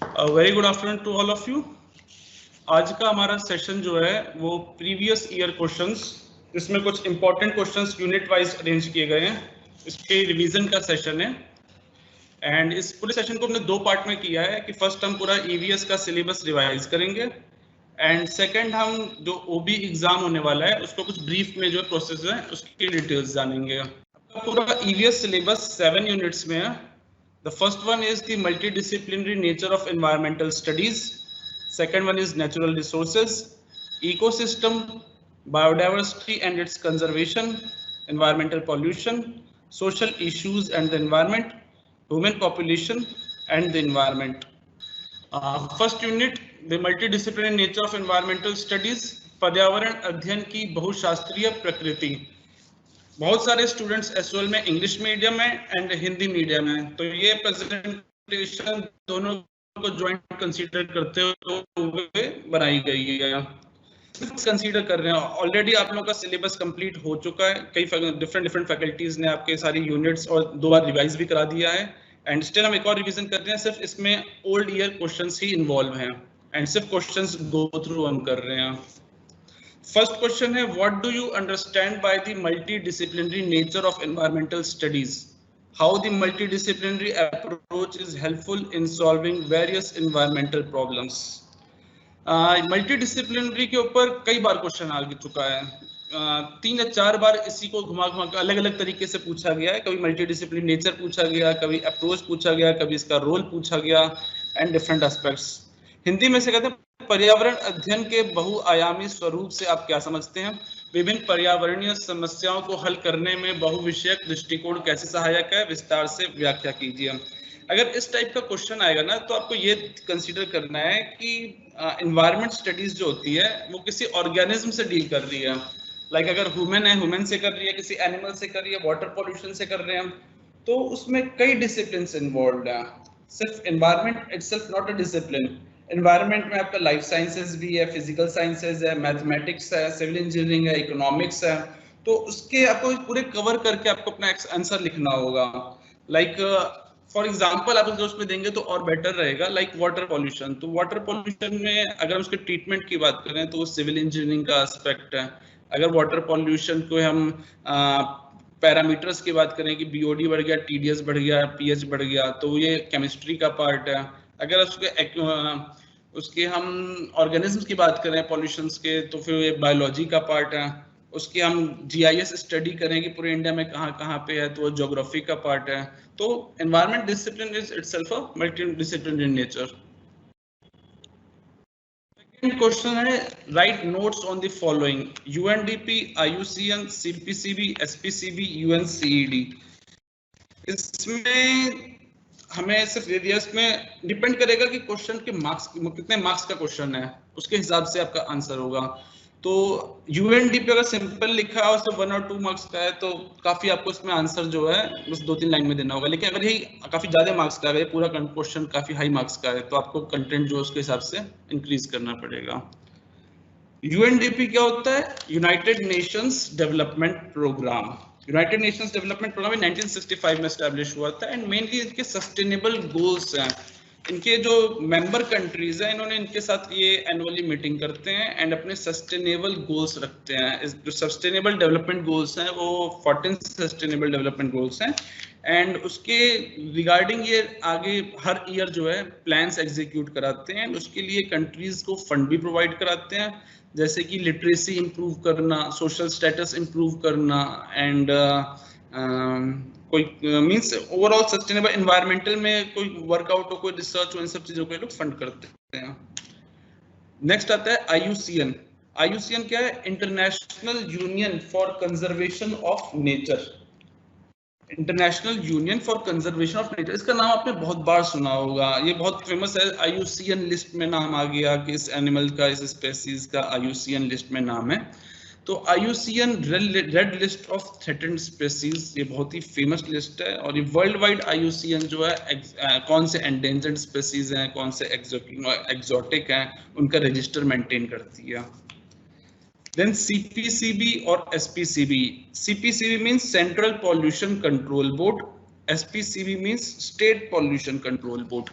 Very good afternoon to all of you. आज का हमारा सेशन जो है वो प्रीवियस ईयर क्वेश्चंस, इसमें कुछ important questions unit wise arrange किए गए हैं। इसके रिवीजन का सेशन है एंड इस पूरे सेशन को हमने दो पार्ट में किया है कि फर्स्ट हम पूरा ईवीएस का सिलेबस रिवाइज करेंगे एंड सेकंड हम जो ओबी एग्जाम होने वाला है उसको कुछ ब्रीफ में जो प्रोसेस है उसकी डिटेल्स जानेंगे। पूरा ईवीएस सिलेबस 7 यूनिट्स में है। The first one is the multidisciplinary nature of environmental studies. Second one is natural resources, ecosystem, biodiversity and its conservation, environmental pollution, social issues and the environment, human population and the environment. First unit, the multidisciplinary nature of environmental studies, पर्यावरण अध्ययन की बहुशास्त्रीय प्रकृति। बहुत सारे students SOL में English medium में and Hindi medium है, तो ये प्रेजेंटेशन दोनों को ज्वाइंट कंसीडर करते हुए बनाई गई है। कंसीडर कर रहे हैं, ऑलरेडी आप लोगों का सिलेबस कंप्लीट हो चुका है। कई डिफरेंट फैकल्टीज ने आपके सारी यूनिट्स और 2 बार रिवाइज भी करा दिया है एंड स्टिल हम एक और रिवीजन कर रहे हैं। सिर्फ इसमें ओल्ड ईयर क्वेश्चंस ही इन्वॉल्व हैं एंड सिर्फ क्वेश्चंस गो थ्रू हम कर रहे हैं। First question है, what do you understand by the multidisciplinary nature of environmental studies? How the multidisciplinary approach is helpful in solving various environmental problems? Multidisciplinary के ऊपर कई बार क्वेश्चन आ चुका है, 3 या 4 बार इसी को घुमा घुमा अलग अलग तरीके से पूछा गया है। कभी मल्टीडिसिप्लिन नेचर पूछा गया, कभी अप्रोच पूछा गया, कभी इसका रोल पूछा गया एंड डिफरेंट एस्पेक्ट्स। हिंदी में से कहते हैं पर्यावरण अध्ययन के बहुआयामी स्वरूप से आप क्या समझते हैं? विभिन्न पर्यावरणीय समस्याओं को हल करने में बहुविषयक दृष्टिकोण कैसे सहायक है? विस्तार से व्याख्या कीजिए। अगर इस टाइप का क्वेश्चन आएगा ना तो आपको ये कंसीडर करना है कि एनवायरमेंट स्टडीज जो होती है वो किसी ऑर्गेनिज्म से डील कर रही है। लाइक अगर ह्यूमन है, ह्यूमन से कर रही है, किसी एनिमल से कर रही है, वाटर पॉल्यूशन से कर रहे हैं, तो उसमें कई डिसिप्लिन इन्वॉल्व है। सिर्फ environment itself not a discipline. Environment में आपका लाइफ साइंसेज भी है, फिजिकल साइंसेज है, मैथमेटिक्स है, सिविल इंजीनियरिंग है, इकोनॉमिक्स है, तो उसके आपको पूरे कवर करके आपको अपना आंसर लिखना होगा। लाइक फॉर एग्जांपल आप उसमें देंगे तो और बेटर रहेगा। लाइक वाटर पॉल्यूशन, तो वाटर पॉल्यूशन में अगर हम उसके ट्रीटमेंट की बात करें तो वो सिविल इंजीनियरिंग का एस्पेक्ट है। अगर वाटर पॉल्यूशन को हम पैरामीटर्स की बात करें कि बीओडी बढ़ गया, टीडीएस बढ़ गया, पीएच बढ़ गया, तो ये केमिस्ट्री का पार्ट है। अगर उसके हम ऑर्गेनिज्म्स की बात करें पॉल्यूशंस के, तो फिर ये बायोलॉजी का पार्ट है। उसके हम जीआईएस स्टडी करें कि पूरे इंडिया में कहाँ पे है, तो वो ज्योग्राफी का पार्ट है। तो environment discipline is itself a multidisciplinary in nature. Second question है, write notes on the following: UNDP, IUCN, CPCB, SPCB, UNCED. इसमें हमें सिर्फ रेडियस में डिपेंड करेगा कि क्वेश्चन के मार्क्स कितने मार्क्स का क्वेश्चन है, उसके हिसाब से आपका आंसर होगा। तो यूएनडीपी अगर सिंपल लिखा है और सिर्फ 1 और 2 मार्क्स का है तो काफी आपको इसमें आंसर जो है बस 2-3 लाइन में देना होगा। लेकिन अगर यही काफी ज्यादा मार्क्स का है, पूरा क्वेश्चन काफी हाई मार्क्स का है, तो आपको कंटेंट जो उसके हिसाब से इंक्रीज करना पड़ेगा। यूएनडीपी क्या होता है? United Nations Development Programme. United Nations Development Programme 1965 में एस्टैब्लिश हुआ था एंड मेनली इनके सस्टेनेबल गोल्स हैं। इनके जो मेंबर कंट्रीज हैं, इन्होंने इनके साथ ये एनुअली मीटिंग करते हैं एंड अपने सस्टेनेबल गोल्स रखते हैं। जो सस्टेनेबल डेवलपमेंट गोल्स हैं वो 14 सस्टेनेबल डेवलपमेंट गोल्स हैं एंड उसके रिगार्डिंग ये आगे हर ईयर जो है प्लान्स एग्जीक्यूट कराते हैं। उसके लिए कंट्रीज को फंड भी प्रोवाइड कराते हैं, जैसे कि लिटरेसी इंप्रूव करना, सोशल स्टेटस इंप्रूव करना एंड कोई मींस ओवरऑल सस्टेनेबल एनवायरमेंटल में कोई वर्कआउट हो, कोई रिसर्च हो, इन सब चीजों को लोग फंड करते हैं। नेक्स्ट आता है आईयूसीएन। आईयूसीएन क्या है? International union for conservation of nature. International union for conservation of nature, इसका नाम आपने बहुत बार सुना होगा, ये बहुत फेमस है। आईयूसीएन लिस्ट में नाम आ गया कि इस एनिमल का, इस स्पेसीज का आईयूसीएन लिस्ट में नाम है। तो IUCN red list of threatened species, ये बहुत ही फेमस लिस्ट है और ये वर्ल्ड वाइड आईयूसीएन जो है कौन से एंडेंजर्ड स्पेसीज हैं, कौन से एक्सोटिक हैं, उनका रजिस्टर मेंटेन करती है। Then CPCB or SPCB. CPCB means Central Pollution Control Board. SPCB means State Pollution Control Board.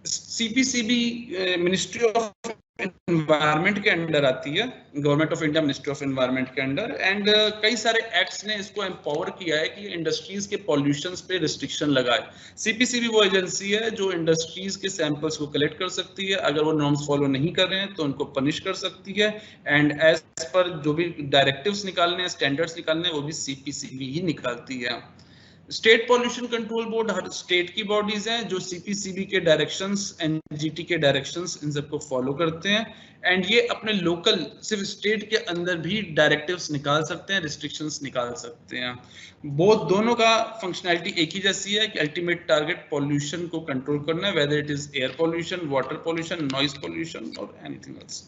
CPCB ministry of environment के अंडर आती है, government of India ministry of environment के अंडर, एंड कई सारे acts ने इसको एम्पावर किया है कि इंडस्ट्रीज के पॉल्यूशंस पे रिस्ट्रिक्शन लगाए। सीपीसीबी वो एजेंसी है जो इंडस्ट्रीज के सैंपल्स को कलेक्ट कर सकती है, अगर वो नॉर्म्स फॉलो नहीं कर रहे हैं तो उनको पनिश कर सकती है, एंड एज पर जो भी डायरेक्टिव्स निकालने हैं, स्टैंडर्ड्स निकालने हैं, वो भी सीपीसीबी ही निकालती है। स्टेट पॉल्यूशन कंट्रोल बोर्ड हर स्टेट की बॉडीज हैं जो सीपीसीबी के डायरेक्शंस, एनजीटी के डायरेक्शंस, इन सबको फॉलो करते हैं, एंड ये अपने लोकल सिर्फ स्टेट के अंदर भी डायरेक्टिव्स निकाल सकते हैं, रिस्ट्रिक्शंस निकाल सकते हैं। बहुत दोनों का फंक्शनैलिटी एक ही जैसी है कि अल्टीमेट टारगेट पॉल्यूशन को कंट्रोल करना है, whether it is air pollution, water pollution, noise pollution और एनीथिंग एल्स।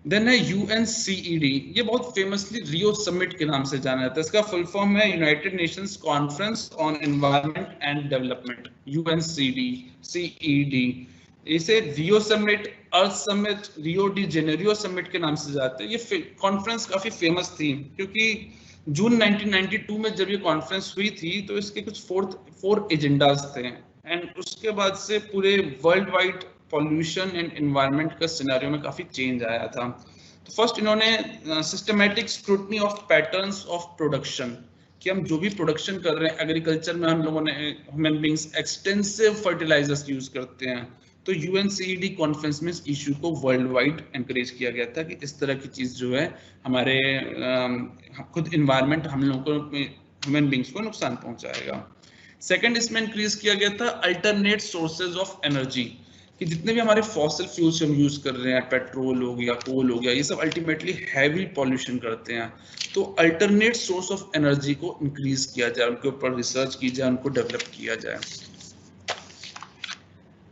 देन है यूएनसीईडी, ये बहुत फेमसली रियो समिट के नाम से जाना जाता है। इसका फुल फॉर्म है United Nations conference on environment and development, UNCED. इसे Rio summit, earth summit, Rio de Janeiro summit के नाम से जाते हैं। ये कॉन्फ्रेंस काफी फेमस थी क्योंकि जून 1992 में जब ये कॉन्फ्रेंस हुई थी तो इसके कुछ फोर एजेंडाज थे, एंड उसके बाद से पूरे world wide pollution and environment का सिनेरियो में काफी चेंज आया था। तो फर्स्ट इन्होंने systematic scrutiny of patterns of production, कि हम जो भी प्रोडक्शन कर रहे हैं एग्रीकल्चर में, हम लोगों ने human beings extensive fertilisers use करते हैं, तो यूएनसीईडी कॉन्फ्रेंस में इस इशू को वर्ल्ड वाइड एनकरेज किया गया था कि इस तरह की चीज जो है हमारे खुद इन्वायरमेंट हम लोगों को, ह्यूमन बींग्स को नुकसान पहुंचाएगा। सेकंड इसमें इंक्रीज किया गया था अल्टरनेट सोर्सेज ऑफ एनर्जी, कि जितने भी हमारे फॉसिल फ्यूल्स हम यूज कर रहे हैं, पेट्रोल हो गया, कोल हो गया, ये सब अल्टीमेटली हैवी पॉल्यूशन करते हैं, तो अल्टरनेट सोर्स ऑफ एनर्जी को इंक्रीज किया जाए, उनके ऊपर रिसर्च की जाए, उनको डेवलप किया जाए।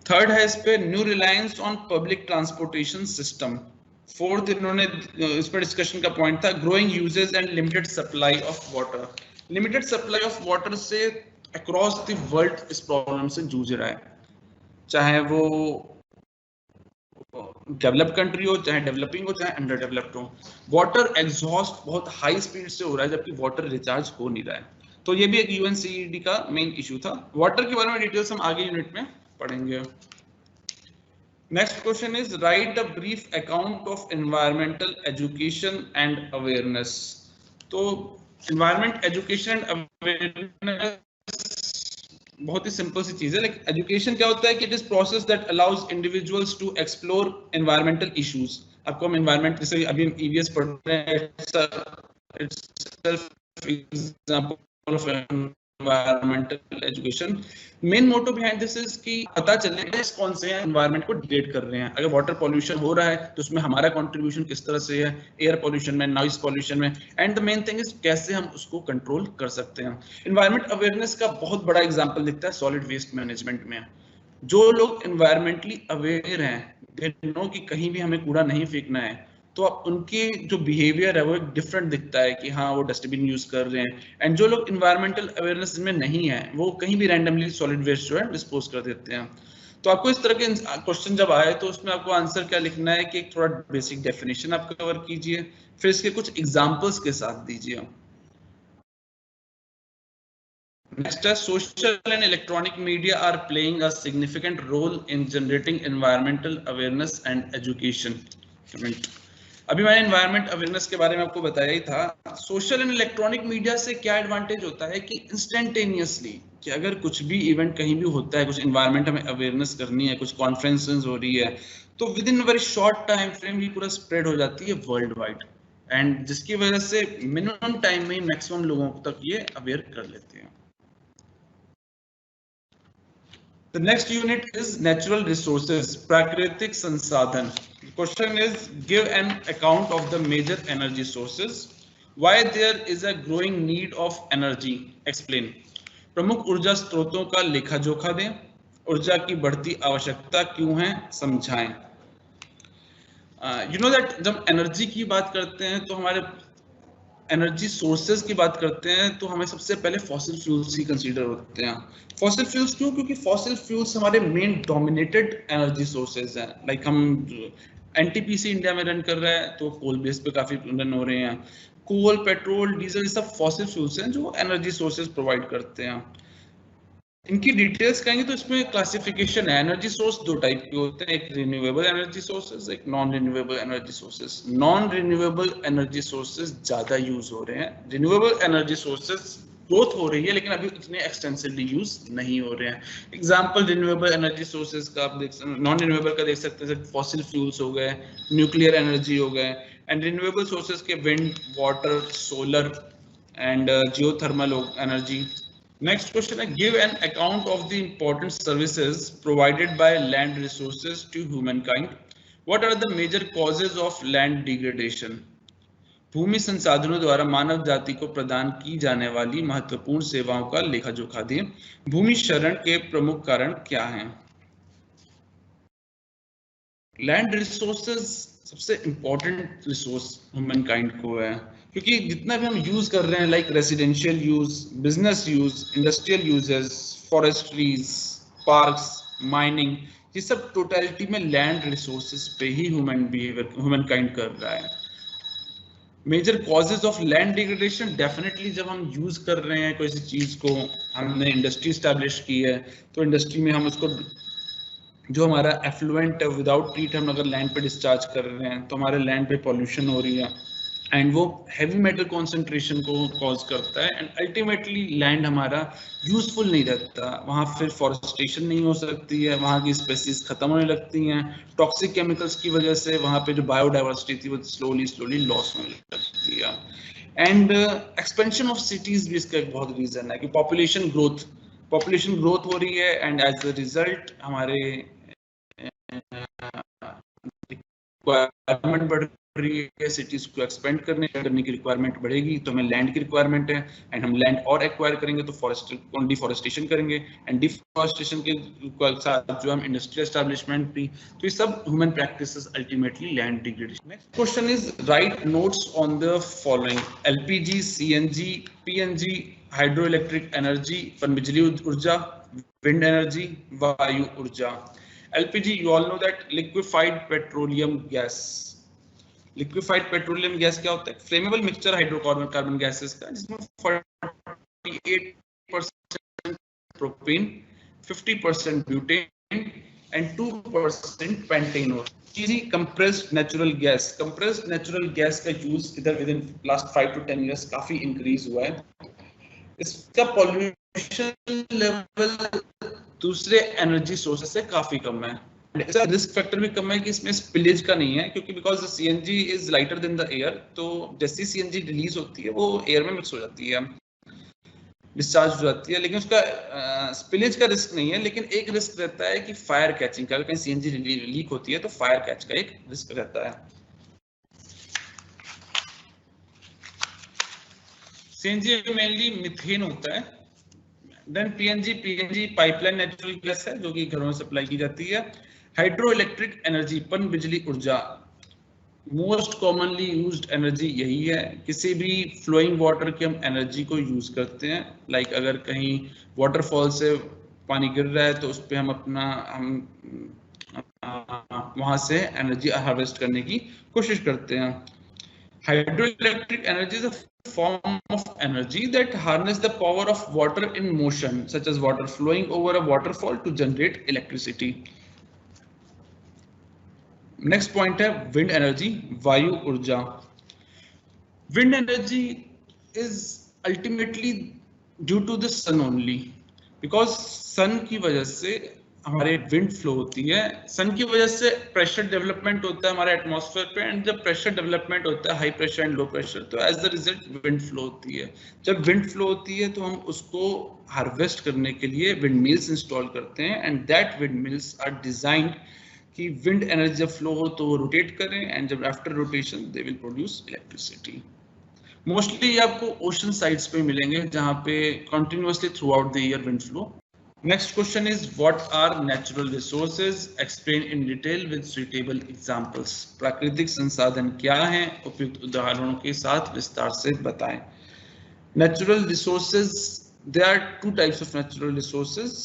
थर्ड है इस पे new reliance on public transportation system. Fourth इन्होंने इस पर डिस्कशन का पॉइंट था growing uses and limited supply of water. Limited supply of water से अक्रॉस द वर्ल्ड इस प्रॉब्लम से जूझ रहा है, चाहे वो डेवलप कंट्री हो, चाहे डेवलपिंग हो, चाहे अंडर डेवलप्ड हो। वाटर एग्जॉस्ट बहुत हाई स्पीड से हो रहा है जबकि वाटर रिचार्ज हो नहीं रहा है, तो ये भी एक यूएनसीईडी का मेन इशू था। वाटर के बारे में डिटेल्स हम आगे यूनिट में पढ़ेंगे। Next question is right a brief account of environmental education and awareness. तो एनवायरमेंट एजुकेशन एंड अवेयरनेस बहुत ही सिंपल सी चीज है। लाइक एजुकेशन क्या होता है कि it is process that allows individuals to explore environmental issues. आपको हम एनवायरमेंट, जैसे अभी हम ईवीएस पढ़ रहे हैं, it's self example of environmental education. Main motto behind this is कि पता चले कौन से एनवायरमेंट को डिग्रेड कर रहे हैं। अगर वाटर पॉल्यूशन हो रहा है तो उसमें हमारा कंट्रीब्यूशन किस तरह से है, एयर पॉल्यूशन में, नॉइज पॉल्यूशन में, and the main thing is कैसे हम उसको कंट्रोल कर सकते हैं। एनवायरमेंट अवेयरनेस का बहुत बड़ा एग्जांपल दिखता है सॉलिड वेस्ट मैनेजमेंट में। जो लोग एनवायरमेंटली अवेयर हैं, दे नो कि कहीं भी हमें कूड़ा नहीं फेंकना है, तो अब उनकी जो बिहेवियर है वो एक डिफरेंट दिखता है कि हाँ वो डस्टबिन यूज कर रहे हैं। एंड जो लोग इन्वायरमेंटल अवेयरनेस में नहीं है वो कहीं भी रैंडमली सॉलिड वेस्ट जो है डिस्पोज कर देते हैं। तो आपको इस तरह के क्वेश्चन जब आए तो उसमें आपको आंसर क्या लिखना है कि एक थोड़ा बेसिक डेफिनेशन आप कवर कीजिए, फिर इसके कुछ एग्जाम्पल्स के साथ दीजिए। Next is social and electronic media are playing a significant role in generating environmental awareness and education. अभी मैंने एनवायरमेंट अवेयरनेस के बारे में आपको बताया ही था। सोशल एंड इलेक्ट्रॉनिक मीडिया से क्या एडवांटेज होता है कि इंस्टेंटेनियसली, कि अगर कुछ भी इवेंट कहीं भी होता है, कुछ एनवायरमेंट हमें अवेयरनेस करनी है, कुछ कॉन्फ्रेंसेस हो रही है, तो with in very short time frame ये पूरा स्प्रेड हो जाती है वर्ल्ड वाइड, एंड जिसकी वजह से मिनिमम टाइम में ही मैक्सिमम लोगों तक ये अवेयर कर लेते हैं। The next unit is natural resources, प्राकृतिक संसाधन. The question is give an account of the major energy sources. Why there is a growing need of energy? Explain. प्रमुख ऊर्जा स्रोतों का लेखा जोखा दें, ऊर्जा की बढ़ती आवश्यकता क्यों है समझाएं। You know that जब एनर्जी की बात करते हैं तो हमारे एनर्जी सोर्सेज की बात करते हैं तो हमें सबसे पहले फॉसिल फ्यूल्स ही कंसीडर होते हैं। फॉसिल फ्यूल्स क्यों? क्योंकि फॉसिल फ्यूल्स हमारे मेन डोमिनेटेड एनर्जी सोर्सेज हैं। लाइक हम एनटीपीसी इंडिया में रन कर रहा है तो कोल बेस पे काफी रन हो रहे हैं। कोल, पेट्रोल, डीजल, सब फॉसिल फ्यूल्स हैं जो एनर्जी सोर्सेज प्रोवाइड करते हैं। इनकी डिटेल्स कहेंगे तो इसमें क्लासिफिकेशन है। एनर्जी सोर्स दो टाइप के होते हैं, एक रिन्यूएबल एनर्जी सोर्सेज, एक non renewable energy sources. Non renewable energy sources ज्यादा यूज हो रहे हैं, रिन्यूएबल एनर्जी सोर्सेज ग्रोथ हो रही है लेकिन अभी इतने एक्सटेंसिवली यूज नहीं हो रहे हैं। एग्जांपल रिन्यूएबल एनर्जी सोर्सेज का आप देख सकते, नॉन रिन्यूएबल का देख सकते हैं, फॉसिल फ्यूल्स हो गए, न्यूक्लियर एनर्जी हो गए, एंड रिन्यूएबल सोर्सेज के wind, water, solar and geothermal energy. Next question is, give an account of the important services provided by land resources to humankind. What are the major causes of land degradation? भूमि संसाधनों द्वारा मानव जाति को प्रदान की जाने वाली महत्वपूर्ण सेवाओं का लेखा जोखा दिए। भूमि क्षरण के प्रमुख कारण क्या हैं? लैंड रिसोर्सेज सबसे इंपॉर्टेंट रिसोर्स ह्यूमनकाइंड को है, क्योंकि जितना भी हम यूज कर रहे हैं, like residential use, business use, industrial uses, forestries, parks, mining, ये सब टोटलिटी में लैंड रिसोर्सेज पे ही ह्यूमन काइंड कर रहा है। Major causes of land degradation, definitely जब हम यूज कर रहे हैं कोई चीज को, हमने इंडस्ट्री स्टैब्लिश की है तो इंडस्ट्री में हम उसको जो हमारा एफ्लुएंट है विदाउट ट्रीट हम अगर लैंड पे डिस्चार्ज कर रहे हैं तो हमारे लैंड पे पॉल्यूशन हो रही है एंड वो हैवी मेटल कॉन्सेंट्रेशन को कॉज करता है एंड अल्टीमेटली लैंड हमारा यूजफुल नहीं रहता। वहाँ फिर फॉरेस्टेशन नहीं हो सकती है, वहाँ की स्पेसीज खत्म होने लगती हैं, टॉक्सिक केमिकल्स की वजह से वहाँ पे जो बायोडाइवर्सिटी थी वो स्लोली लॉस होने लगती है। एंड एक्सपेंशन ऑफ सिटीज भी इसका एक बहुत रीजन है कि पॉपुलेशन ग्रोथ हो रही है एंड एज अ रिजल्ट हमारे रिक्वायरमेंट बढ़ रही है, सिटीज को एक्सपेंड करने की रिक्वायरमेंट बढ़ेगी तो हमें लैंड की रिक्वायरमेंट है एंड हम लैंड और एक्वायर करेंगे तो डिफॉरेस्टेशन करेंगे एंड डिफॉरेस्टेशन के साथ जो हम इंडस्ट्रियल एस्टैब्लिशमेंट भी, तो ये सब human practices ultimately land degradation. Next question is right notes on the following: LPG, CNG, PNG, hydro electric energy, पनबिजली ऊर्जा, विंड एनर्जी, वायु ऊर्जा। LPG, you all know that liquefied petroleum gas. Liquefied petroleum gas क्या होता है? Flammable mixture hydrocarbon gases का, जिसमें 48% propane, 50% butane and 2% pentane होता है। चीज़ी compressed natural gas का यूज इधर within last 5 to 10 years काफी इंक्रीज हुआ है। इसका पॉल्यूशन लेवल दूसरे एनर्जी सोर्सेस से काफी कम है। इसका रिस्क फैक्टर भी कम है कि इसमें स्पिलेज का नहीं है, क्योंकि because CNG is lighter than the air, तो जैसी सीएनजी रिलीज होती है वो एयर में मिक्स हो जाती है, डिस्चार्ज हो जाती है, लेकिन उसका स्पिलेज का रिस्क नहीं है। लेकिन एक रिस्क रहता है कि फायर कैचिंग का, कहीं सीएनजी लीक होती है तो फायर कैच का एक रिस्क रहता है। सीएनजी मेनली मीथेन होता है। Then PNG pipeline natural gas है जो कि घरों में सप्लाई की जाती है। हाइड्रो इलेक्ट्रिक एनर्जी, पन बिजली ऊर्जा, मोस्ट कॉमनली यूज्ड एनर्जी यही है। किसी भी फ्लोइंग वाटर की हम एनर्जी को यूज करते हैं, लाइक अगर कहीं वाटरफॉल से पानी गिर रहा है तो उस पर हम वहां से एनर्जी हार्वेस्ट करने की कोशिश करते हैं। Hydroelectric energy is a form of energy that harness the power of water in motion, such as water flowing over a waterfall to generate electricity. Next point है wind energy, वायु ऊर्जा। Wind energy is ultimately due to the sun only, because sun की वजह से हमारे wind flow होती है। सन की वजह से प्रेशर डेवलपमेंट होता है हमारे एटमॉस्फेयर पे, एंड जब प्रेशर डेवलपमेंट होता है high pressure and low pressure, तो as the result wind flow होती है। जब विंड फ्लो होती है तो हम उसको हार्वेस्ट करने के लिए विंड मिल्स इंस्टॉल करते हैं, and that wind mills are designed कि विंड एनर्जी जब फ्लो हो तो वो रोटेट करें, एंड जब after rotation they will produce electricity. Mostly आपको ओशन साइड्स पे मिलेंगे जहाँ पे continuously throughout the year wind flow. Next question is, what are natural resources? Explain in detail with suitable examples. प्राकृतिक संसाधन क्या हैं? उपयुक्त उदाहरणों के साथ विस्तार से बताएं। Natural resources, there are two types of natural resources.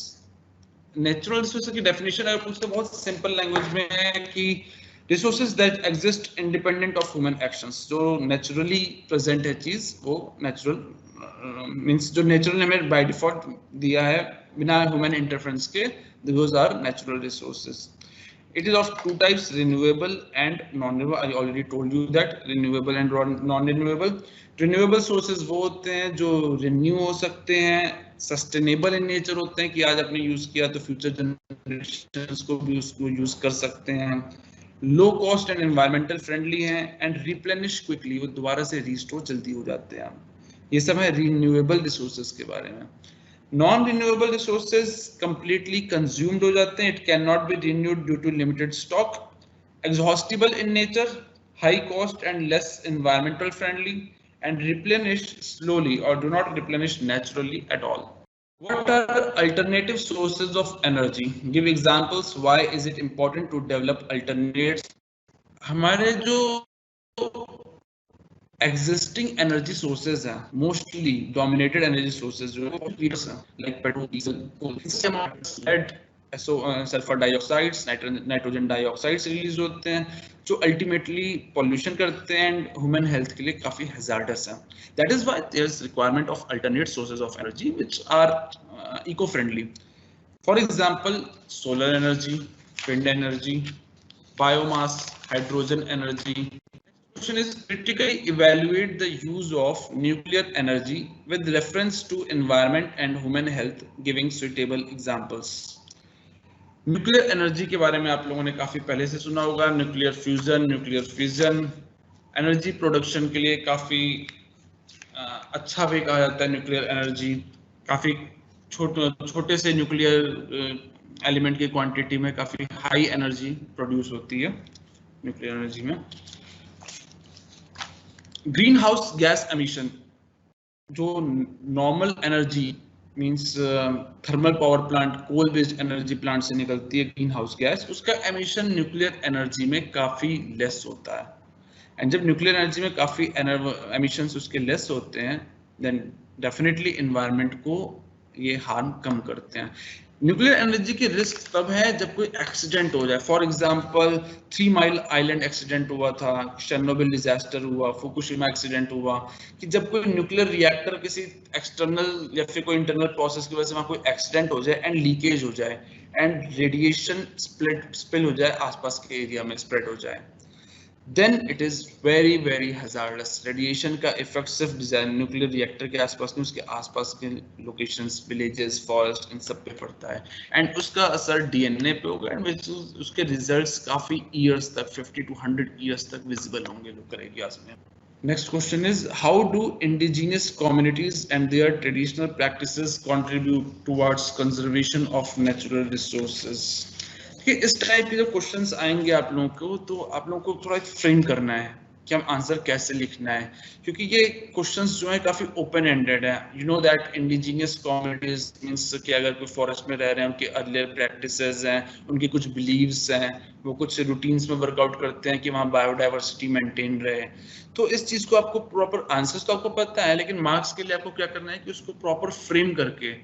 Natural resources की definition अगर पूछते बहुत simple language में है कि resources that exist independent of human actions, जो naturally present है चीज वो natural means जो नेचुरल ने हमें by default दिया है बिना ह्यूमन इंटरफेरेंस के, those are natural resources. It is of two types, renewable and non-renewable. I already told you that renewable and non-renewable. Renewable sources वो होते हैं जो renew हो सकते हैं, sustainable in nature होते हैं कि आज आपने यूज किया तो future generations को भी उसको यूज कर सकते हैं, low cost and environmental friendly हैं, and replenish quickly, वो दोबारा से restore जल्दी हो जाते हैं. ये सब है renewable resources के बारे में. Non-renewable resources completely consumed हो जाते हैं. It cannot be renewed due to limited stock. Exhaustible in nature, high cost and less environmental friendly, and replenish slowly or do not replenish naturally at all. What are alternative sources of energy? Give examples. Why is it important to develop alternates? हमारे जो existing energy sources हैं, mostly dominated energy sources जो like petrol, diesel, coal, lead, sulfur dioxides, nitrogen dioxides release होते हैं जो ultimately pollution करते हैं and human health के लिए काफी hazardous हैं. That is why there is requirement of alternate sources of energy which are eco-friendly. For example, solar energy, wind energy, biomass, hydrogen energy. Question is critically evaluate the use of nuclear energy with reference to environment and human health, giving suitable examples. Nuclear energy के बारे में आप लोगों ने काफी पहले से सुना होगा. Nuclear fusion, nuclear fission energy production के लिए काफी अच्छा वे कहा जाता है. न्यूक्लियर एनर्जी काफी छोटे से न्यूक्लियर एलिमेंट की क्वांटिटी में काफी हाई एनर्जी प्रोड्यूस होती है न्यूक्लियर एनर्जी में. ग्रीन हाउस गैस एमिशन, जो normal energy means thermal power plant, coal based energy plant से निकलती है ग्रीन हाउस गैस, उसका एमिशन न्यूक्लियर एनर्जी में काफी लेस होता है. एंड जब न्यूक्लियर एनर्जी में काफी एमिशंस उसके लेस होते हैं देन डेफिनेटली एनवायरनमेंट को ये हार्म कम करते हैं. न्यूक्लियर एनर्जी की रिस्क तब है जब कोई एक्सीडेंट हो जाए. For example 3 mile island accident हुआ था, चेर्नोबिल डिजास्टर हुआ, फुकुशिमा एक्सीडेंट हुआ, कि जब कोई न्यूक्लियर रिएक्टर किसी एक्सटर्नल या फिर कोई इंटरनल प्रोसेस की वजह से वहां कोई एक्सीडेंट हो जाए एंड लीकेज हो जाए एंड रेडिएशन स्पिल हो जाए, आसपास के एरिया में स्प्रेड हो जाए, then it is very hazardous. Radiation का इफेक्ट सिर्फ डिजाइन न्यूक्लियर रिएक्टर के आसपास नहीं, उसके आसपास के लोकेशंस, विलेजेस, फॉरेस्ट, इन सब पे पड़ता है एंड उसका असर डीएनए पे होगा एंड उसके रिजल्ट्स काफी ईयर्स तक, 50 to 100 ईयर्स तक विजिबल होंगे लोकल एरियाज में. Next question is, how do indigenous communities and their traditional practices contribute towards conservation of natural resources? कि इस टाइप के जो क्वेश्चंस आएंगे आप लोगों को, तो आप लोगों को थोड़ा फ्रेम करना है कि हम आंसर कैसे लिखना है, क्योंकि ये क्वेश्चंस जो है काफी ओपन एंडेड है. You know that indigenous communities means कि अगर कोई फॉरेस्ट में रह रहे हैं, उनके अर्लियर प्रैक्टिसेस हैं, उनके कुछ बिलीव्स हैं, वो कुछ रूटीन्स में वर्कआउट करते हैं कि वहाँ बायोडाइवर्सिटी मेंटेन रहे. तो इस चीज को आपको प्रॉपर आंसर्स तो आपको पता है, लेकिन मार्क्स के लिए आपको क्या करना है कि उसको प्रॉपर फ्रेम करके,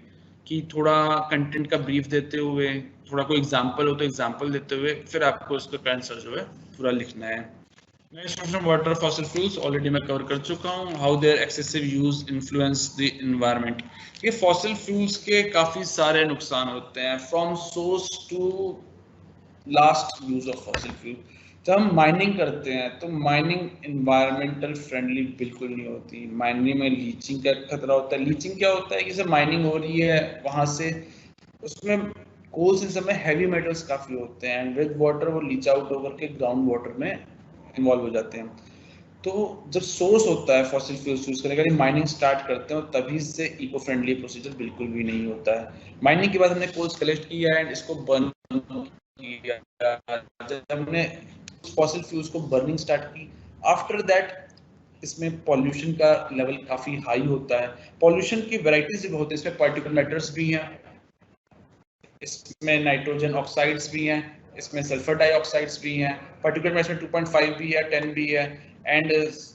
कि थोड़ा कंटेंट का ब्रीफ देते हुए, थोड़ा कोई एग्जांपल हो तो एग्जांपल देते हुए, फिर आपको उसका आंसर जो है पूरा लिखना है. Next question, water fossil fuels already मैं कवर कर चुका हूं. How their excessive use influence the environment. ये फॉसिल फ्यूल्स के काफी सारे नुकसान होते हैं, from source to last use of fossil fuel. जब हम माइनिंग करते हैं तो माइनिंग एनवायरमेंटल फ्रेंडली बिल्कुल नहीं होती. माइनिंग में लीचिंग का खतरा होता है. लीचिंग क्या होता है कि जब माइनिंग हो रही है वहां से, उसमें कोल्स इन सब में हैवी मेटल्स काफी होते हैं एंड विद वाटर वो लीच आउट होकर के ग्राउंड वाटर में इन्वॉल्व हो जाते हैं. तो जब सोर्स होता है फॉसिल फ्यूल्स यूज करने का, माइनिंग स्टार्ट करते हैं तभी से इको फ्रेंडली प्रोसीजर बिल्कुल भी नहीं होता है. माइनिंग के बाद हमने कोल्स कलेक्ट किया एंड इसको बर्न किया. जब हमने फॉसिल फ्यूल्स को बर्निंग स्टार्ट की, आफ्टर दैट इसमें पॉल्यूशन का लेवल काफी हाई होता है. पॉल्यूशन की वैरायटीज भी होती है, इसमें पार्टिकुलर मैटर्स भी हैं, इसमें नाइट्रोजन ऑक्साइड्स भी हैं, इसमें सल्फर डाइऑक्साइड्स भी हैं, पर्टिकुलर में इसमें 2.5 भी है, 10 भी है and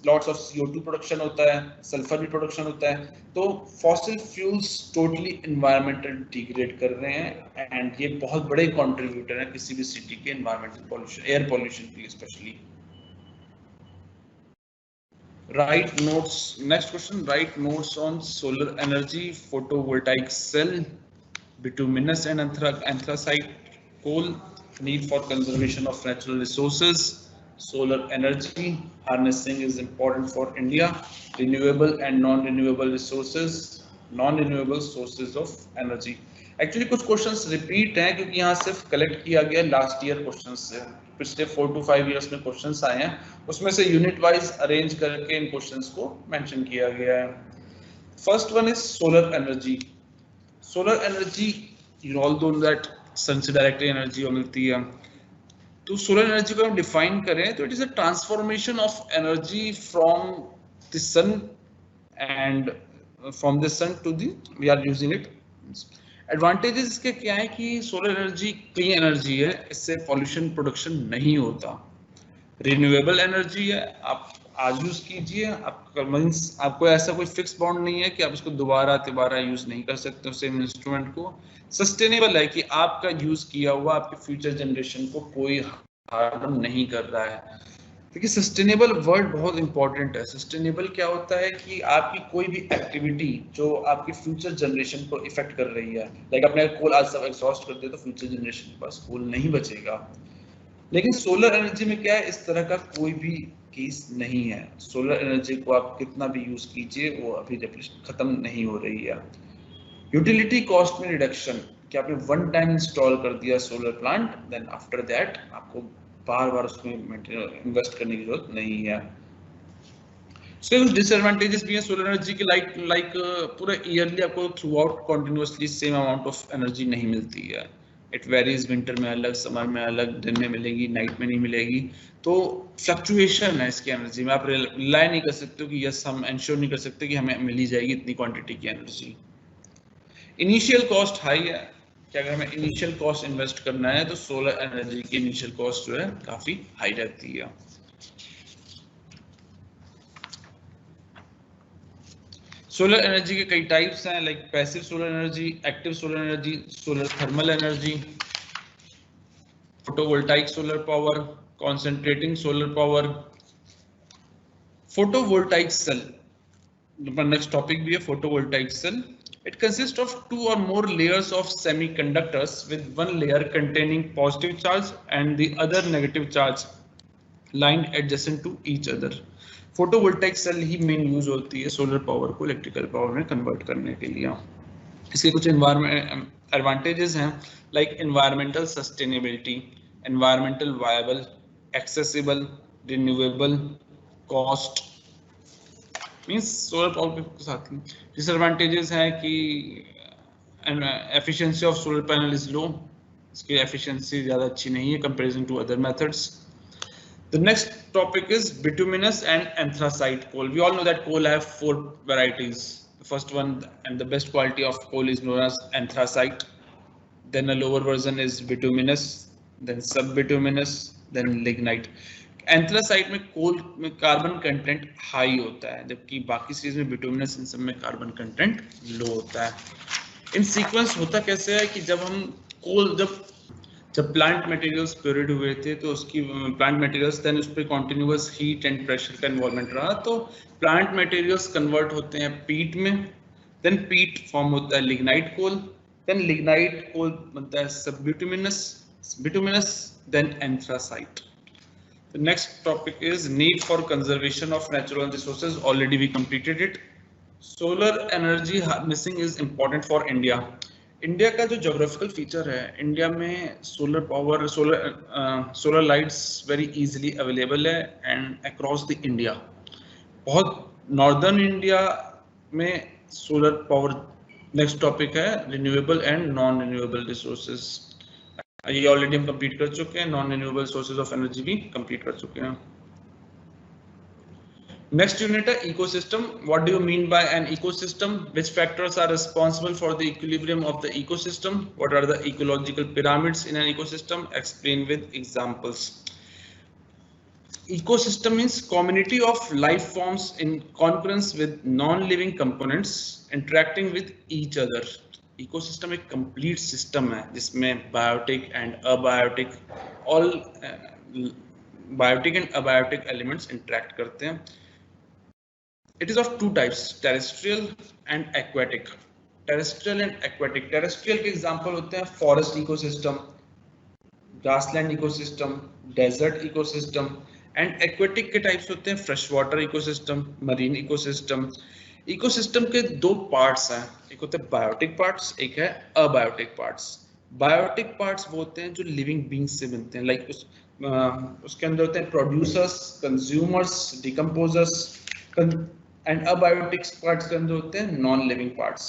lots of CO2 production होता है, सल्फर भी प्रोडक्शन होता है. तो fossil fuels totally environmental degrade कर रहे हैं एंड ये बहुत बड़े कंट्रीब्यूटर हैं किसी भी सिटी के एनवायरमेंटल पॉल्यूशन, एयर पॉल्यूशन के लिए specially. Write notes. Next question, write notes on solar energy photovoltaic cell. bituminous and anthracite coal, need for conservation of natural resources, solar energy harnessing is important for India, renewable and non-renewable resources, non-renewable sources of energy. Actually कुछ questions repeat हैं क्योंकि यहाँ सिर्फ collect किया गया last year questions से, पिछले 4 to 5 years में क्वेश्चंस आए हैं, उसमें से यूनिट वाइज अरेंज करके इन क्वेश्चंस को मेंशन किया गया है. First one is solar energy. Solar energy, you all know that sun से डायरेक्टली एनर्जी मिलती है. तो सोलर एनर्जी को हम डिफाइन करें तो it is a transformation of energy from the sun and from the sun to the we are using it. Advantages इसके क्या है कि सोलर एनर्जी क्लीन एनर्जी है, इससे पॉल्यूशन प्रोडक्शन नहीं होता. रिन्यूएबल एनर्जी है, आप आज यूज कीजिए, आपको ऐसा कोई फिक्स बाउंड नहीं है कि आप इसको दोबारा यूज नहीं कर सकते सेम इंस्ट्रूमेंट को. सस्टेनेबल है कि आपका यूज किया हुआ आपके फ्यूचर जनरेशन को कोई हार्म नहीं कर रहा है. देखिए सस्टेनेबल वर्ड बहुत इंपॉर्टेंट है. सस्टेनेबल क्या होता है कि आपकी कोई भी एक्टिविटी जो आपकी फ्यूचर जनरेशन को इफेक्ट कर रही है, लाइक आपने कोल आज सब एग्जॉस्ट कर दिया तो फ्यूचर जनरेशन के पास कोल नहीं बचेगा. लेकिन सोलर एनर्जी में क्या है, इस तरह का कोई भी केस नहीं है. सोलर एनर्जी को आप कितना भी यूज कीजिए वो अभी डेप्लीशन खत्म नहीं हो रही है. यूटिलिटी कॉस्ट में रिडक्शन, कि आपने वन टाइम इंस्टॉल कर दिया solar plant, then after that आपको बार उसमें इन्वेस्ट करने की जरूरत नहीं है. उसके कुछ डिसएडवांटेजेस भी हैं सोलर एनर्जी के, लाइक पूरा ईयरली आपको through out continuously same amount of energy नहीं मिलती है. इट वेरीज, विंटर में अलग, समर में अलग, दिन में मिलेगी, नाइट में नहीं मिलेगी. तो फ्लक्चुएशन है इसकी एनर्जी में, आप रिलाई नहीं कर सकते हो कि यस हम इंश्योर नहीं कर सकते कि हमें मिल ही जाएगी इतनी क्वांटिटी की एनर्जी. इनिशियल कॉस्ट हाई है कि अगर हमें इनिशियल कॉस्ट इन्वेस्ट करना है तो सोलर एनर्जी की इनिशियल कॉस्ट जो है काफी हाई रहती है. सोलर एनर्जी के कई टाइप्स हैं, like passive solar energy, active solar energy, solar thermal energy, photovoltaic solar power, concentrating solar power, photovoltaic cell. Next topic भी है photovoltaic cell. It consists of 2 or more layers of semiconductors with one layer containing positive charge and the other negative charge lined adjacent to each other. Photovoltaic cell ही main use होती है solar power को electrical power में convert करने के लिए. इसके कुछ एडवांटेजेस हैं, like environmental sustainability, environmental viable, accessible, renewable, cost. Means solar power के साथ ही डिसएडवांटेजेस है कि efficiency of solar panel is low, इसकी एफिशिएंसी ज़्यादा अच्छी नहीं है comparison to other methods. The next topic is bituminous and anthracite coal. We all know that coal have 4 varieties. The first one and the best quality of coal is known as anthracite. Then a lower version is bituminous, then subbituminous, then lignite. Anthracite में कोल में carbon content high होता है, जबकि बाकी series में bituminous इन सब में carbon content लो होता है. इन सीक्वेंस होता कैसे है कि जब हम कोल जब प्लांट मटेरियल्स प्योरिड हुए थे तो उसकी प्लांट मटेरियल्स देन उस पर कॉन्टिन्यूअस हीट एंड प्रेशर का इन्वॉल्वमेंट रहा, तो प्लांट मटेरियल्स कन्वर्ट होते हैं पीट में, देन पीट फॉर्म होता है lignite coal, then lignite coal बनता है bituminous, then anthracite. The next topic is need for conservation of natural resources. Already we completed it. Solar energy harnessing is important for India. India का जो geographical feature है, India में solar power, solar lights very easily available है and across the India. बहुत northern India में solar power. Next topic है renewable and non renewable resources. ये already हम कंप्लीट कर चुके हैं, non renewable sources of energy भी कंप्लीट कर चुके हैं. नेक्स्ट यूनिट है ecosystem. What do you mean by an ecosystem? Which factors are responsible for the equilibrium of the ecosystem? What are the ecological pyramids in an ecosystem? Explain with examples. Ecosystem means community of life forms in concurrence with non-living components interacting with each other. Ecosystem एक complete system है जिसमें biotic and abiotic biotic and abiotic elements interact करते हैं. It is of 2 types, terrestrial and aquatic. Terrestrial and aquatic. Terrestrial के example होते हैं forest ecosystem, grassland ecosystem, desert ecosystem. And aquatic के types होते हैं fresh water ecosystem, marine ecosystem. Ecosystem के दो पार्ट्स हैं, एक होते हैं बायोटिक पार्ट्स, एक है अबायोटिक पार्ट्स। बायोटिक पार्ट्स वो होते हैं जो लिविंग बींग्स से बनते हैं, लाइक उसके अंदर होते हैं producers, consumers, decomposers. And abiotics parts के अंदर होते हैं नॉन लिविंग पार्ट्स।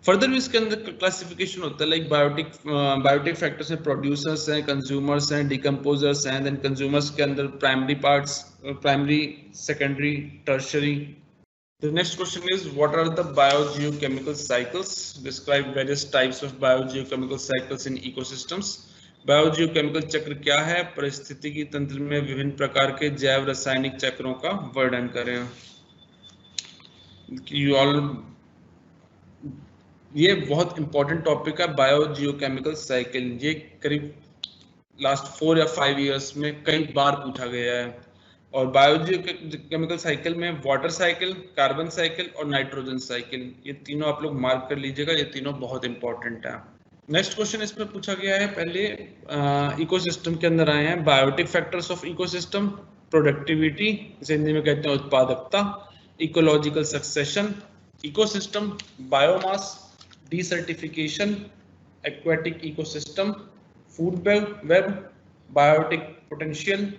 फर्दर भी इसके अंदर क्लासिफिकेशन होता है, लाइक बायोटिक फैक्टर्स में प्रोड्यूसर्स हैं, कंज्यूमर्स हैं, डिकम्पोजर्स हैं। देन कंज्यूमर्स के अंदर primary parts, primary, secondary, tertiary. The next question is, what are the biogeochemical cycles? Describe various types of biogeochemical cycles in ecosystems. Biogeochemical चक्र क्या है? पारिस्थितिकी तंत्र में विभिन्न प्रकार के जैव रासायनिक चक्रों का वर्णन करें। ये बहुत इंपॉर्टेंट टॉपिक है बायोजियोकेमिकल साइकिल। ये करीब लास्ट 4 या 5 इयर्स में कई बार पूछा गया है। और बायोजियोकेमिकल साइकिल में वाटर साइकिल, कार्बन साइकिल और नाइट्रोजन साइकिल, ये तीनों आप लोग मार्क कर लीजिएगा, ये तीनों बहुत इंपॉर्टेंट है। नेक्स्ट क्वेश्चन इसमें पूछा गया है, पहले इकोसिस्टम के अंदर आए हैं biotic factors of ecosystem, productivity, इसे हिंदी में कहते हैं उत्पादकता, ecological succession, ecosystem, biomass, desertification, aquatic ecosystem, food web, biotic potential,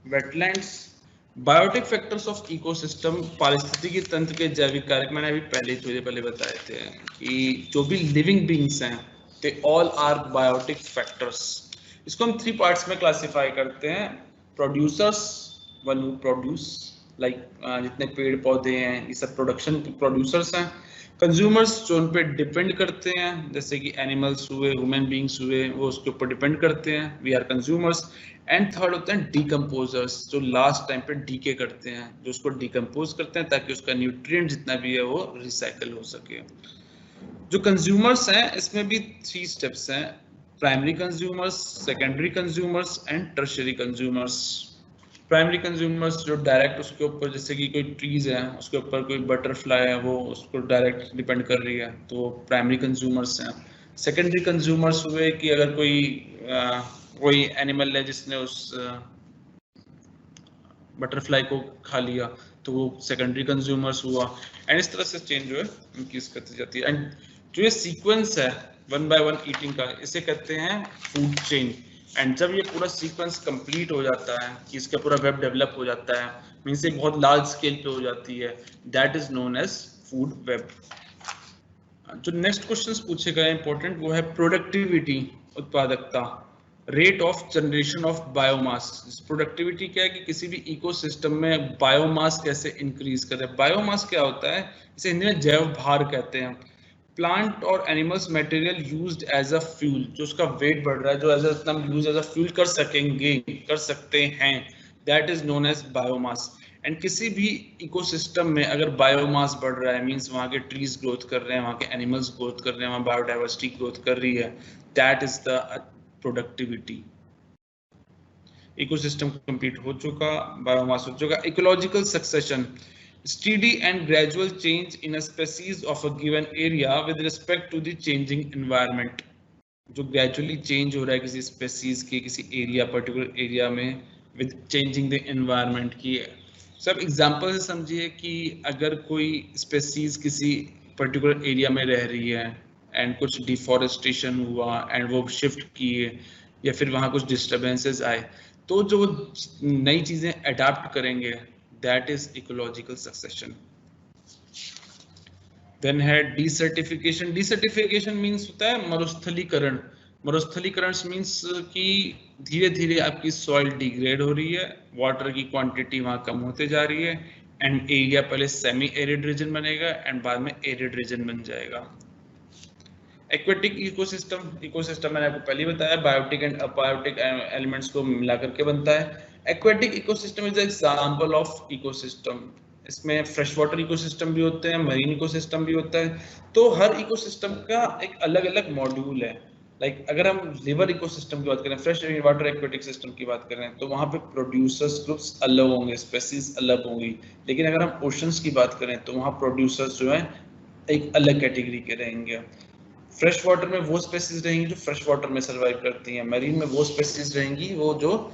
wetlands. Biotic factors of ecosystem पारिस्थितिकी तंत्र के जैविक कारक, मैंने अभी पहले बताए थे कि जो भी लिविंग बींग्स हैं they all are biotic factors. इसको हम 3 पार्ट्स में क्लासिफाई करते हैं। Producers, one who produce, like जितने पेड़ पौधे हैं ये सब प्रोडक्शन प्रोड्यूसर्स हैं। कंज्यूमर्स जो उन पे डिपेंड करते हैं, जैसे कि एनिमल्स हुए, ह्यूमन बींग्स हुए, वो उसके ऊपर डिपेंड करते हैं, we are consumers. And third होते हैं डिकम्पोजर्स, जो लास्ट टाइम पे डीके करते हैं, जो उसको डिकम्पोज करते हैं ताकि उसका न्यूट्रिएंट जितना भी है वो रिसाइकल हो सके। जो कंज्यूमर्स हैं इसमें भी 3 स्टेप्स हैं, primary consumers, secondary consumers and tertiary consumers. Primary consumers जो डायरेक्ट उसके ऊपर, जैसे कि कोई ट्रीज है उसके ऊपर कोई बटरफ्लाई है वो उसको डायरेक्ट डिपेंड कर रही है, तो वो प्राइमरी कंज्यूमर्स हैं। सेकेंडरी कंज्यूमर्स हुए कि अगर कोई एनिमल है जिसने उस बटरफ्लाई को खा लिया तो वो सेकेंडरी कंज्यूमर्स हुआ। एंड इस तरह से चेंज जो है उनकी करती जाती है। एंड जो ये सीक्वेंस है 1 by 1 ईटिंग का, इसे कहते हैं फूड चेन। एंड जब ये पूरा सीक्वेंस कंप्लीट हो जाता है कि इसका पूरा वेब डेवलप हो जाता है, मींस एक बहुत लार्ज स्केल पे हो जाती है, that is known as food web. जो नेक्स्ट क्वेश्चंस पूछे गए इंपॉर्टेंट वो है प्रोडक्टिविटी, उत्पादकता, rate of generation of biomass. Productivity क्या है कि किसी भी इकोसिस्टम में बायोमास कैसे इंक्रीज करें। बायोमास क्या होता है, इसे हिंदी में जैव भार कहते हैं। प्लांट और animals material used as a fuel, जो उसका वेट बढ़ रहा है, जो as a use as a fuel कर सकते हैं, that is known as biomass. And किसी भी इकोसिस्टम में अगर बायोमास बढ़ रहा है, मींस वहाँ के ट्रीज ग्रोथ कर रहे हैं, वहाँ के एनिमल्स ग्रोथ कर रहे हैं, वहाँ बायोडाइवर्सिटी ग्रोथ कर रही है, that is the productivity. Ecosystem complete हो चुका, बायोमास हो चुका। Ecological succession, steady and gradual change in a species of a given area with respect to the changing environment। जो gradually change हो रहा है किसी species के किसी area, particular area में, with changing the environment की। सब एग्जाम्पल से समझिए कि अगर कोई species किसी particular area में रह रही है and कुछ deforestation हुआ and वो shift किए या फिर वहाँ कुछ disturbances आए, तो जो नई चीजें adapt करेंगे, that is ecological succession। Then है desertification। desertification means होता है मरुस्थलीकरण। मरुस्थलीकरण means कि धीरे धीरे आपकी सॉइल डिग्रेड हो रही है, वाटर की क्वांटिटी वहाँ कम होते जा रही है, एंड एरिया पहले सेमी एरिड रीजन बनेगा एंड बाद में एरिड रीजन बन जाएगा। एक्वेटिक इकोसिस्टम मैंने आपको पहले बताया, बायोटिक एंड अबायोटिक एलिमेंट्स को मिला करके बनता है। Aquatic ecosystem is example of ecosystem. इसमें फ्रेश वाटर इकोसिस्टम भी होते हैं, मरीन इकोसिस्टम भी होता है। तो हर इकोसिस्टम का एक अलग अलग मॉड्यूल है। लाइक अगर हम रिवर इकोसिस्टम की बात करें, फ्रेश वाटर एक्वेटिक सिस्टम की बात करें, तो वहाँ पे प्रोड्यूसर्स ग्रुप्स अलग होंगे, स्पेसीज अलग होंगी। लेकिन अगर हम ओशंस की बात करें तो वहाँ प्रोड्यूसर्स जो है एक अलग कैटेगरी के रहेंगे। फ्रेश वाटर में वो स्पेसीज रहेंगी जो फ्रेश वाटर में सर्वाइव करती हैं, मरीन में वो स्पेसीज रहेंगी वो जो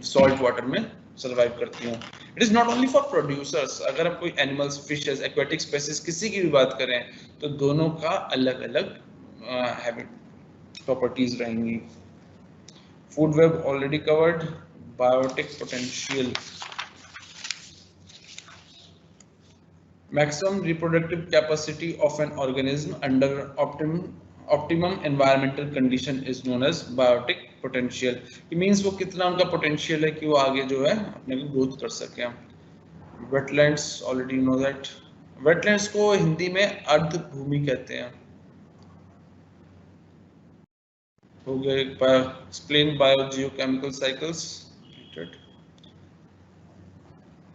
सॉल्ट वाटर में सर्वाइव करती हैं। It is not only for producers, अगर हम कोई एनिमल्स, फिशेस, एक्वेटिक स्पेसीज किसी की भी बात करें तो दोनों का अलग अलग हैबिट प्रॉपर्टीज रहेंगी। Food web already covered. Biotic potential, maximum reproductive capacity of an organism under optimum environmental condition is known as biotic potential। it means वो कितना उनका potential है कि वो आगे जो है अपने को growth कर सके। wetlands already know that, wetlands को हिंदी में अर्ध भूमि कहते हैं। हो गया एक बार explain biogeochemical cycles।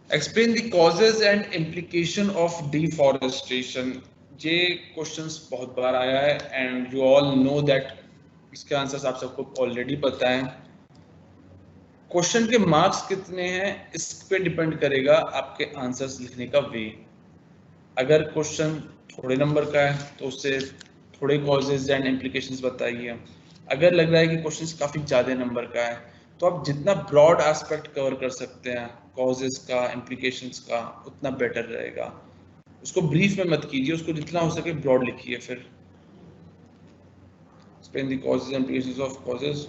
Explain the causes and implication of deforestation। ये क्वेश्चंस बहुत बार आया है and you all know that, इसके आंसर्स आप सबको ऑलरेडी पता है। क्वेश्चन के मार्क्स कितने हैं इस पे डिपेंड करेगा आपके आंसर्स लिखने का वे। अगर क्वेश्चन थोड़े नंबर का है तो उससे थोड़े कॉजेज एंड इम्प्लीकेशंस बताइए। अगर लग रहा है कि क्वेश्चन काफी ज्यादा नंबर का है तो आप जितना ब्रॉड एस्पेक्ट कवर कर सकते हैं कॉजेज का, इम्प्लीकेशंस का, उतना बेटर रहेगा। उसको ब्रीफ में मत कीजिए, उसको जितना हो सके ब्रॉड लिखिए। फिर explain the causes and implications of causes।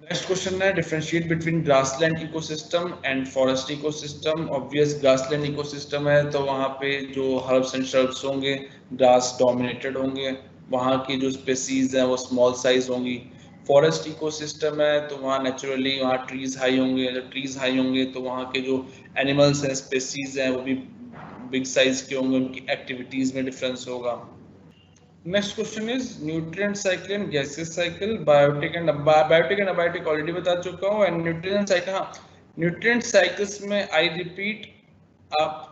Next question है differentiate between grassland ecosystem and forest ecosystem. Obvious grassland ecosystem है तो वहाँ पे जो हर्ब्स एंड श्रब्स होंगे ग्रास डोमिनेटेड होंगे, वहाँ की जो स्पेसीज हैं वो स्मॉल साइज होंगी। फॉरेस्ट इकोसिस्टम है तो वहाँ नेचुरली वहाँ ट्रीज हाई होंगे, जब ट्रीज हाई होंगे तो वहाँ के जो एनिमल्स हैं, स्पेसीज हैं, वो भी बिग साइज के होंगे, उनकी एक्टिविटीज में डिफरेंस होगा। Next question is nutrient cycle and gases cycle. Biotic and abiotic already बता चुका हूँ। एंड न्यूट्रिएंट साइकिल, हाँ न्यूट्रिएंट साइकिल्स में आई रिपीट, आप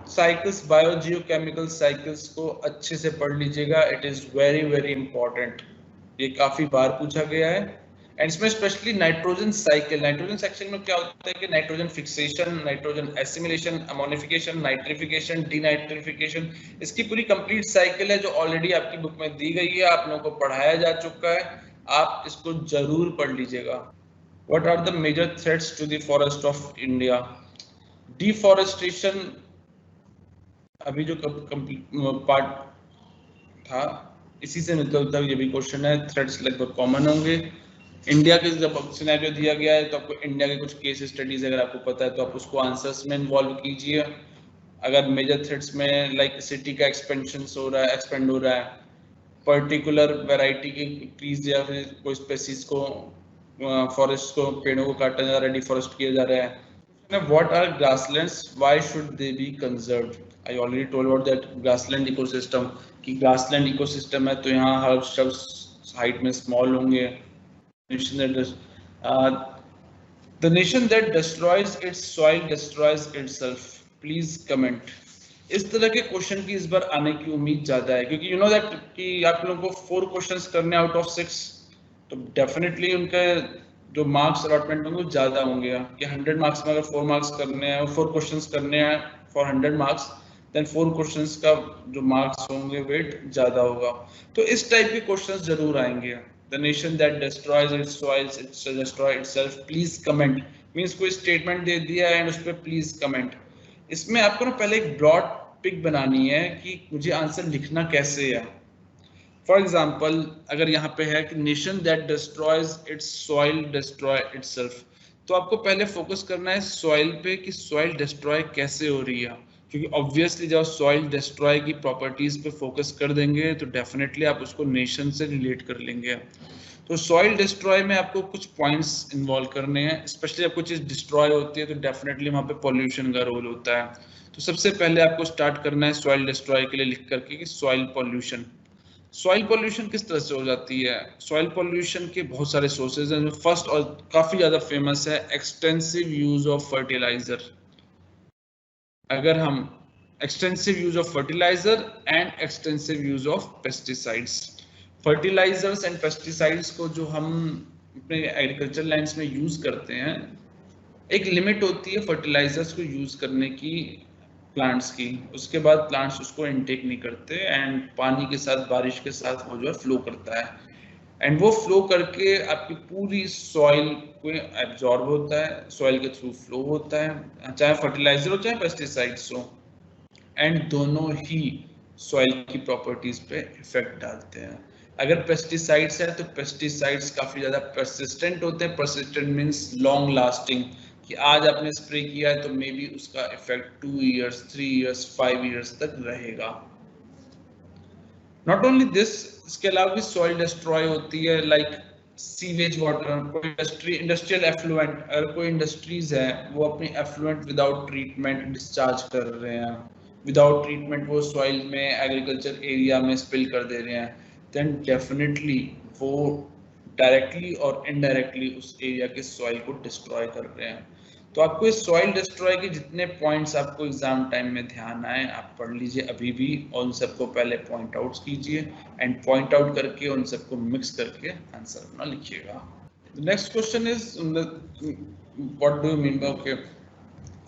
साइकिल्स, बायोजियोकेमिकल साइकिल्स को अच्छे से पढ़ लीजिएगा। It is very very important, ये काफी बार पूछा गया है। एंड इसमें specially nitrogen cycle, nitrogen section में क्या होता है कि nitrogen fixation, nitrogen assimilation, ammonification, nitrification, denitrification, इसकी पूरी कंप्लीट साइकिल है जो ऑलरेडी आपकी बुक में दी गई है, आप लोगों को पढ़ाया जा चुका है, आप इसको जरूर पढ़ लीजिएगा। What are the major threats to the forest of India. Deforestation अभी जो पार्ट था इसी से मिलता जुलता ये भी क्वेश्चन है। थ्रेट्स लगभग कॉमन होंगे। इंडिया के जब सिनेरियो दिया गया है तो आपको इंडिया के कुछ केस स्टडीज अगर आपको पता है तो आप उसको आंसर्स में इन्वॉल्व कीजिए। अगर मेजर थ्रेट्स में लाइक सिटी का एक्सपेंशन हो रहा है, एक्सपेंड हो रहा है, पर्टिकुलर वैरायटी की ट्रीज या फिर कोई स्पेसीज को, फॉरेस्ट को, पेड़ों को काटा जा रहा है, डिफॉरेस्ट किया जा रहा है। What are grasslands, why should they be conserved. I already told about that grassland ecosystem, कि ग्रासलैंड इकोसिस्टम है तो यहाँ हर शब्द हाइट में स्मॉल होंगे। The nation that destroys its soil destroys itself। Please comment। इस तरह के क्वेश्चन की इस बार आने की उम्मीद ज्यादा है क्योंकि यू नो दैट कि आप लोगों को 4 क्वेश्चंस करने आउट ऑफ 6, तो डेफिनेटली उनके जो मार्क्स अलॉटमेंट होंगे ज्यादा होंगे। कि 100 मार्क्स में अगर 4 मार्क्स करने हैं, 4 क्वेश्चंस करने हैं फॉर 100 मार्क्स, देन 4 क्वेश्चंस का जो मार्क्स होंगे वेट ज्यादा होगा। तो इस टाइप के क्वेश्चंस जरूर आएंगे। The nation that destroys its soils, it shall destroy itself। Please comment means कोई स्टेटमेंट दे दिया है एंड उस पर प्लीज कमेंट। इसमें आपको ना पहले एक ब्रॉड पिक बनानी है कि मुझे आंसर लिखना कैसे है। फॉर एग्जाम्पल अगर यहाँ पे है कि nation that destroys it's soil destroy itself, तो आपको पहले फोकस करना है सॉइल पे कि सॉइल डिस्ट्रॉय कैसे हो रही है, क्योंकि ऑब्वियसली जब सॉइल डिस्ट्रॉय की प्रॉपर्टीज पे फोकस कर देंगे तो डेफिनेटली आप उसको नेशन से रिलेट कर लेंगे। तो सॉइल डिस्ट्रॉय में आपको कुछ पॉइंट्स इन्वॉल्व करने हैं, स्पेशली जब कुछ चीज डिस्ट्रॉय होती है तो डेफिनेटली वहाँ पे पॉल्यूशन का रोल होता है। तो सबसे पहले आपको स्टार्ट करना है सॉइल डिस्ट्रॉय के लिए लिख करके कि सॉइल पॉल्यूशन। सॉइल पॉल्यूशन किस तरह से हो जाती है। सॉइल पॉल्यूशन के बहुत सारे सोर्सेज हैं। फर्स्ट और काफी ज्यादा फेमस है एक्सटेंसिव यूज ऑफ फर्टिलाइजर। अगर हम extensive use of fertiliser and extensive use of pesticides, fertilisers and pesticides को जो हम अपने एग्रीकल्चर लैंड्स में यूज करते हैं, एक लिमिट होती है फर्टिलाइजर्स को यूज करने की प्लांट्स की, उसके बाद प्लांट्स उसको इनटेक नहीं करते एंड पानी के साथ, बारिश के साथ वो जो है फ्लो करता है एंड वो फ्लो करके आपकी पूरी सॉइल को एब्जॉर्ब होता है, सॉइल के थ्रू फ्लो होता है, चाहे फर्टिलाइजर हो चाहे पेस्टिसाइड्स हो, एंड दोनों ही सॉइल की प्रॉपर्टीज पे इफेक्ट डालते हैं। अगर पेस्टिसाइड्स है तो पेस्टिसाइड्स काफी ज्यादा परसिस्टेंट होते हैं, परसिस्टेंट मींस लॉन्ग लास्टिंग, कि आज आपने स्प्रे किया है तो मे बी उसका इफेक्ट 2 इयर्स, 3 इयर्स, 5 इयर्स तक रहेगा। नॉट ओनली दिस, इसके अलावा भी सॉइल डिस्ट्रॉय होती है, लाइक सीवेज वाटर, कोई इंडस्ट्रियल एफ्लुएंट, अगर कोई इंडस्ट्रीज है वो अपनी एफ्लुएंट विदाउट ट्रीटमेंट डिस्चार्ज कर रहे हैं, विदाउट ट्रीटमेंट वो सॉइल में, एग्रीकल्चर एरिया में स्पिल कर दे रहे हैं, देन डेफिनेटली वो डायरेक्टली और इनडायरेक्टली उस एरिया के सॉइल को डिस्ट्रॉय कर रहे हैं। तो आपको इस सॉइल डिस्ट्रॉय के जितने पॉइंट्स आपको एग्जाम टाइम में ध्यान आए आप पढ़ लीजिए अभी भी, और उन सबको पहले पॉइंट आउट कीजिए एंड पॉइंट आउट करके उन सबको मिक्स करके आंसर अपना लिखिएगा। Next question is what do you mean bye, okay,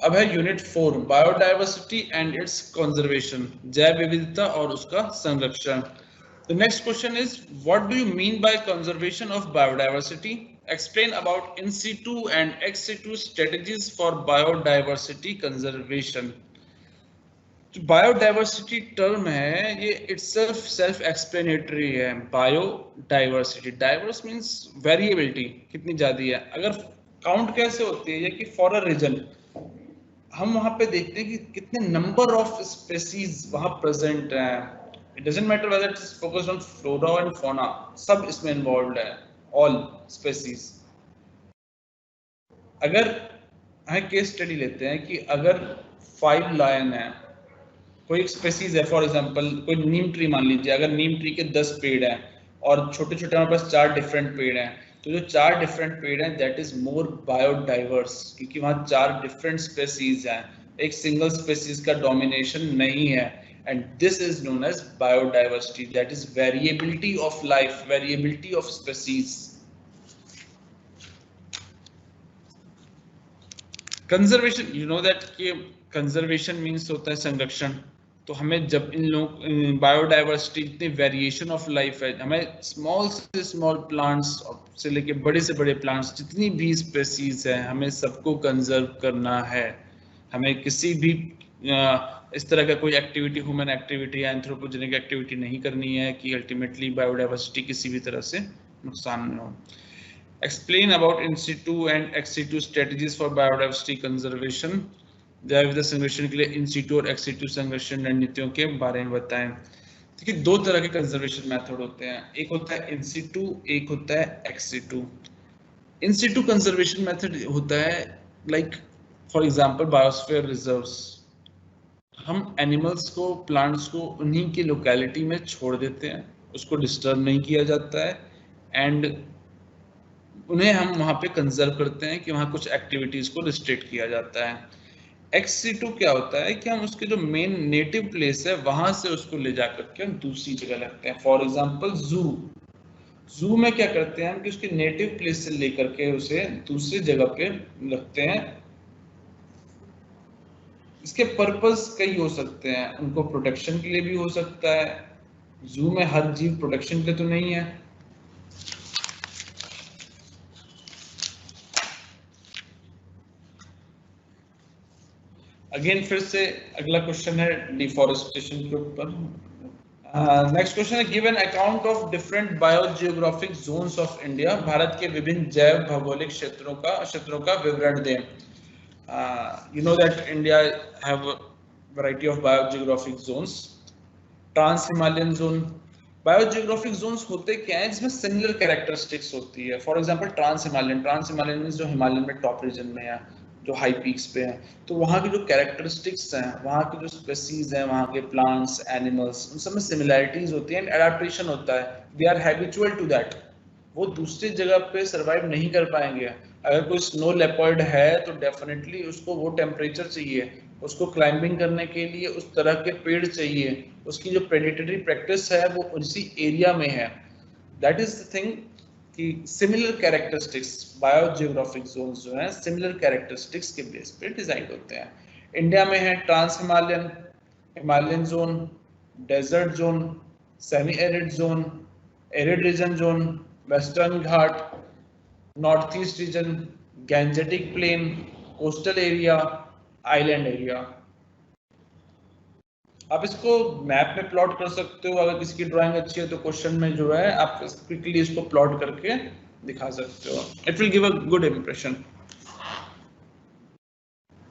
अब है unit 4 biodiversity and it's conservation, जैव विविधता और उसका संरक्षण। The next question is, what do you mean by conservation of biodiversity? Explain about in situ and ex situ strategies for biodiversity conservation. जो biodiversity term है ये इटसेल्फ सेल्फ एक्सप्लेनेटरी है। Biodiversity, diverse means variability, कितनी ज्यादा है। अगर count कैसे होती है, ये कि फॉर अ रीजन हम वहां पे देखते हैं कि कितने नंबर ऑफ स्पेसीज वहां प्रेजेंट हैं। It doesn't matter whether it is focused on flora and fauna, सब इसमें इन्वॉल्वड है, ऑल स्पेसीज। अगर हम केस स्टडी लेते हैं कि अगर 5 लायन है, कोई एक स्पेसीज है, फॉर एग्जांपल कोई नीम ट्री मान लीजिए, अगर नीम ट्री के 10 पेड़ हैं और छोटे छोटे हमारे पास 4 डिफरेंट पेड़ हैं, तो जो 4 डिफरेंट पेड़ हैं दैट इज मोर बायोडाइवर्स, क्योंकि वहाँ 4 डिफरेंट स्पेसीज हैं, एक सिंगल स्पेसीज का डोमिनेशन नहीं है, and this is known as biodiversity, that is variability of life, variability of species. Conservation, you know that कि कंजर्वेशन मींस होता है संरक्षण। तो हमें जब इन लोग बायोडाइवर्सिटी, इतनी वेरिएशन ऑफ लाइफ है, हमें स्मॉल से स्मॉल प्लांट्स से लेके बड़े से बड़े प्लांट्स, जितनी भी स्पेसीज है हमें सबको कंजर्व करना है। हमें किसी भी इस तरह का कोई एक्टिविटी, ह्यूमन एक्टिविटी या एंथ्रोपोजेनिक एक्टिविटी नहीं करनी है कि अल्टीमेटली बायोडाइवर्सिटी किसी भी तरह से नुकसान न हो। Explain about in situ and ex situ strategies for biodiversity conservation. जैव विविधता संरक्षण के लिए इन सिटू और एक्स सिटू संरक्षण रणनीतियों के बारे में बताएं। देखिए, 2 तरह के कंजर्वेशन मेथड होते हैं, एक होता है इन सिटू, एक होता है एक्स सिटू। इन सिटू कंजर्वेशन मेथड होता है like for example biosphere reserves. हम एनिमल्स को, प्लांट्स को उन्हीं की लोकेलिटी में छोड़ देते हैं, उसको डिस्टर्ब नहीं किया जाता है एंड उन्हें हम वहां पे कंजर्व करते हैं कि वहां कुछ एक्टिविटीज को रिस्ट्रिक्ट किया जाता है। एक्स सिटू क्या होता है कि हम उसके जो मेन नेटिव प्लेस है वहां से उसको ले जा करके हम दूसरी जगह रखते हैं। फॉर एग्जांपल जू में क्या करते हैं हम कि उसके नेटिव प्लेस से लेकर के उसे दूसरी जगह पे रखते हैं। इसके पर्पस कई हो सकते हैं, उनको प्रोटेक्शन के लिए भी हो सकता है। जू में हर जीव प्रोटेक्शन के लिए तो नहीं है। अगेन फिर से अगला क्वेश्चन है डिफॉरेस्टेशन के ऊपर। नेक्स्ट क्वेश्चन है, give an account of different biogeographic zones of India. भारत के विभिन्न जैव भौगोलिक क्षेत्रों का विवरण दें। You know that India have variety of biogeographic zones. Trans Himalayan zone, biogeographic zones होते क्या है जिसमें सिमिलर कैरेक्टरिस्टिक्स होती है। For example trans Himalayan means जो हिमालयन में टॉप रीजन में है, जो हाई पीक्स पे है, तो वहाँ की जो कैरेक्टरिस्टिक्स हैं, वहाँ की जो स्पेसीज हैं, वहाँ के प्लांट्स, एनिमल्स, उन सब में सिमिलैरिटीज होती हैं एंड एडेप्टेशन होता है। They are habitual to that, वो दूसरी जगह पे सरवाइव नहीं कर पाएंगे। अगर कोई स्नो लेपर्ड है तो डेफिनेटली उसको वो टेम्परेचर चाहिए, उसको क्लाइंबिंग करने के लिए उस तरह के पेड़ चाहिए, उसकी जो प्रेडेटरी प्रैक्टिस है वो उसी एरिया में है। दैट इज द थिंग कि सिमिलर कैरेक्टरिस्टिक्स, बायोजियोग्राफिक जोन्स जो हैं सिमिलर कैरेक्टरिस्टिक्स के बेस पे डिजाइन होते हैं। इंडिया में है trans Himalayan, Himalayan zone, desert zone, semi arid zone, arid region zone, western Ghat, north east region, Gangetic plain, coastal area, island area. आप इसको मैप में प्लॉट कर सकते हो, अगर किसी की ड्राइंग अच्छी है तो क्वेश्चन में जो है आप क्विकली इसको प्लॉट करके दिखा सकते हो। It will give a good impression.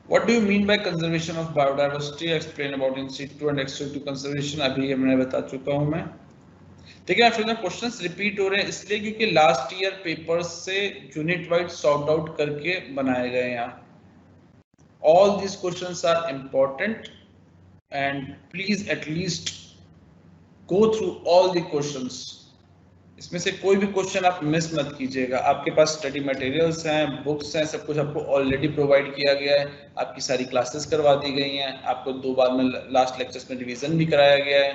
What do you mean by conservation of biodiversity? Explain about in situ and ex situ conservation। अभी ये मैंने बता चुका हूँ मैं। देखिए फिर ना क्वेश्चंस रिपीट हो रहे हैं इसलिए क्योंकि लास्ट ईयर पेपर्स से यूनिट वाइज सॉर्ट आउट करके बनाए गए हैं। All these questions are important and please at least go through all the questions। इसमें से कोई भी क्वेश्चन आप मिस मत कीजिएगा। आपके पास स्टडी मटेरियल्स हैं, बुक्स हैं, सब कुछ आपको ऑलरेडी प्रोवाइड किया गया है, आपकी सारी क्लासेस करवा दी गई हैं, आपको 2 बार में लास्ट लेक्चर्स में रिवीजन भी कराया गया है।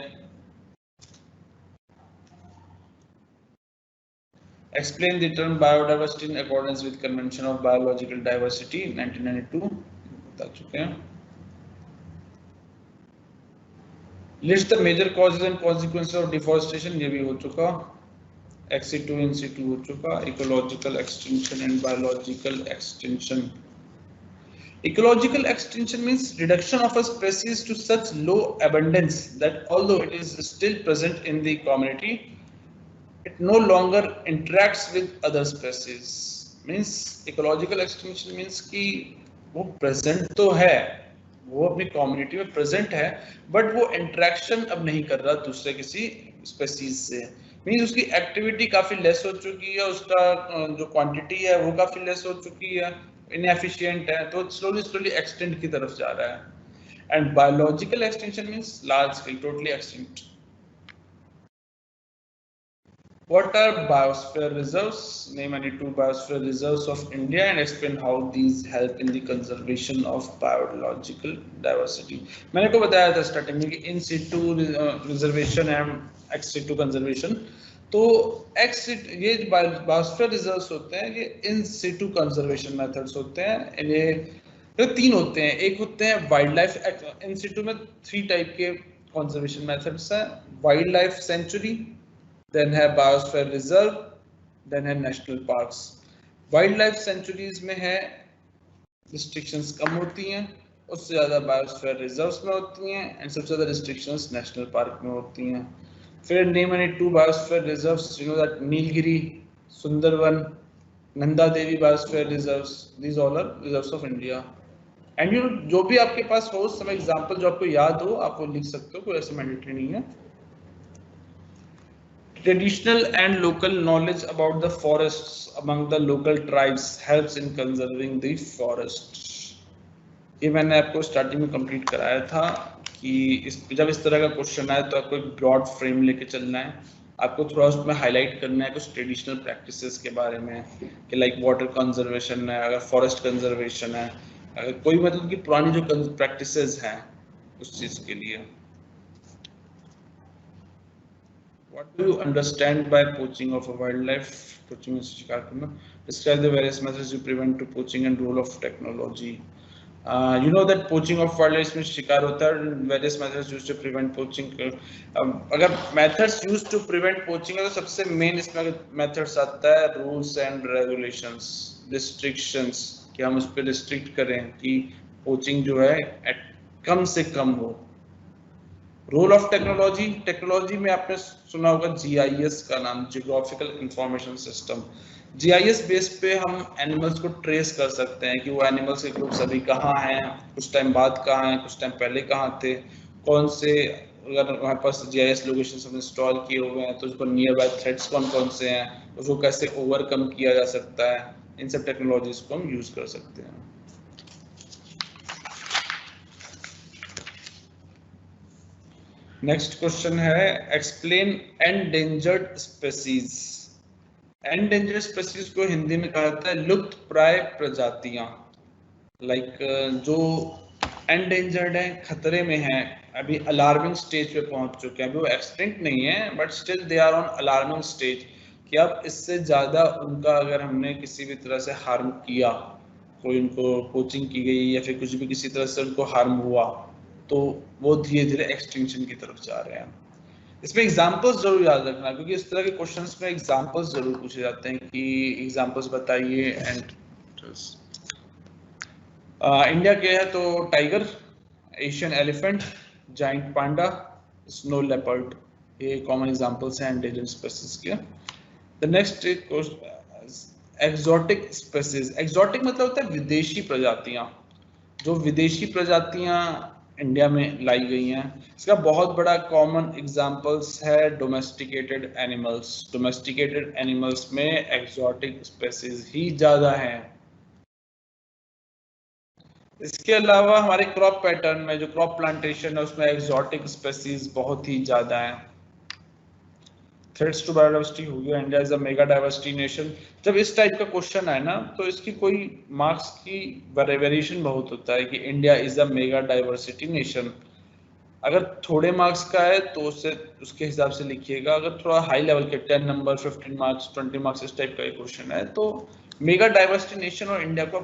Explain the term biodiversity in accordance with convention of biological diversity 1992 बता चुके हैं। List the major causes and consequences of deforestation, ये भी हो चुका। ex situ in situ हो चुका। Ecological extinction and biological extinction. Ecological extinction means reduction of a species to such low abundance that although it is still present in the community, it no longer interacts with other species। Means ecological extinction means कि वो present तो है, वो अपनी community में present है, but वो interaction अब नहीं कर रहा दूसरे किसी स्पेसीज से। मींस उसकी एक्टिविटी काफी लेस हो चुकी है, उसका जो क्वांटिटी है वो काफी लेस हो चुकी है, इनएफिशिएंट है, तो स्लोली एक्सटेंट की तरफ जा रहा है। And biological extension means large scale, totally extinct. What are biosphere reserves? Name any 2 biosphere reserves of India and explain how these help in the conservation of biological diversity। मैंने को बताया था starting में कि in situ reservation and ex situ conservation. तो ये biosphere reserves होते हैं, ये इन सिटू कंजर्वेशन मेथड्स होते हैं। ये 3 होते हैं। एक होते हैं वाइल्ड लाइफ, इन सिटू में 3 टाइप के कंजर्वेशन मेथड्स हैं। वाइल्ड लाइफ सेंचुरी, देन है बायोस्फीयर रिजर्व, देन है national parks. Wild life sanctuaries में है रिस्ट्रिक्शंस कम होती हैं, उससे ज़्यादा बायोस्फीयर रिजर्व्स में होती हैं, एंड सबसे ज़्यादा रिस्ट्रिक्शंस नेशनल पार्क में होती हैं। फिर name any 2 biosphere reserves, you know that Nilgiri, Sundarban, Nanda Devi biosphere reserves, these all are reserves of India. And you जो भी आपके पास हो उस समय एग्जांपल जो आपको याद हो आप वो लिख सकते हो, कोई ऐसा मैंडेटरी नहीं है। Traditional and local knowledge about the forests among the local tribes helps in conserving the forest। ये मैंने आपको स्टार्टिंग में कंप्लीट कराया था कि जब इस तरह का क्वेश्चन आए तो आपको एक ब्रॉड फ्रेम लेके चलना है, आपको थोड़ा उसमें हाईलाइट करना है कुछ ट्रेडिशनल प्रैक्टिसेस के बारे में कि लाइक वाटर कंजर्वेशन है, अगर फॉरेस्ट कंजर्वेशन है, अगर कोई मतलब कि पुरानी जो प्रैक्टिसेस हैं उस चीज़ के लिए। What do you understand by poaching of a wildlife? Poaching में शिकार करना। Describe the various methods you prevent to poaching and role of technology। You know that poaching of wildlife में शिकार होता है, various methods used to prevent poaching। अगर methods used to prevent poaching है तो सबसे main इसमें methods आता है rules and regulations, restrictions, कि हम उस पर restrict करें कि poaching जो है कम से कम हो। रोल ऑफ टेक्नोलॉजी, टेक्नोलॉजी में आपने सुना होगा जीआईएस का नाम, geographical information system. GIS base पे हम एनिमल्स को ट्रेस कर सकते हैं कि वो एनिमल्स के ग्रुप्स अभी कहाँ हैं, कुछ टाइम बाद कहाँ हैं, कुछ टाइम पहले कहाँ थे, कौन से, अगर हमारे पास जीआईएस लोकेशन इंस्टॉल किए हुए हैं तो उसको नियर बाय थ्रेट्स कौन कौन से हैं, उसको कैसे ओवरकम किया जा सकता है, इन सब टेक्नोलॉजीज को हम यूज कर सकते हैं। नेक्स्ट क्वेश्चन है explain endangered species. Endangered species को हिंदी में कहा जाता है लुप्त प्राय प्रजातियां। लाइक जो एंडेंजर्ड है, खतरे में है, अभी अलार्मिंग स्टेज पे पहुंच चुके हैं, अभी वो एक्सटिंक्ट नहीं है but still they are on alarming stage कि अब इससे ज्यादा उनका अगर हमने किसी भी तरह से हार्म किया कोई उनको कोचिंग की गई या फिर कुछ भी किसी तरह से उनको हार्म हुआ, तो वो धीरे धीरे एक्सटिंक्शन की तरफ जा रहे हैं। इसमें एग्जांपल्स जरूर याद रखना, क्योंकि इस तरह के क्वेश्चंस में एग्जांपल्स जरूर पूछे जाते हैं कि एग्जांपल्स बताइए। एंड इंडिया के है तो tiger, Asian elephant, giant panda, snow leopard, ये कॉमन एग्जांपल्स हैं एंडेंजर्ड स्पीशीज के। The next exotic species. Exotic मतलब होता है विदेशी प्रजातियां। जो विदेशी प्रजातियां इंडिया में लाई गई हैं, इसका बहुत बड़ा कॉमन एग्जांपल्स है डोमेस्टिकेटेड एनिमल्स। डोमेस्टिकेटेड एनिमल्स में एक्सोटिक स्पीशीज ही ज्यादा हैं। इसके अलावा हमारे क्रॉप पैटर्न में जो क्रॉप प्लांटेशन है उसमें एक्सोटिक स्पीशीज बहुत ही ज्यादा हैं। थ्रेट्स टू बायोडाइवर्सिटी हो गया, India is a mega diversity nation. जब इस टाइप का क्वेश्चन है ना, तो इसकी कोई मार्क्स की वेरिएशन बहुत होता है कि India is a mega diversity nation. अगर थोड़े मार्क्स का है तो उसके हिसाब से लिखिएगा। अगर थोड़ा हाई लेवल के 10 नंबर, 15 मार्क्स, 20 मार्क्स इस टाइप का एक क्वेश्चन है, तो मेगा डाइवर्सिटी नेशन और इंडिया को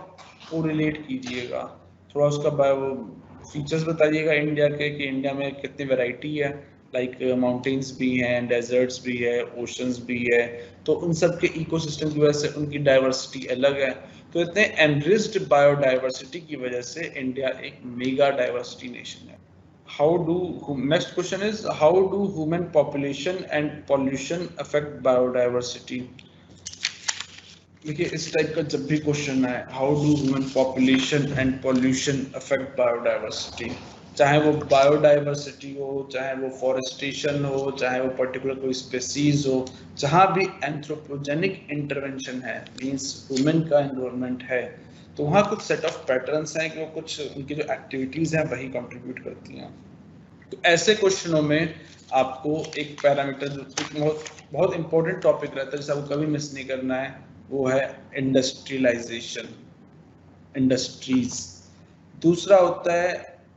कोरिलेट कीजिएगा। थोड़ा उसका फीचर्स बताइएगा इंडिया के कि इंडिया में कितनी वैरायटी है, लाइक माउंटेन्स भी हैं, डेजर्ट्स भी है, ओशंस भी है, तो उन सब के इकोसिस्टम की वजह से उनकी डाइवर्सिटी अलग है। तो इतने एनरिच्ड बायोडाइवर्सिटी की वजह से इंडिया एक मेगा डाइवर्सिटी नेशन है। Next question is, how do human population and pollution affect biodiversity? देखिए इस टाइप का जब भी क्वेश्चन है, how do human population and pollution affect biodiversity, चाहे वो बायोडाइवर्सिटी हो, चाहे वो फॉरेस्टेशन हो, चाहे वो पर्टिकुलर कोई स्पेसीज हो, जहां भी एंथ्रोपोजेनिक इंटरवेंशन है, मींस ह्यूमन का इन्वॉल्वमेंट है, तो वहाँ कुछ सेट ऑफ पैटर्न्स हैं कि वो कुछ उनकी जो एक्टिविटीज हैं वही कंट्रीब्यूट करती हैं। तो ऐसे क्वेश्चनों में आपको एक पैरामीटर जो बहुत इंपॉर्टेंट टॉपिक रहता है जिसे आपको कभी मिस नहीं करना है, वो है इंडस्ट्रियलाइजेशन, इंडस्ट्रीज। दूसरा होता है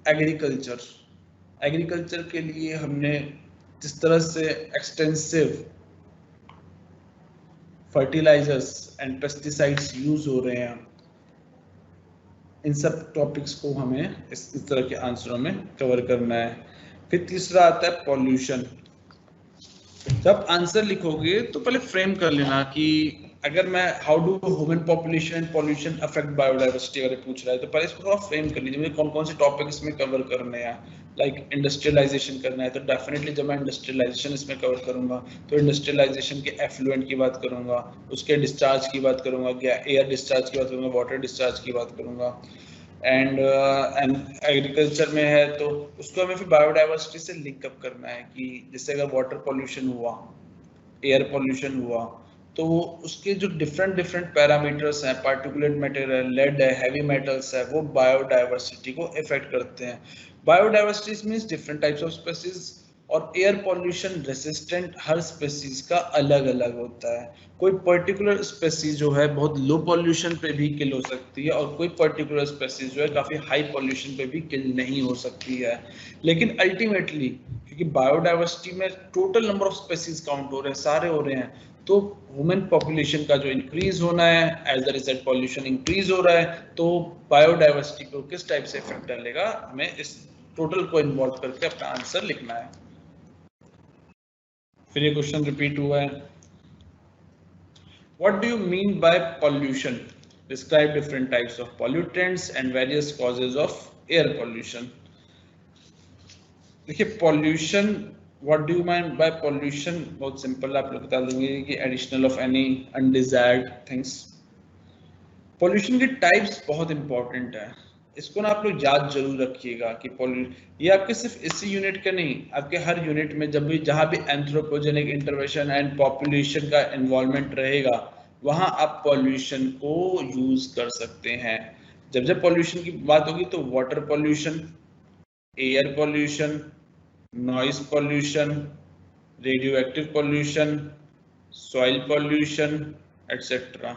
एग्रीकल्चर। एग्रीकल्चर के लिए हमने जिस तरह से extensive fertilisers and pesticides use हो रहे हैं, इन सब टॉपिक्स को हमें इस तरह के आंसरों में कवर करना है। फिर तीसरा आता है पॉल्यूशन। जब आंसर लिखोगे तो पहले फ्रेम कर लेना कि अगर मैं how do human population and pollution affect biodiversity अगर पूछ रहा है, तो पहले इसको थोड़ा फ्रेम कर लीजिए, मुझे कौन कौन से टॉपिक इसमें कवर करने हैं। लाइक इंडस्ट्रियलाइजेशन करना है तो डेफिनेटली जब मैं इंडस्ट्रियलाइजेशन इसमें कवर करूंगा तो इंडस्ट्रियलाइजेशन के एफ्लुएंट की बात करूंगा, उसके डिस्चार्ज की बात करूंगा, एयर डिस्चार्ज की बात करूंगा, वाटर डिस्चार्ज की बात करूंगा। एंड एग्रीकल्चर में है तो उसको हमें फिर बायोडाइवर्सिटी से लिंकअप करना है कि जैसे अगर वाटर पॉल्यूशन हुआ, एयर पॉल्यूशन हुआ, तो उसके जो डिफरेंट पैरामीटर्स हैं, पार्टिकुलेट मटेरियल, लेड है, हैवी मेटल्स है, वो बायोडाइवर्सिटी को इफेक्ट करते हैं। Biodiversity means different types of species, और एयर पॉल्यूशन रेसिस्टेंट हर स्पीशीज का अलग अलग होता है। कोई पर्टिकुलर स्पीशीज जो है बहुत लो पॉल्यूशन पे भी किल हो सकती है, और कोई पर्टिकुलर स्पीशीज जो है काफी हाई पॉल्यूशन पे भी किल नहीं हो सकती है। लेकिन अल्टीमेटली क्योंकि बायोडाइवर्सिटी में total number of species count हो रहे हैं, सारे हो रहे हैं, तो ह्यूमन पॉपुलेशन का जो इंक्रीज होना है, as a result pollution increase हो रहा है, तो बायोडाइवर्सिटी को किस टाइप से इफेक्ट डालेगा, हमें इस टोटल को इन्वॉल्व करके अपना आंसर लिखना है। फिर ये क्वेश्चन रिपीट हुआ है, what do you mean by pollution, describe different types of pollutants and various causes of air pollution. देखिए pollution, what do you mean by pollution, बहुत सिंपल आप लोग बता देंगे कि additional of any undesired things. Pollution के types बहुत important है, इसको ना आप लोग याद जरूर रखिएगा कि ये आपके सिर्फ इसी यूनिट के नहीं, आपके हर यूनिट में जब भी जहां भी एंथ्रोपोजेनिक इंटरवेंशन एंड पॉपुलेशन का इन्वॉल्वमेंट रहेगा, वहां आप पॉल्यूशन को यूज कर सकते हैं। जब जब पॉल्यूशन की बात होगी तो water pollution, air pollution, noise pollution, radioactive pollution, soil pollution etcetera.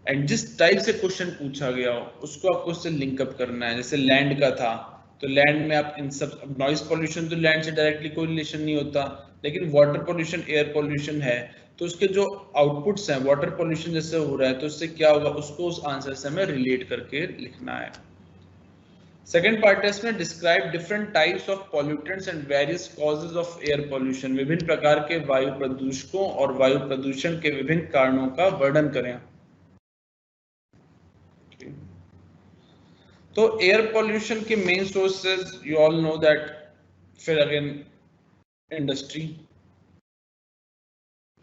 And जिस टाइप से क्वेश्चन पूछा गया हो उसको आपको उससे लिंकअप करना है। जैसे लैंड का था तो लैंड में आप इन सब, नॉइज पॉल्यूशन तो लैंड से डायरेक्टली कोई रिलेशन नहीं होता, लेकिन वाटर पॉल्यूशन, एयर पॉल्यूशन है, तो उसके जो आउटपुट्स हैं वाटर पोल्यूशन जैसे हो रहा है तो उससे क्या होगा उसको उस आंसर से हमें रिलेट करके लिखना है। सेकेंड पार्ट है इसमें describe different types of pollutants and various causes of air pollution, विभिन्न प्रकार के वायु प्रदूषकों और वायु प्रदूषण के विभिन्न कारणों का वर्णन करें। तो एयर पॉल्यूशन के main sources you all know that, फिर again industry,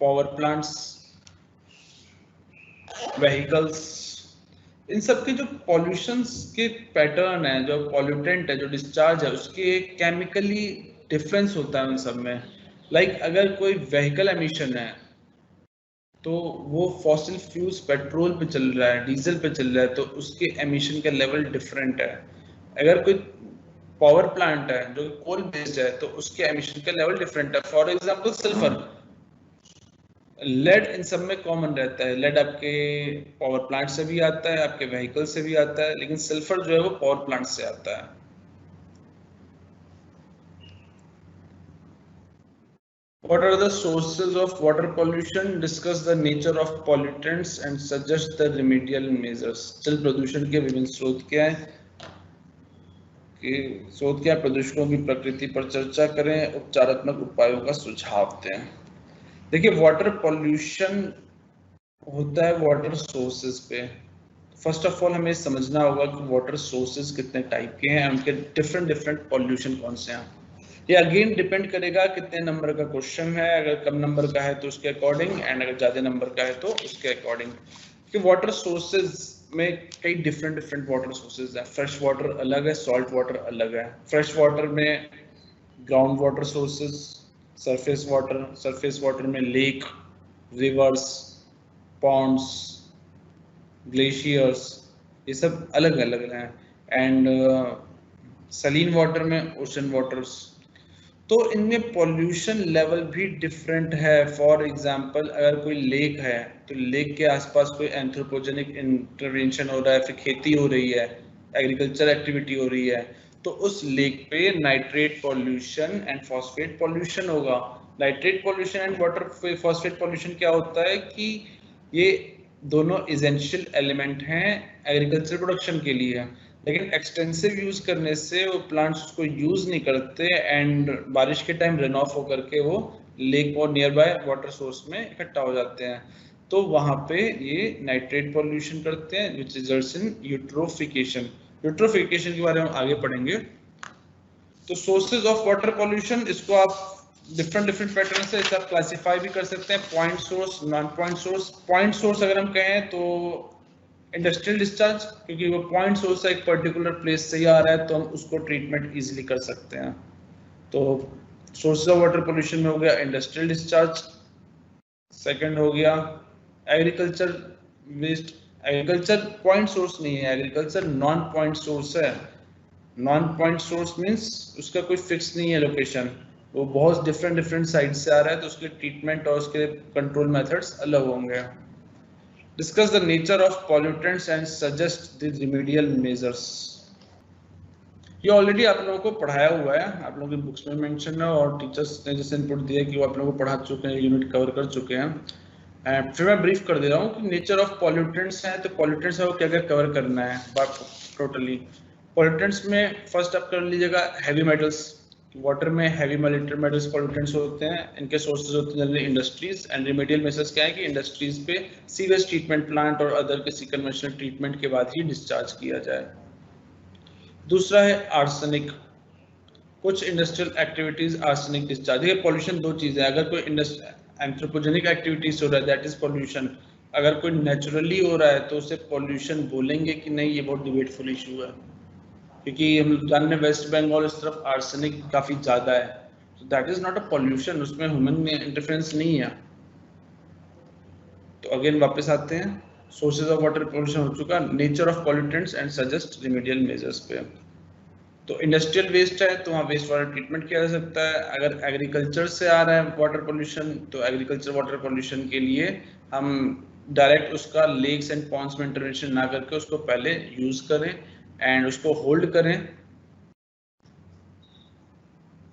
power plants, vehicles, इन सब के जो पॉल्यूशंस के पैटर्न है, जो पॉल्यूटेंट है, जो डिस्चार्ज है, उसके केमिकली डिफरेंस होता है उन सब में। लाइक अगर कोई व्हीकल एमिशन है तो वो फॉसिल फ्यूल्स पेट्रोल पे चल रहा है, डीजल पे चल रहा है, तो उसके एमिशन का लेवल डिफरेंट है। अगर कोई पावर प्लांट है जो कोल बेस्ड है तो उसके एमिशन का लेवल डिफरेंट है। फॉर एग्जांपल सल्फर, लेड इन सब में कॉमन रहता है। लेड आपके पावर प्लांट से भी आता है, आपके व्हीकल से भी आता है, लेकिन सल्फर जो है वो पावर प्लांट से आता है। What are the sources of water pollution? Discuss the nature of pollutants and suggest the remedial measures. जल प्रदूषण के विभिन्न स्रोत क्या है, स्रोत क्या, प्रदूषकों की प्रकृति पर चर्चा करें, उपचारात्मक उपायों का सुझाव दें। देखिए वाटर पॉल्यूशन होता है वाटर सोर्सेज पे। फर्स्ट ऑफ ऑल हमें समझना होगा कि वाटर सोर्सेज कितने टाइप के हैं, उनके डिफरेंट पॉल्यूशन कौन से हैं। ये अगेन डिपेंड करेगा कितने नंबर का क्वेश्चन है, अगर कम नंबर का है तो उसके अकॉर्डिंग, एंड अगर ज्यादा नंबर का है तो उसके अकॉर्डिंग। कि वाटर सोर्सेज में कई डिफरेंट वाटर सोर्सेज हैं। फ्रेश वाटर अलग है, सॉल्ट वाटर अलग है। फ्रेश वाटर में ground water sources, surface water में लेक, रिवर्स, पॉन्ड्स, ग्लेशियर्स, ये सब अलग अलग हैं। एंड सलीन वाटर में ओशन वाटर्स। तो इनमें पॉल्यूशन लेवल भी डिफरेंट है। फॉर एग्जांपल अगर कोई लेक है तो लेक के आसपास कोई एंथ्रोपोजेनिक इंटरवेंशन हो रहा है, फिर खेती हो रही है, एग्रीकल्चर एक्टिविटी हो रही है, तो उस लेक पे nitrate pollution and phosphate pollution होगा। Nitrate pollution and water phosphate pollution क्या होता है कि ये दोनों एसेंशियल एलिमेंट हैं एग्रीकल्चर प्रोडक्शन के लिए, लेकिन एक्सटेंसिव यूज करने से वो प्लांट्स उसको यूज नहीं करते एंड बारिश के टाइम रन ऑफ होकर के वो लेक और नियर बाय वाटर सोर्स में इकट्ठा हो जाते हैं। तो वहां पे ये नाइट्रेट पॉल्यूशन करते हैं which results in eutrophication. Eutrophication के बारे में आगे पढ़ेंगे। तो सोर्सेज ऑफ वाटर पॉल्यूशन, इसको आप डिफरेंट पैटर्न से इसे आप क्लासिफाई भी कर सकते हैं, point source, non point source. Point source अगर हम कहें तो इंडस्ट्रियल डिस्चार्ज, क्योंकि वो पॉइंट सोर्स एक पर्टिकुलर प्लेस से ही आ रहा है तो हम उसको ट्रीटमेंट इजीली कर सकते हैं। तो सोर्सेज ऑफ वाटर पोल्यूशन में हो गया इंडस्ट्रियल डिस्चार्ज, सेकंड हो गया agriculture waste. Agriculture point source नहीं है, एग्रीकल्चर नॉन पॉइंट सोर्स है। नॉन पॉइंट सोर्स मींस उसका कोई फिक्स नहीं है लोकेशन, वो बहुत डिफरेंट साइड से आ रहा है तो उसके ट्रीटमेंट और उसके कंट्रोल मेथड्स अलग होंगे। Discuss the nature of pollutants and suggest the remedial measures. ये ऑलरेडी आप लोगों को पढ़ाया हुआ है, आप लोगों की बुक्स में मेंशन है और टीचर्स ने जैसे इनपुट दिया कि वो आप लोगों को पढ़ा चुके हैं, यूनिट कवर कर चुके हैं। फिर मैं ब्रीफ कर दे रहा हूँ कि नेचर ऑफ पॉल्यूटेंट्स हैं, तो पॉल्यूटेंट्स है वो क्या क्या कवर करना है टोटली। पॉल्यूटेंट्स में फर्स्ट आप कर लीजिएगा हैवी मेटल्स। वाटर में हैवी मेटल्स पॉल्यूटेंट्स होते हैं, इनके सोर्सेज होते हैं generally industries. And remedial measures क्या है कि इंडस्ट्रीज पे सीवेज ट्रीटमेंट प्लांट और अदर किसी कन्वेंशनल ट्रीटमेंट के बाद ही डिस्चार्ज किया जाए। दूसरा है आर्सेनिक, कुछ इंडस्ट्रियल एक्टिविटीज आर्सेनिक डिस्चार्ज। ये पॉल्यूशन दो चीजें हैं, अगर कोई एंथ्रोपोजेनिक एक्टिविटीज हो रहा है दैट इज पॉल्यूशन, अगर कोई नेचुरली हो रहा है तो उसे पॉल्यूशन बोलेंगे कि नहीं, ये बहुत डिबेटफुल इशू है, क्योंकि हम जानते हैं वेस्ट बंगाल इस तरफ आर्सेनिक काफी ज्यादा है, तो that is not a pollution, उसमें ह्यूमन इंटरफेरेंस नहीं है। तो अगेन वापस आते हैं, सोर्सेज ऑफ वाटर पॉल्यूशन हो चुका, nature of pollutants and suggest remedial measures पे। तो इंडस्ट्रियल वेस्ट है तो वहाँ वेस्ट वाटर ट्रीटमेंट किया जा सकता है। अगर एग्रीकल्चर से आ रहा है वाटर पॉल्यूशन तो एग्रीकल्चर वाटर पॉल्यूशन के लिए हम डायरेक्ट उसका लेक्स एंड पॉन्ड्स में इंटरवेंशन ना करके उसको पहले यूज करें एंड उसको होल्ड करें।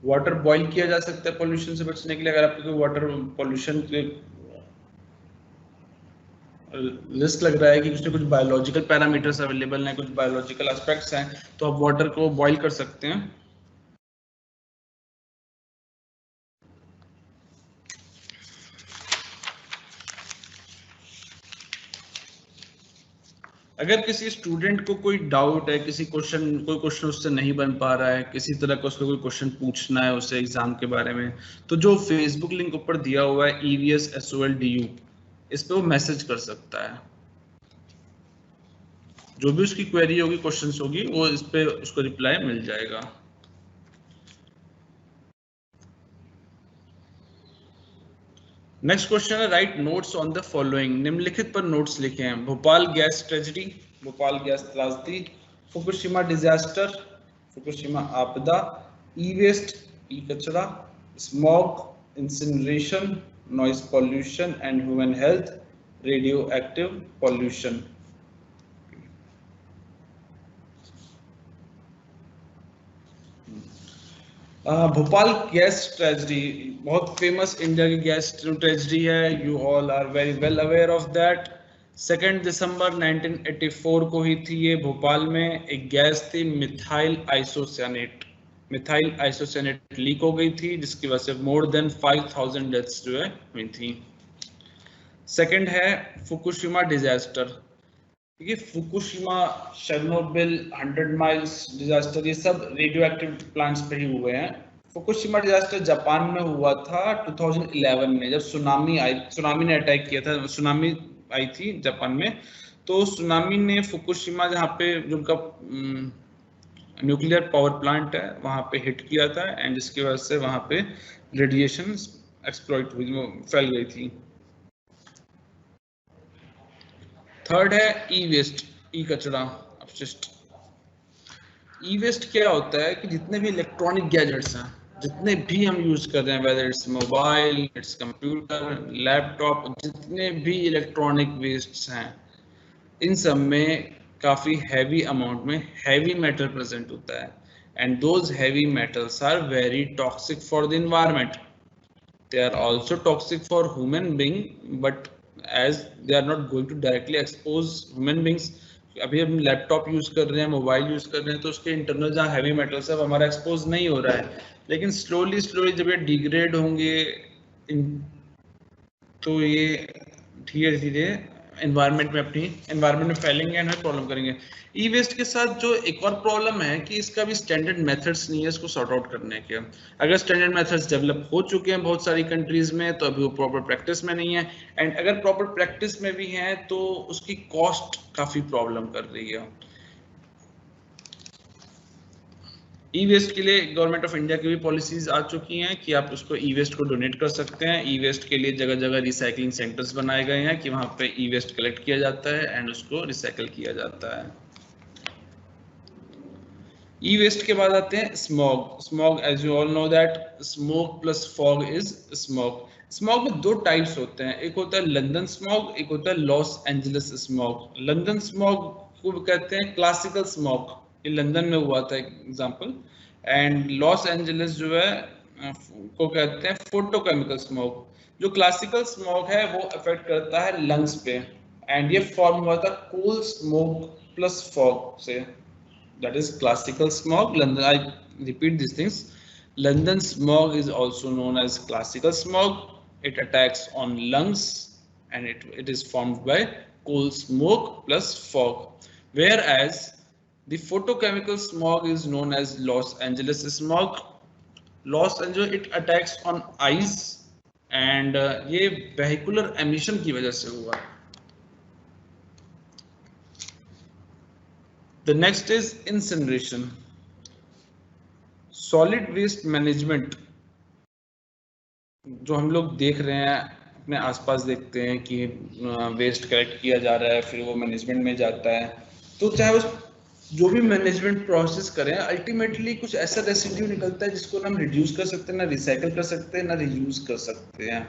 वाटर बॉईल किया जा सकता है पॉल्यूशन से बचने के लिए। अगर आपको वाटर पॉल्यूशन रिस्क लग रहा है कि उसमें कुछ बायोलॉजिकल पैरामीटर्स अवेलेबल हैं, कुछ बायोलॉजिकल एस्पेक्ट्स हैं, तो आप वाटर को बॉईल कर सकते हैं। अगर किसी स्टूडेंट को कोई डाउट है, कोई क्वेश्चन उससे नहीं बन पा रहा है, किसी तरह का उसको कोई क्वेश्चन पूछना है उसे एग्जाम के बारे में, तो जो फेसबुक लिंक ऊपर दिया हुआ है EVS SOLDU, इस पे वो मैसेज कर सकता है। जो भी उसकी क्वेरी होगी, क्वेश्चंस होगी, वो इस पे उसको रिप्लाई मिल जाएगा। नेक्स्ट क्वेश्चन है write notes on the following. निम्नलिखित पर नोट्स लिखे हैं। Bhopal gas tragedy, Bhopal gas त्रासदी, फुकुशिमा डिजास्टर, फुकुशिमा आपदा, ई वेस्ट, ई कचरा, smog, incineration, noise pollution and human health, radioactive pollution. Bhopal gas tragedy बहुत फेमस इंडिया की गैस ट्रेजेडी है। You all are very well aware of that. 2 दिसंबर 1984 को ही थी ये। भोपाल में एक गैस थी मिथाइल आइसोसियानेट। मिथाइल आइसोसियानेट लीक हो गई थी, जिसकी वजह से मोर देन 5000 डेथ्स जो है हुई थी। सेकंड है फुकुशिमा डिजास्टर। ये फुकुशिमा, शर्नोबिल, 100 माइल्स डिजास्टर, ये सब रेडियो एक्टिव प्लांट्स पे ही हुए हैं। फुकुशिमा डिजास्टर जापान में हुआ था 2011 में, जब सुनामी ने अटैक किया था। सुनामी आई थी जापान में, तो सुनामी ने फुकुशिमा, जहाँ पे जो उनका न्यूक्लियर पावर प्लांट है, वहाँ पे हिट किया था, एंड जिसकी वजह से वहाँ पे रेडिएशन एक्सप्लॉइट हुई, फैल गई थी। थर्ड है ई वेस्ट, ई कचरा, अपशिष्ट। ई वेस्ट क्या होता है कि जितने भी इलेक्ट्रॉनिक गैजेट्स हैं, जितने भी हम यूज कर रहे हैं, whether it's mobile, it's computer, laptop, जितने भी इलेक्ट्रॉनिक वेस्ट्स हैं, इन सब में काफी हैवी अमाउंट में हैवी मेटल प्रेजेंट होता है, and those heavy metals are very toxic for the environment. They are also toxic for human being, but as they are not going to directly expose human beings. अभी हम laptop use कर रहे हैं, mobile use कर रहे हैं, तो उसके इंटरनल जहाँ हैवी मेटल्स है वो हमारा एक्सपोज नहीं हो रहा है, लेकिन स्लोली जब ये डिग्रेड होंगे तो ये धीरे धीरे एनवायरनमेंट में फैलेंगे एंड प्रॉब्लम करेंगे। ई वेस्ट के साथ जो एक और प्रॉब्लम है कि इसका भी स्टैंडर्ड मेथड्स नहीं है इसको सॉर्ट आउट करने के। अगर स्टैंडर्ड मेथड्स डेवलप हो चुके हैं बहुत सारी कंट्रीज में, तो अभी वो प्रॉपर प्रैक्टिस में नहीं है, एंड अगर प्रॉपर प्रैक्टिस में भी है तो उसकी कॉस्ट काफी प्रॉब्लम कर रही है। ई वेस्ट के लिए गवर्नमेंट ऑफ इंडिया की भी पॉलिसीज आ चुकी हैं कि आप उसको ई वेस्ट को डोनेट कर सकते हैं। ई वेस्ट के लिए जगह जगह रिसाइकलिंग सेंटर्स बनाए गए हैं कि वहां पे ई वेस्ट कलेक्ट किया जाता है एंड उसको रिसाइकल किया जाता है। ई वेस्ट के बाद आते हैं smog. Smog, as you all know that smoke plus fog is smog. Smog में दो टाइप्स होते हैं, एक होता है लंदन स्मॉग, एक होता है Los Angeles smog. London smog को कहते हैं क्लासिकल स्मॉग, ये लंदन में हुआ था एग्जांपल, एंड लॉस एंजलिस जो है को कहते हैं फोटोकेमिकल स्मॉग। जो क्लासिकल स्मॉग है वो अफेक्ट करता है लंग्स पे, एंड ये फॉर्म हुआ था कोल स्मोक प्लस फॉग से, that is classical smog. London, I repeat these things. London smog is also known as classical smog. It attacks on lungs and it is formed by coal smoke plus fog. Whereas the photochemical smog is known as Los Angeles smog. Los Angeles, it attacks on eyes and ये vehicular emission की वजह से हुआ है। The next is incineration. Solid waste management, जो हम लोग देख रहे हैं अपने आसपास, देखते हैं कि वेस्ट कलेक्ट किया जा रहा है, फिर वो मैनेजमेंट में जाता है, तो चाहे उस जो भी मैनेजमेंट प्रोसेस करें, अल्टीमेटली कुछ ऐसा रेसिड्यू निकलता है जिसको ना हम रिड्यूस कर सकते हैं, ना रिसाइकल कर सकते हैं, ना रीयूज कर सकते हैं।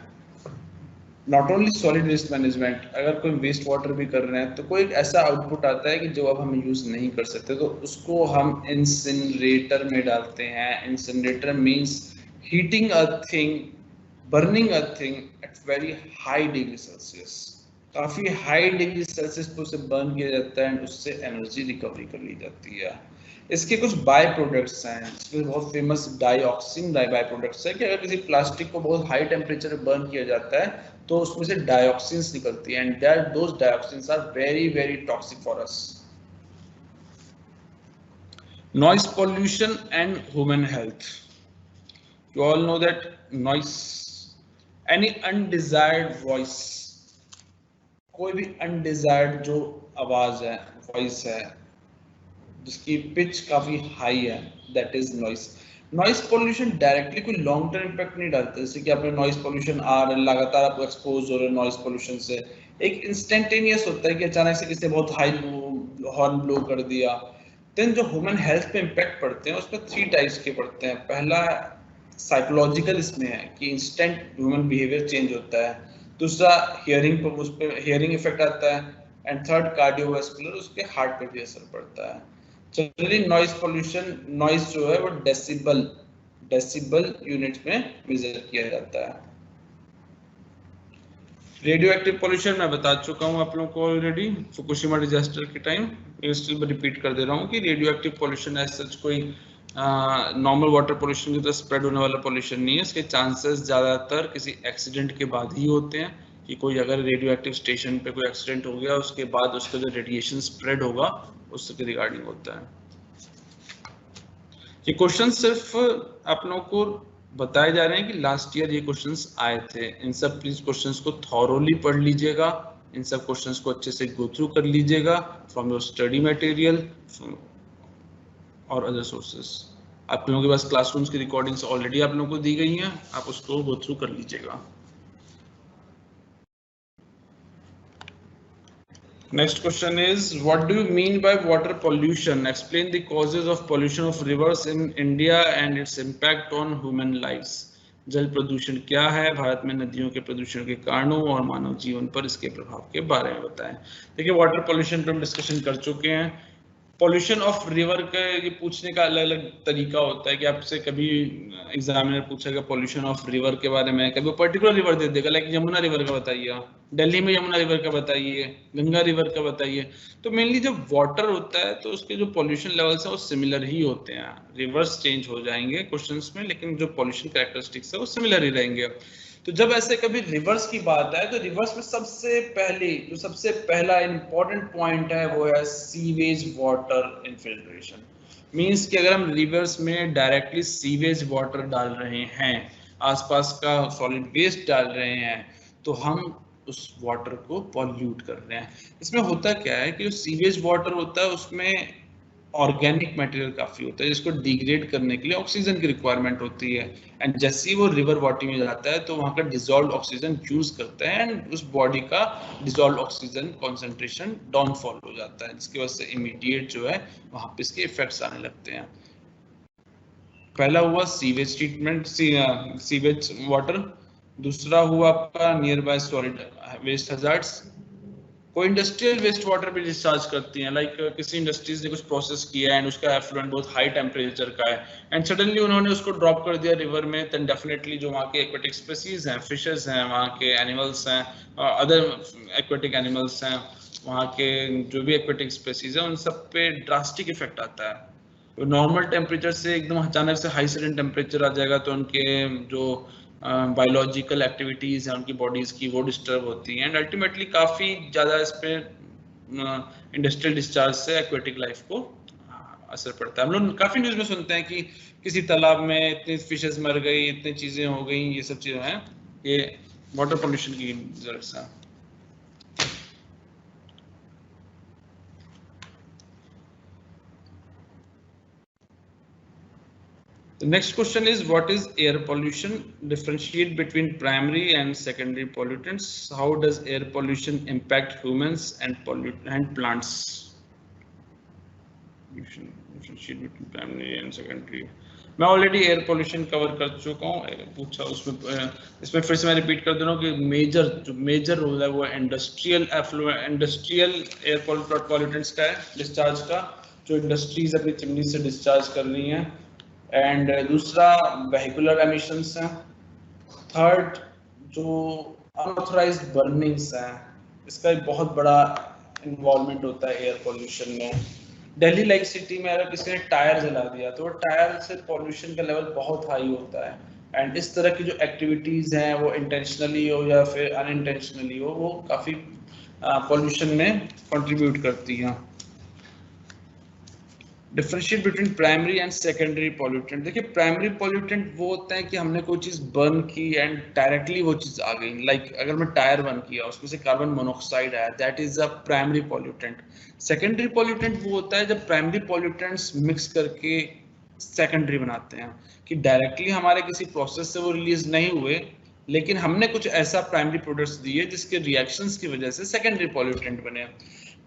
Not only solid waste management, अगर कोई वेस्ट वाटर भी कर रहे हैं तो कोई ऐसा आउटपुट आता है कि जो अब हम यूज नहीं कर सकते, तो उसको हम इंसिनरेटर में डालते हैं। Incinerator means heating a thing, burning a thing at very high degree Celsius. काफी हाई डिग्री सेल्सियस पे उसे बर्न किया जाता है एंड उससे एनर्जी रिकवरी कर ली जाती है। इसके कुछ बाय प्रोडक्ट्स हैं, इसमें बहुत फेमस डाइऑक्सिन बाय प्रोडक्ट्स है कि अगर किसी प्लास्टिक को बहुत हाई टेम्परेचर पे बर्न किया जाता है तो उसमें से डाइऑक्सिन्स निकलती है and that those dioxins are very very toxic for us. Noise pollution and human health. You all know that noise, any undesired voice, कोई भी undesired जो आवाज है, voice है, जिसकी पिच काफी हाई है, that is noise. Noise pollution directly कोई लॉन्ग टर्म इम्पैक्ट नहीं डालता, जैसे कि आपने नॉइस पोल्यूशन आ रहा है, लगातार आप एक्सपोज हो रहे हो नॉइस पोल्यूशन से, एक इंस्टेंटेनियस होता है कि अचानक से किसी बहुत हाई हॉर्न ब्लो कर दिया। देन जो ह्यूमन हेल्थ पे इम्पैक्ट पड़ते हैं उसमें 3 टाइप्स के पड़ते हैं। पहला साइकोलॉजिकल इसमें है कि इंस्टेंट ह्यूमन बिहेवियर चेंज होता है, दूसरा हियरिंग पर, उस पर हियरिंग इफेक्ट आता है, एंड थर्ड कार्डियोवास्कुलर, उस पर हार्ट पे भी असर पड़ता है। जनरली नॉइस पोल्यूशन, नॉइस जो है वो डेसिबल यूनिट में मेजर किया जाता है। रेडियो एक्टिव पोल्यूशन मैं बता चुका हूं आप लोगों को ऑलरेडी फुकुशिमा डिजास्टर के टाइम, स्टिल रिपीट कर दे रहा हूं कि radioactive pollution as such कोई नॉर्मल वाटर पोल्यूशन की तरह स्प्रेड होने वाला पोल्यूशन नहीं है। इसके चांसेस ज्यादातर किसी एक्सीडेंट के बाद ही होते हैं, कि कोई अगर रेडियो एक्टिव स्टेशन पे कोई एक्सीडेंट हो गया उसके बाद उसका जो रेडिएशन स्प्रेड होगा उसके रिगार्डिंग होता है। ये क्वेश्चन सिर्फ आप लोगों को बताए जा रहे हैं कि लास्ट ईयर ये क्वेश्चंस आए थे। इन सब प्लीज क्वेश्चंस को थॉरोली पढ़ लीजिएगा, इन सब क्वेश्चंस को अच्छे से गो थ्रू कर लीजिएगा फ्रॉम योर स्टडी मटेरियल और अदर सोर्सेस। आप लोगों के पास क्लासरूम्स की रिकॉर्डिंग्स ऑलरेडी आप लोगों को दी गई हैं, आप उसको गो थ्रू कर लीजिएगा। Next question is, what do you mean by water pollution? Explain the causes of pollution of rivers in India and its impact on human lives. जल प्रदूषण क्या है, भारत में नदियों के प्रदूषण के कारणों और मानव जीवन पर इसके प्रभाव के बारे में बताएं। देखिए वाटर पोल्यूशन पर हम डिस्कशन कर चुके हैं। पॉल्यूशन ऑफ रिवर का ये पूछने का अलग अलग तरीका होता है कि आपसे कभी एग्जामिनर पूछेगा पॉल्यूशन ऑफ रिवर के बारे में, कभी पर्टिकुलर रिवर दे देगा, लाइक यमुना रिवर का बताइए, दिल्ली में यमुना रिवर का बताइए, गंगा रिवर का बताइए। तो मेनली जब वाटर होता है तो उसके जो पॉल्यूशन लेवल्स है वो सिमिलर ही होते हैं। रिवर्स चेंज हो जाएंगे क्वेश्चंस में, लेकिन जो पॉल्यूशन कैरेक्टरिस्टिक्स है वो सिमिलर ही रहेंगे। तो जब ऐसे कभी रिवर्स की बात है तो रिवर्स में सबसे पहला इंपॉर्टेंट पॉइंट है वो है सीवेज वाटर इनफिल्ट्रेशन। मींस कि अगर हम रिवर्स में डायरेक्टली सीवेज वाटर डाल रहे हैं, आसपास का सॉलिड वेस्ट डाल रहे हैं, तो हम उस वाटर को पॉल्यूट कर रहे हैं। इसमें होता क्या है कि जो सीवेज वाटर होता है उसमें ऑर्गेनिक मटेरियल काफी होता है, जिसको डिग्रेड करने के लिए ऑक्सीजन की रिक्वायरमेंट होती है, एंड जैसे ही वो रिवर बॉडी में जाता है तो वहाँ का डिसॉल्व्ड ऑक्सीजन यूज करता है एंड उस बॉडी का डिसॉल्व्ड ऑक्सीजन कॉन्सेंट्रेशन डाउनफॉल हो जाता है, जिसकी वजह से इमीडिएट जो है वहाँ पे इसके इफेक्ट्स आने लगते हैं। पहला हुआ सीवेज ट्रीटमेंट, सीवेज वाटर। दूसरा हुआ आपका nearby solid waste hazards. कोई इंडस्ट्रियल वेस्ट वाटर भी डिस्चार्ज करती हैं, लाइक किसी इंडस्ट्रीज ने कुछ प्रोसेस किया एंड उसका एफ्लुएंट बहुत हाई टेम्परेचर का है एंड सडनली उन्होंने उसको ड्रॉप कर दिया रिवर में, देन डेफिनेटली जो वहाँ के एक्वेटिक स्पीसीज हैं, फिशेस हैं, वहाँ के एनिमल्स हैं, अदर एक्वेटिक एनिमल्स हैं, वहाँ के जो भी एक्वेटिक स्पीसीज हैं उन सब पे ड्रास्टिक इफेक्ट आता है। नॉर्मल टेम्परेचर से एकदम अचानक से हाई सडन टेम्परेचर आ जाएगा तो उनके जो बायोलॉजिकल एक्टिविटीज हैं उनकी बॉडीज की वो डिस्टर्ब होती हैं एंड अल्टीमेटली काफी ज्यादा इस पे इंडस्ट्रियल डिस्चार्ज से एक्वेटिक लाइफ को असर पड़ता है। हम लोग काफी न्यूज में सुनते हैं कि किसी तालाब में इतनी फिशेस मर गई, इतनी चीजें हो गई, ये सब चीजें हैं, ये वाटर पोल्यूशन की वजह से। The next question is, what is air pollution? Differentiate between primary and secondary pollutants. How does air pollution impact humans and plants? Differentiate between primary and secondary. मैं ऑलरेडी एयर पोल्यूशन कवर कर चुका हूँ, पूछा उसमें, इसमें फिर से मैं रिपीट कर दे रहा हूँ कि मेजर रोल है वो इंडस्ट्रियल एयर पॉल्यूटेंट्स का है, डिस्चार्ज का, जो इंडस्ट्रीज अपनी चिमनी से डिस्चार्ज कर रही हैं, एंड दूसरा वेहिकुलर एमिशंस हैं, थर्ड जो अनऑथराइज्ड बर्निंग्स हैं, इसका एक बहुत बड़ा इन्वॉल्वमेंट होता है एयर पोल्यूशन में। दिल्ली लाइक सिटी में अगर किसी ने टायर जला दिया तो टायर से पोल्यूशन का लेवल बहुत हाई होता है। एंड इस तरह की जो एक्टिविटीज हैं वो इंटेंशनली हो या फिर अनइंटेंशनली हो, वो काफी पोल्यूशन में कंट्रीब्यूट करती हैं। Differentiate between primary and secondary pollutant. देखिए प्राइमरी पॉल्यूटेंट वो होता है कि हमने कोई चीज बर्न की एंड डायरेक्टली वो चीज आ गई, लाइक अगर मैं टायर बर्न किया उसमें से कार्बन मोनोऑक्साइड आया, that is a primary pollutant. Secondary pollutant वो होता है जब प्राइमरी पॉल्यूटेंट्स मिक्स करके सेकेंडरी बनाते हैं, कि डायरेक्टली हमारे किसी प्रोसेस से वो रिलीज नहीं हुए, लेकिन हमने कुछ ऐसा प्राइमरी प्रोडक्ट्स दिए जिसके रिएक्शंस की वजह से सेकेंडरी पॉल्यूटेंट बने।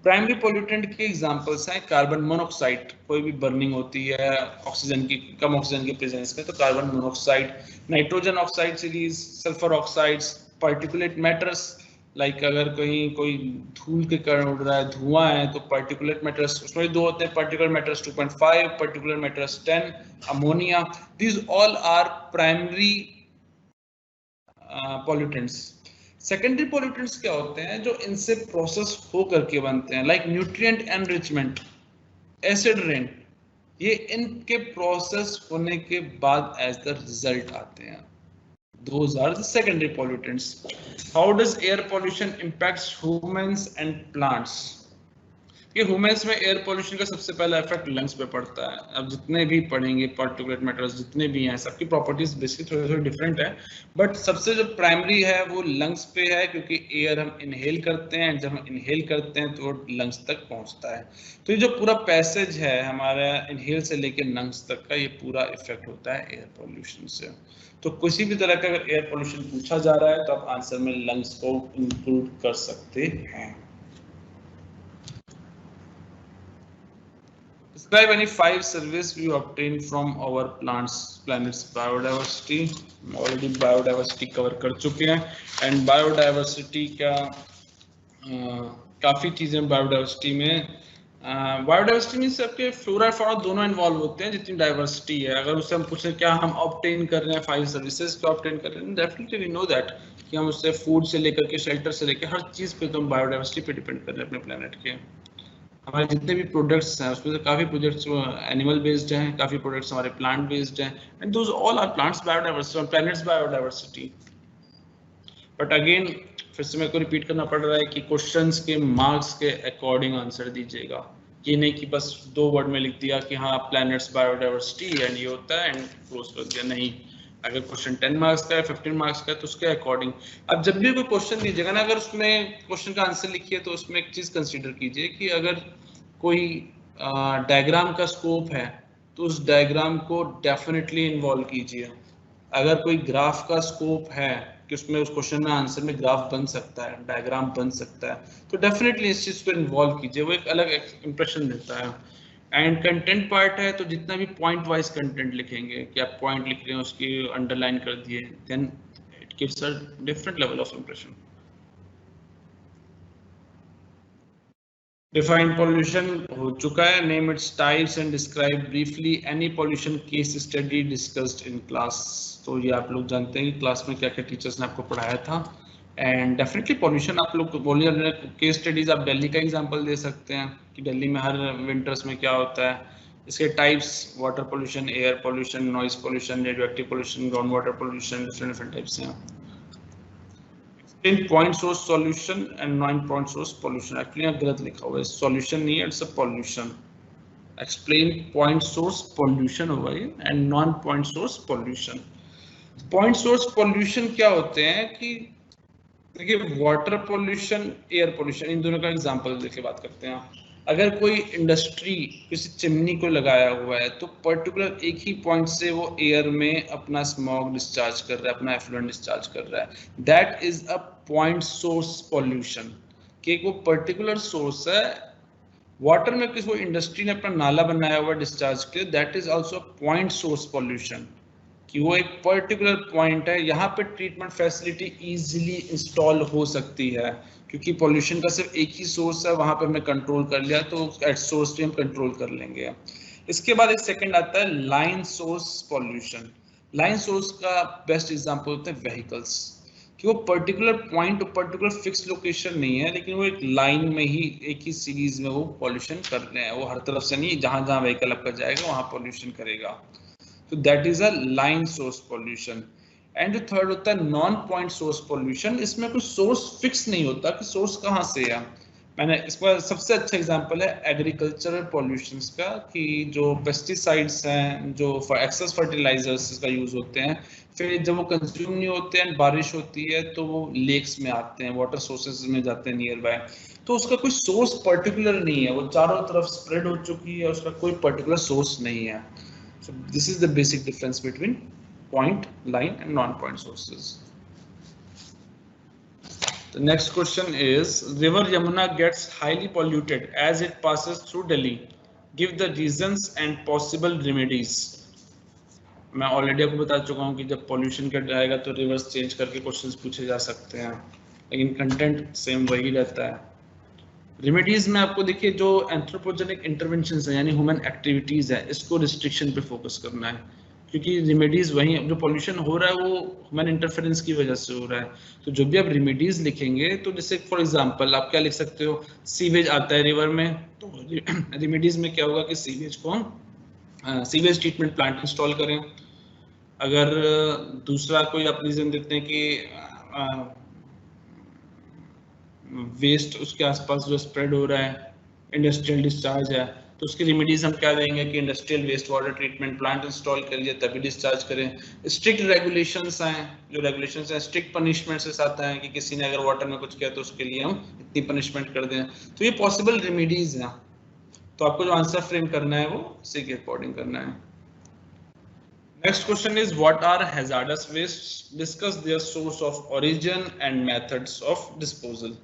प्राइमरी पॉल्यूटेंट के एग्जांपल्स हैं कार्बन मोनोऑक्साइड, कोई भी बर्निंग होती है ऑक्सीजन की, कम ऑक्सीजन की प्रेजेंस में, तो carbon monoxide, nitrogen oxide series, sulphur oxides, particulate matters, like अगर कहीं कोई धूल के कारण उड़ रहा है, धुआं है, तो पार्टिकुलेट मैटर्स उसमें दो होते हैं, particular matters 2.5, particular matters 10, ammonia, these all are primary pollutants. Secondary pollutants क्या होते हैं जो इनसे प्रोसेस हो करके बनते हैं, like nutrient enrichment, acid rain, ये इनके प्रोसेस होने के बाद एज द रिजल्ट आते हैं। Those are the secondary pollutants. How does air pollution impacts humans and plants? कि ह्यूमंस में एयर पोल्यूशन का सबसे पहला इफेक्ट लंग्स पे पड़ता है। अब जितने भी पढ़ेंगे पार्टिकुलेट मैटर्स जितने भी हैं, सबकी प्रॉपर्टीज बेसिकली थोड़ी थोड़ी डिफरेंट है, बट सबसे जो प्राइमरी है वो लंग्स पे है, क्योंकि एयर हम इनहेल करते हैं, जब हम इनहेल करते हैं तो वो लंग्स तक पहुंचता है। तो ये जो पूरा पैसेज है हमारा इनहेल से लेकर लंग्स तक का, ये पूरा इफेक्ट होता है एयर पोल्यूशन से। तो किसी भी तरह का अगर एयर पोल्यूशन पूछा जा रहा है तो आप आंसर में लंग्स को इंक्लूड कर सकते हैं। Describe any 5 surveys we obtain from our planet's biodiversity. Already biodiversity cover कर चुके हैं, and biodiversity का काफी चीजें बायोडाइवर्सिटी में, बायोडाइवर्सिटी मींस आपके फ्लोरा फॉरा दोनों इन्वॉल्व होते हैं जितनी डाइवर्सिटी है। अगर उससे हम पूछें क्या हम ऑब्टेन कर रहे हैं 5 सर्विसेज क्या ऑब्टेन कर रहे हैं, डेफिनेटली वी नो दैट कि हम उससे फूड से लेकर के शेल्टर से लेकर हर चीज पे तो हम बायोडाइवर्सिटी पे डिपेंड कर रहे हैं अपने प्लेनेट के। हमारे जितने भी प्रोडक्ट्स हैं उसमें से काफी प्रोडक्ट्स एनिमल बेस्ड हैं, काफी प्रोडक्ट्स हमारे प्लांट बेस्ड हैं, and those all are plants biodiversity और प्लैनेट्स बायोडाइवर्सिटी। बट अगेन फिर से मेरे को रिपीट करना पड़ रहा है कि क्वेश्चंस के मार्क्स के अकॉर्डिंग आंसर दीजिएगा, ये नहीं कि बस 2 वर्ड में लिख दिया कि हाँ प्लैनेट्स बायोडाइवर्सिटी एंड ये होता है एंड क्लोज कर दिया, नहीं। अगर क्वेश्चन 10 मार्क्स का है 15 मार्क्स का है तो उसके अकॉर्डिंग अब जब भी कोई क्वेश्चन दीजिएगा ना, अगर उसमें क्वेश्चन का आंसर लिखिए तो उसमें एक चीज कंसीडर कीजिए कि अगर कोई डायग्राम का स्कोप है तो उस डायग्राम को डेफिनेटली इन्वॉल्व कीजिए। अगर कोई ग्राफ का स्कोप है कि उसमें उस क्वेश्चन में आंसर में ग्राफ बन सकता है, डायग्राम बन सकता है, तो डेफिनेटली इस चीज को इन्वॉल्व कीजिए, वो एक अलग इंप्रेशन देता है। एंड कंटेंट पार्ट है तो जितना भी पॉइंट वाइज कंटेंट लिखेंगे कि आप पॉइंट लिख रहे हैं उसकी अंडरलाइन कर दिए, then it gives a different level of impression. Define pollution हो चुका है, name its types and describe briefly any pollution case study discussed in class. तो ये आप लोग जानते हैं कि क्लास में क्या क्या टीचर्स ने आपको पढ़ाया था। एंड डेफिनेटली पॉल्यूशन आप लोग बोलिए, केस स्टडीज आप दिल्ली का एग्जांपल दे सकते हैं कि दिल्ली में हर विंटर्स में क्या होता है। इसके types water pollution, air pollution, noise pollution, radioactive pollution, ground water pollution, different types हैं। Explain point source solution and non-point source pollution. Actually यहाँ गलत लिखा हुआ है, solution नहीं है, it's a pollution. Explain point source pollution होगा ये and non-point source pollution. Point source pollution क्या होते हैं कि देखिए वाटर पोल्यूशन, एयर पोल्यूशन, इन दोनों का एग्जांपल देके बात करते हैं। अगर कोई इंडस्ट्री किसी चिमनी को लगाया हुआ है तो पर्टिकुलर एक ही पॉइंट से वो एयर में अपना स्मॉग डिस्चार्ज कर रहा है, अपना एफ्लुएंट डिस्चार्ज कर रहा है, that is a point source pollution. कि वो पर्टिकुलर सोर्स है वाटर में, किसी वो इंडस्ट्री ने अपना नाला बनाया हुआ डिस्चार्ज के, that is also point source pollution, कि वो एक पर्टिकुलर पॉइंट है, यहाँ पे ट्रीटमेंट फैसिलिटी इजीली इंस्टॉल हो सकती है क्योंकि पोल्यूशन का सिर्फ एक ही सोर्स है, वहां पे हमने कंट्रोल कर लिया तो एट सोर्स पे हम कंट्रोल कर लेंगे। इसके बाद एक सेकंड आता है line source pollution. Line source का बेस्ट एग्जांपल होते हैं व्हीकल्स। कि वो पर्टिकुलर पॉइंट और पर्टिकुलर फिक्स लोकेशन नहीं है, लेकिन वो एक लाइन में ही एक ही सीरीज में वो पॉल्यूशन कर रहे हैं, वो हर तरफ से नहीं, जहां जहां व्हीकल आपका जाएगा वहां पॉल्यूशन करेगा। तो that is a line source pollution. And जो थर्ड होता है नॉन पॉइंट सोर्स पॉल्यूशन, इसमें कोई सोर्स फिक्स नहीं होता कि सोर्स कहाँ से है। मैंने इसका सबसे अच्छा एग्जांपल है एग्रीकल्चरल पॉल्यूशंस का, कि जो पेस्टिसाइड्स हैं, जो एक्सेस फर्टिलाइजर्स का यूज होते हैं, फिर जब वो कंज्यूम नहीं होते हैं, बारिश होती है तो वो लेक्स में आते हैं, वाटर सोर्सेज में जाते हैं नियर बाय, तो उसका कोई सोर्स पर्टिकुलर नहीं है, वो चारों तरफ स्प्रेड हो चुकी है, उसका कोई पर्टिकुलर सोर्स नहीं है। So this is the basic difference between point, line and non-point sources. The next question is, River Yamuna gets highly polluted as it passes through Delhi. Give the reasons and possible remedies. मैं already आपको बता चुका हूँ कि जब pollution cut जाएगा तो reverse change करके क्वेश्चंस पूछे जा सकते हैं, लेकिन कंटेंट सेम वही रहता है। रेमेडीज में आपको देखिए जो एंथ्रोपोजेनिक इंटरवेंशंस है यानी ह्यूमन एक्टिविटीज है, इसको रिस्ट्रिक्शन पे फोकस करना है, क्योंकि रेमेडीज वही जो पॉल्यूशन हो रहा है वो ह्यूमन इंटरफेरेंस की वजह से हो रहा है। तो जो भी आप रेमेडीज लिखेंगे, तो जैसे फॉर एग्जांपल आप क्या लिख सकते हो, सीवेज आता है रिवर में, तो रेमेडीज में क्या होगा कि सीवेज को सीवेज ट्रीटमेंट प्लांट इंस्टॉल करें। अगर दूसरा कोई आप रीजन देते हैं कि वेस्ट उसके आसपास जो स्प्रेड हो रहा है, इंडस्ट्रियल डिस्चार्ज है, तो उसकी रेमेडीज हम क्या देंगे कि industrial waste water treatment plant install करिए तभी डिस्चार्ज करें। स्ट्रिक्ट रेगुलेशंस हैं, जो रेगुलेशंस हैं स्ट्रिक्ट पनिशमेंट से साथ हैं कि किसी ने अगर वाटर में कुछ किया तो उसके लिए हम इतनी पनिशमेंट कर दें, तो ये पॉसिबल रेमेडीज हैं। तो आपको जो आंसर फ्रेम करना है वो इसी के अकॉर्डिंग करना है। Next question is, what are hazardous wastes? Discuss their source of origin and methods of disposal.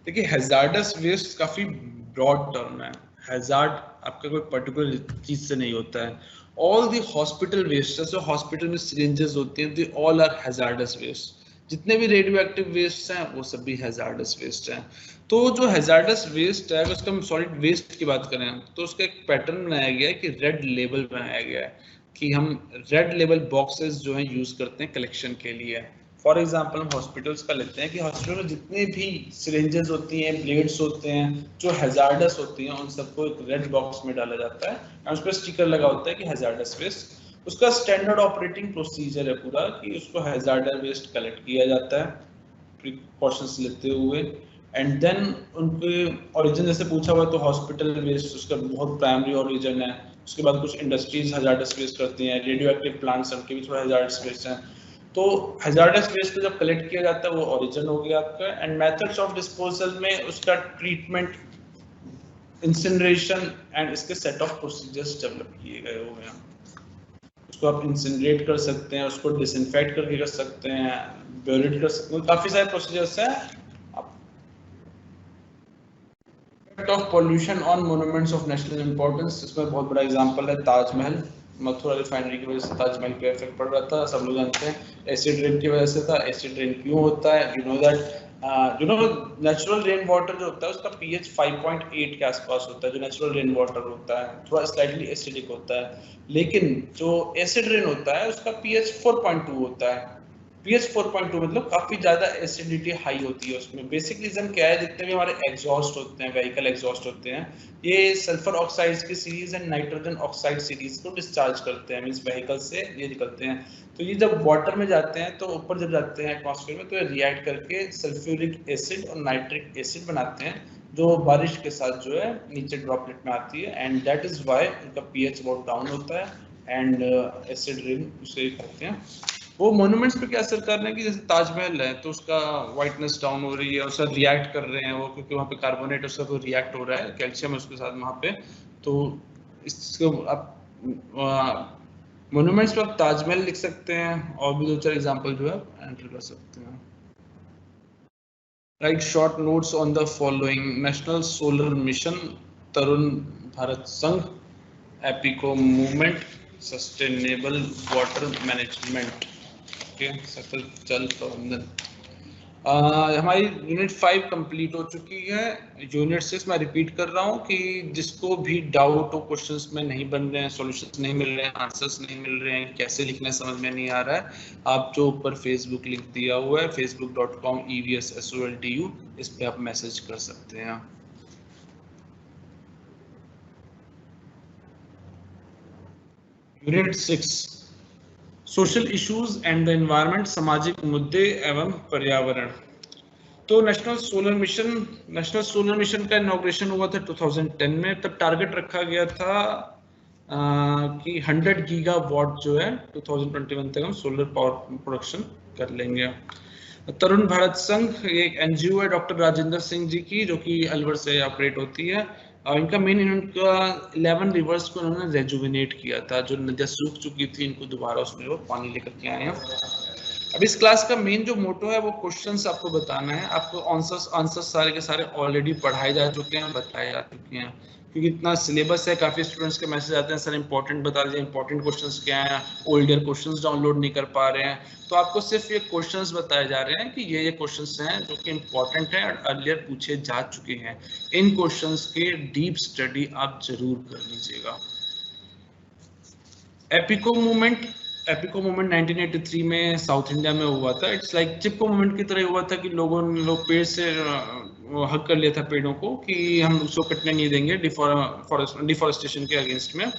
देखिए हैजार्डस वेस्ट काफी ब्रॉड टर्म है। हैजार्ड आपका कोई पर्टिकुलर चीज से नहीं होता है। ऑल द हॉस्पिटल वेस्ट, जैसे हॉस्पिटल में सिरिंजेस होती हैं, they all are hazardous waste. जितने भी रेडियो एक्टिव वेस्ट हैं वो सब भी हैजार्डस वेस्ट हैं। तो जो हैजार्डस वेस्ट है, अगर उसका हम सॉलिड वेस्ट की बात करें तो उसका एक पैटर्न बनाया गया है कि रेड लेबल बनाया गया है कि हम रेड लेबल बॉक्सेस जो है यूज करते हैं कलेक्शन के लिए। फॉर एग्जाम्पल हम हॉस्पिटल्स का लेते हैं कि हॉस्पिटल में जितने भी सिरिंजेस होती हैं, ब्लेड्स होते हैं जो हैजार्डस होती हैं, उन सबको एक रेड बॉक्स में डाला जाता है और उस पर स्टिकर लगा होता है कि हैजार्डस वेस्ट। उसका स्टैंडर्ड ऑपरेटिंग प्रोसीजर है पूरा कि उसको हैजार्डस वेस्ट कलेक्ट किया जाता है प्रिकॉशंस लेते हुए, एंड देन उनके ओरिजिन जैसे पूछा हुआ तो हॉस्पिटल वेस्ट उसका बहुत प्राइमरी ओरिजिन है। उसके बाद कुछ इंडस्ट्रीज हैजार्डस वेस्ट करती हैं, रेडियो एक्टिव प्लांट्स उनके भी थोड़ा हैजार्डस वेस्ट हैं। तो हैजार्डस वेस्ट को जब कलेक्ट किया जाता है वो ओरिजिन हो गया आपका। एंड मेथड्स ऑफ डिस्पोजल में उसका ट्रीटमेंट, इंसिनरेशन एंड इसके सेट ऑफ प्रोसीजर्स डेवलप किए गए हुए हैं। उसको आप इंसिनरेट कर सकते हैं, उसको डिसइंफेक्ट करके कर सकते हैं, ब्यूरेट कर सकते हैं, काफी सारे प्रोसीजर्स हैं। Of pollution on monuments of national importance, इसमें बहुत बड़ा एग्जांपल है ताजमहल। मथुरा रिफाइनरी की वजह से ताजमहल पे इफेक्ट पड़ रहा था, सब लोग जानते हैं। एसिड रेन की वजह से था। एसिड रेन क्यों होता है? You know that natural rain water जो होता है उसका पीएच 5.8 के आसपास होता है। जो नेचुरल रेन वाटर होता है थोड़ा स्लाइटली एसिडिक होता है, लेकिन जो एसिड रेन होता है उसका पीएच 4.2 होता है। पीएच 4.2 मतलब काफी ज्यादा एसिडिटी हाई होती है उसमें। बेसिक रीजन क्या है, जितने भी हमारे एग्जॉस्ट होते हैं, व्हीकल एग्जॉस्ट होते हैं, ये सल्फर ऑक्साइड्स की series and nitrogen oxide series को डिस्चार्ज करते हैं, मींस व्हीकल से ये निकलते हैं। तो ये जब वाटर में जाते हैं तो ऊपर जब जाते हैं एटमॉस्फेयर में, तो ये रिएक्ट करके सल्फ्यूरिक एसिड और नाइट्रिक एसिड बनाते हैं, जो बारिश के साथ जो है नीचे ड्रॉपलेट में आती है, एंड दैट इज व्हाई उनका पीएच बहुत डाउन होता है एंड एसिड रेन उसे कहते हैं। वो मॉन्यूमेंट्स पे क्या असर कर रहे हैं कि जैसे ताजमहल है तो उसका व्हाइटनेस डाउन हो रही है, उसका रिएक्ट कर रहे हैं वो, क्योंकि वहाँ पे कार्बोनेट उसका तो रिएक्ट हो रहा है, कैल्शियम उसके साथ वहाँ पे। तो इसको आप मॉन्यूमेंट्स पे आप ताजमहल लिख सकते हैं, और भी 2-4 एग्जांपल जो है एंटर कर सकते हैं। Write short notes on the following: national solar mission, Tarun Bharat Sangh, Appiko movement, sustainable water management, सकल जल प्रबंधन। हमारी यूनिट 5 कंप्लीट हो चुकी है। यूनिट 6 मैं रिपीट कर रहा हूँ कि जिसको भी डाउट हो, क्वेश्चंस में नहीं बन रहे हैं, सॉल्यूशंस नहीं मिल रहे हैं, आंसर्स नहीं मिल रहे हैं, कैसे लिखना समझ में नहीं आ रहा है, आप जो ऊपर फेसबुक लिंक दिया हुआ है facebook.com EVSSOLTU, इस पे आप मैसेज कर सकते हैं। Unit 6 social issues and the environment, सामाजिक मुद्दे एवं पर्यावरण। तो नेशनल सोलर मिशन का इनॉग्रेशन हुआ था 2010 में। तब टारगेट रखा गया था कि 100 गीगावाट जो है 2021 तक हम सोलर पावर प्रोडक्शन कर लेंगे। तरुण भारत संघ एक एनजीओ है डॉक्टर राजेंद्र सिंह जी की, जो कि अलवर से ऑपरेट होती है। और इनका मेन इनका 11 रिवर्स को उन्होंने रेजुविनेट किया था, जो नदियाँ सूख चुकी थी, इनको दोबारा उसमें वो पानी लेकर के आए हैं। अब इस क्लास का मेन जो मोटो है वो क्वेश्चंस आपको बताना है। आपको आंसर्स सारे के सारे ऑलरेडी पढ़ाए जा चुके हैं, बताए जा चुके हैं, क्योंकि इतना सिलेबस है। काफी स्टूडेंट्स के मैसेज आते हैं, सर इंपॉर्टेंट बता दीजिए, इंपॉर्टेंट क्वेश्चंस क्या हैं, ओल्डर क्वेश्चंस डाउनलोड नहीं कर पा रहे हैं। तो आपको सिर्फ ये क्वेश्चंस बताए जा रहे हैं कि ये क्वेश्चंस हैं जो कि इंपॉर्टेंट हैं और अर्लियर पूछे जा चुके हैं। इन क्वेश्चंस के डीप स्टडी आप जरूर कर लीजिएगा। एपिको मूवमेंट 1983 में साउथ इंडिया में हुआ था। इट्स लाइक चिपको मूवमेंट की तरह हुआ था कि लोग पेड़ से हक कर लिया था पेड़ों को कि हम उसको कटने नहीं देंगे डिफॉरेस्टेशन के अगेंस्ट में।